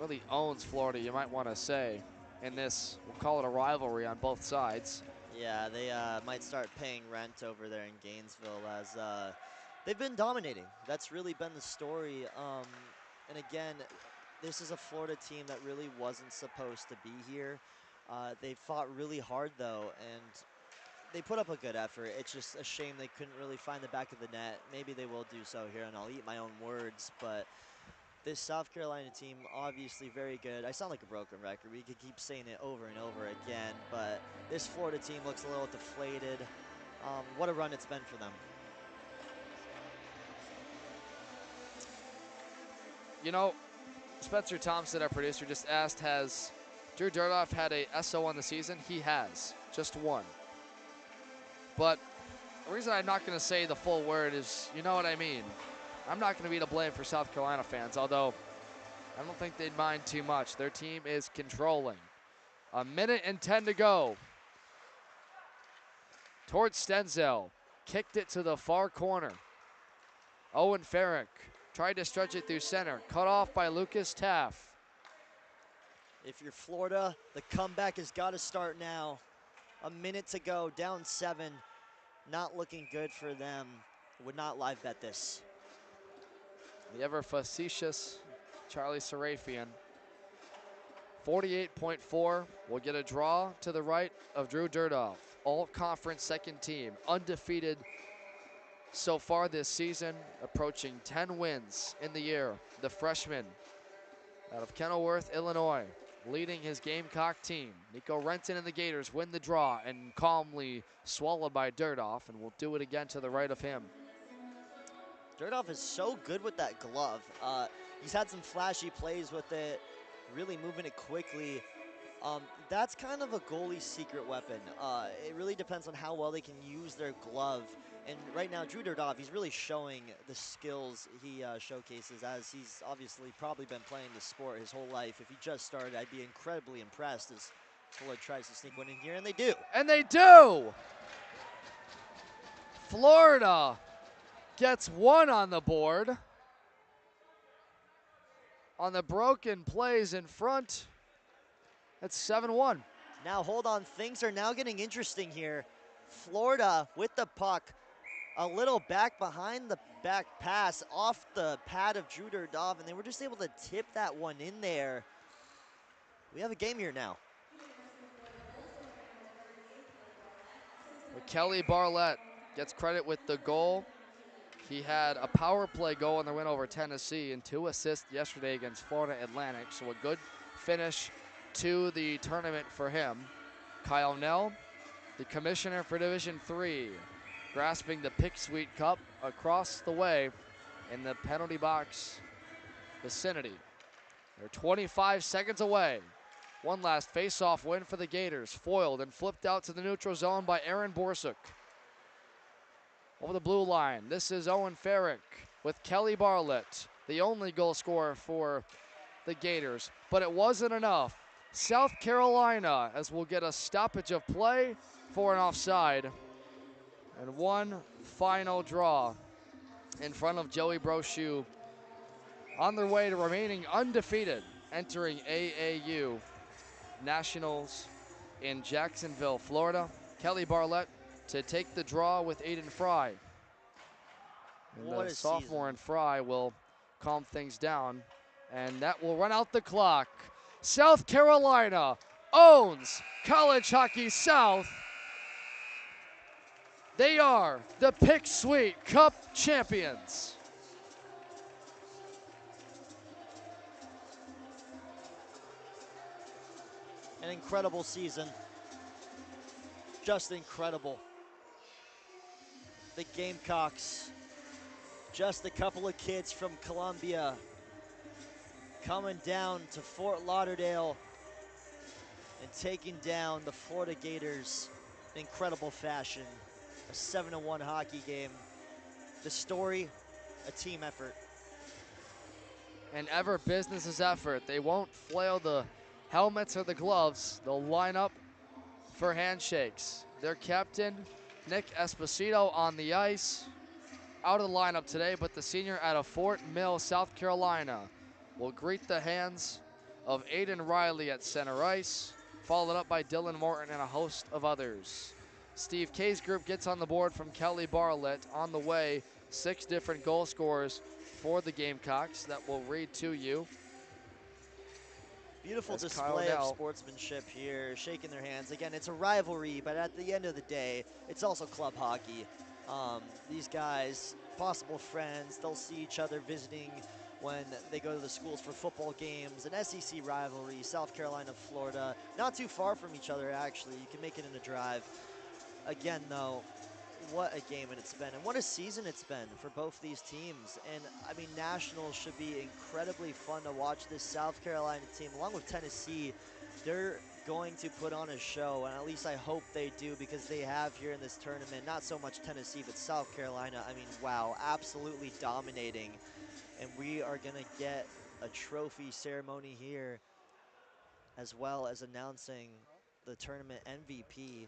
really owns Florida, you might want to say, in this, we'll call it a rivalry on both sides. Yeah, they might start paying rent over there in Gainesville, as they've been dominating. That's really been the story. And again, this is a Florida team that really wasn't supposed to be here. They fought really hard, though, and they put up a good effort. It's just a shame they couldn't really find the back of the net. Maybe they will do so here, and I'll eat my own words, but this South Carolina team, obviously very good. I sound like a broken record. We could keep saying it over and over again, but this Florida team looks a little deflated. What a run it's been for them. You know, Spencer Thompson, our producer, just asked, has Drew Durdoff had a SO on the season? He has, just one. But the reason I'm not going to say the full word is, you know what I mean. I'm not going to be to blame for South Carolina fans, although I don't think they'd mind too much. Their team is controlling. 1:10 to go. Towards Stenzel. Kicked it to the far corner. Owen Farrick tried to stretch it through center. Cut off by Lucas Taff. If you're Florida, the comeback has got to start now. 1 minute to go, down 7. Not looking good for them. Would not live bet this. The ever facetious Charlie Serafian. 48.4 will get a draw to the right of Drew Durdoff. All-conference second team, undefeated so far this season, approaching 10 wins in the year. The freshman out of Kenilworth, Illinois, leading his Gamecock team. Nico Renton and the Gators win the draw and calmly swallowed by Durdoff, and will do it again to the right of him. Durdoff is so good with that glove. He's had some flashy plays with it, really moving it quickly. That's kind of a goalie's secret weapon. It really depends on how well they can use their glove. And right now, Drew Durdoff, he's really showing the skills he showcases, as he's obviously probably been playing the sport his whole life. If he just started, I'd be incredibly impressed as Fuller tries to sneak one in here, and they do. And they do! Florida gets one on the board. On the broken plays in front, that's 7-1. Now, hold on. Things are now getting interesting here. Florida with the puck. A little back behind the back pass off the pad of Drew Durdoff, and they were just able to tip that one in there. We have a game here now. Kelly Barlett gets credit with the goal. He had a power play goal in the win over Tennessee and 2 assists yesterday against Florida Atlantic. So a good finish to the tournament for him. Kyle Nell, the commissioner for Division III, grasping the Pick Sweet Cup across the way in the penalty box vicinity. They're 25 seconds away. One last face-off win for the Gators. Foiled and flipped out to the neutral zone by Aaron Borsuk. Over the blue line, this is Owen Farrick with Kelly Barlett, the only goal scorer for the Gators. But it wasn't enough. South Carolina, as we'll get a stoppage of play for an offside. And one final draw in front of Joey Brochu, on their way to remaining undefeated, entering AAU Nationals in Jacksonville, Florida. Kelly Barlett to take the draw with Aiden Fry. And What the a sophomore season. and Fry will calm things down, and that will run out the clock. South Carolina owns College Hockey South. They are the Pick Sweet Cup champions. An incredible season. Just incredible. The Gamecocks, just a couple of kids from Columbia, coming down to Fort Lauderdale and taking down the Florida Gators in incredible fashion. A 7-1 hockey game. The story, a team effort. And ever business's effort. They won't flail the helmets or the gloves. They'll line up for handshakes. Their captain, Nick Esposito, on the ice. Out of the lineup today, but the senior out of Fort Mill, South Carolina, will greet the hands of Aiden Riley at center ice, followed up by Dylan Morton and a host of others. Steve K's group gets on the board from Kelly Barlett. On the way, 6 different goal scorers for the Gamecocks that we'll read to you. Beautiful As display Kyle of Dell- sportsmanship here, shaking their hands. Again, it's a rivalry, but at the end of the day, it's also club hockey. These guys, possible friends, they'll see each other visiting when they go to the schools for football games. An SEC rivalry, South Carolina, Florida. Not too far from each other, actually. You can make it in a drive. Again, though, what a game it's been, and what a season it's been for both these teams. And I mean, Nationals should be incredibly fun to watch. This South Carolina team, along with Tennessee, they're going to put on a show, and at least I hope they do, because they have here in this tournament, not so much Tennessee, but South Carolina. I mean, wow, absolutely dominating. And we are going to get a trophy ceremony here, as well as announcing the tournament MVP.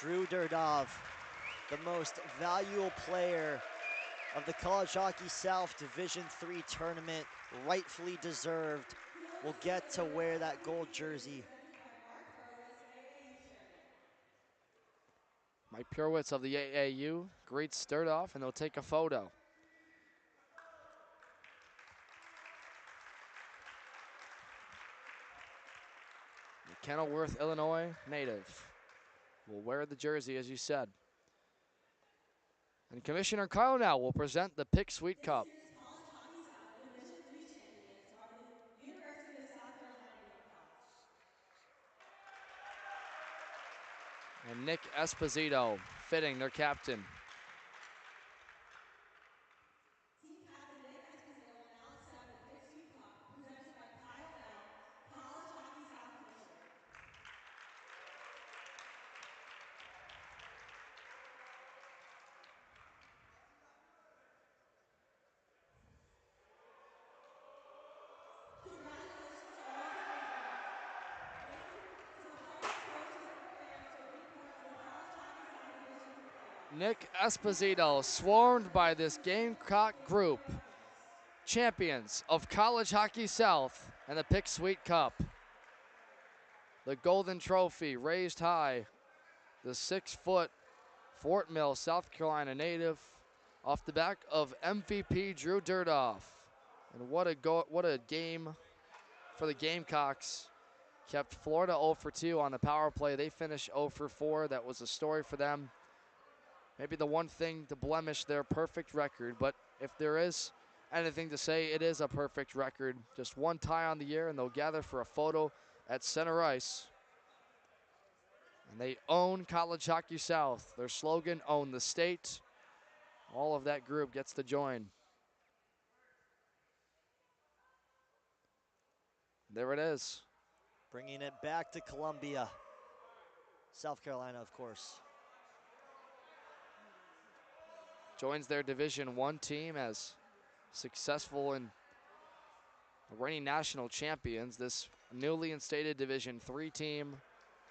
Drew Durdov, the most valuable player of the College Hockey South Division III tournament, rightfully deserved, will get to wear that gold jersey. Mike Purewitz of the AAU greets Sturdoff, and they'll take a photo. The Kenilworth, Illinois native will wear the jersey, as you said. And Commissioner Kyle now will present the Pick Sweet Cup. And Nick Esposito, fitting, their captain. Nick Esposito, swarmed by this Gamecock group, champions of College Hockey South and the Pick Sweet Cup. The golden trophy raised high, the 6-foot Fort Mill, South Carolina native, off the back of MVP Drew Durdov. And what a game for the Gamecocks kept Florida 0 for 2 on the power play. They finished 0 for 4. That was a story for them. Maybe the one thing to blemish their perfect record, but if there is anything to say, it is a perfect record. Just one tie on the year, and they'll gather for a photo at center ice. And they own College Hockey South. Their slogan, own the state. All of that group gets to join. There it is. Bringing it back to Columbia. South Carolina, of course. Joins their Division I team as successful in reigning national champions. This newly instated Division III team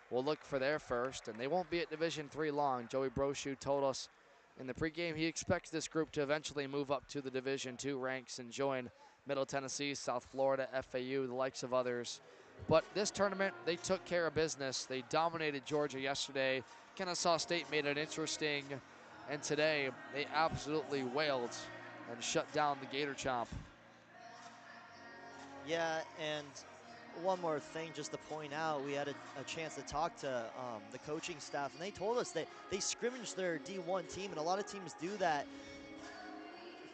will look for their first, and they won't be at Division III long. Joey Brochu told us in the pregame he expects this group to eventually move up to the Division II ranks and join Middle Tennessee, South Florida, FAU, the likes of others. But this tournament, they took care of business. They dominated Georgia yesterday. Kennesaw State made it interesting, and today they absolutely wailed and shut down the Gator Chomp. Yeah, and one more thing just to point out, we had a chance to talk to the coaching staff, and they told us that they scrimmaged their D1 team, and a lot of teams do that.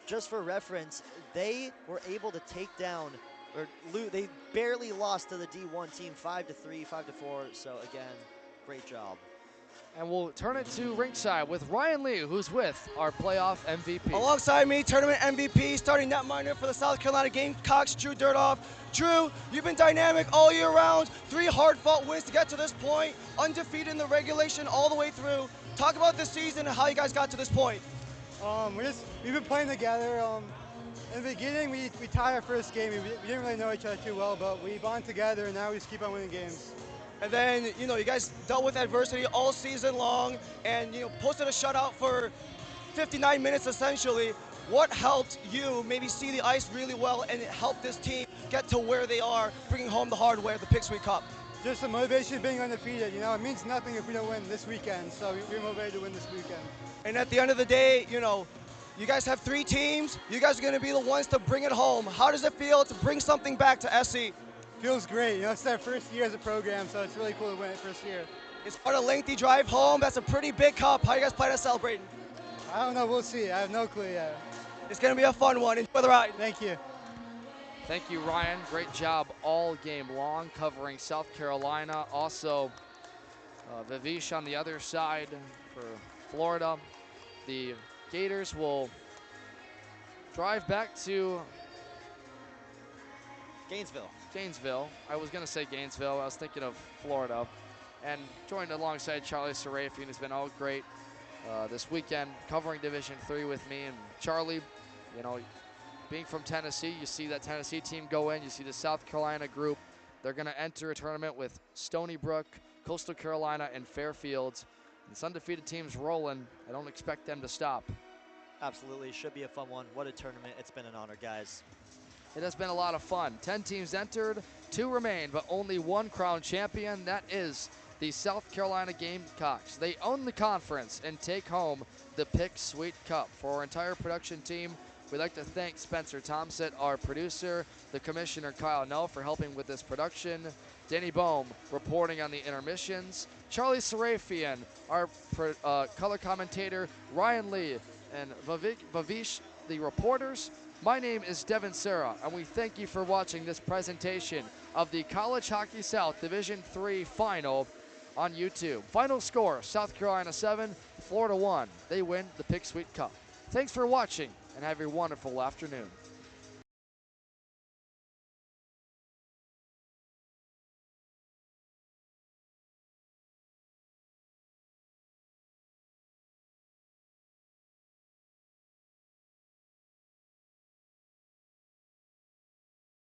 Just for reference, they were able to take down, or they barely lost to the D1 team 5-3, 5-4, so again, great job. And we'll turn it to ringside with Ryan Lee, who's with our playoff MVP. Alongside me, tournament MVP, starting netminder for the South Carolina Gamecocks, Drew Dirtoff. Drew, you've been dynamic all year round. 3 hard-fought wins to get to this point, undefeated in the regulation all the way through. Talk about this season and how you guys got to this point. We've been playing together. In the beginning, we tied our first game. We didn't really know each other too well, but we bond together, and now we just keep on winning games. And then, you guys dealt with adversity all season long and, posted a shutout for 59 minutes essentially. What helped you maybe see the ice really well and it helped this team get to where they are, bringing home the hardware, the Pick Sweet Cup? Just the motivation of being undefeated. It means nothing if we don't win this weekend, so we're motivated to win this weekend. And at the end of the day, you guys have 3 teams. You guys are going to be the ones to bring it home. How does it feel to bring something back to SC? Feels great. It's our first year as a program, so it's really cool to win it first year. It's part of a lengthy drive home. That's a pretty big cup. How you guys plan on celebrating? I don't know. We'll see. I have no clue yet. It's going to be a fun one. Enjoy the ride. Thank you. Thank you, Ryan. Great job all game long covering South Carolina. Also, Vivish on the other side for Florida. The Gators will drive back to Gainesville. I was going to say Gainesville. I was thinking of Florida. And joined alongside Charlie Serafian, who's been all great this weekend covering Division III with me. And Charlie, being from Tennessee, you see that Tennessee team go in. You see the South Carolina group. They're going to enter a tournament with Stony Brook, Coastal Carolina, and Fairfield. This undefeated team's rolling. I don't expect them to stop. Absolutely. Should be a fun one. What a tournament. It's been an honor, guys. It has been a lot of fun. 10 teams entered, 2 remain, but only 1 crowned champion. That is the South Carolina Gamecocks. They own the conference and take home the Pick Sweet Cup. For our entire production team, we'd like to thank Spencer Thompson, our producer, the commissioner Kyle Nell for helping with this production, Danny Bohm reporting on the intermissions, Charlie Serafian, our color commentator, Ryan Lee, and Vavish, the reporters. My name is Devin Serra, and we thank you for watching this presentation of the College Hockey South Division III Final on YouTube. Final score, South Carolina 7, Florida 1. They win the Pick Sweet Cup. Thanks for watching, and have a wonderful afternoon.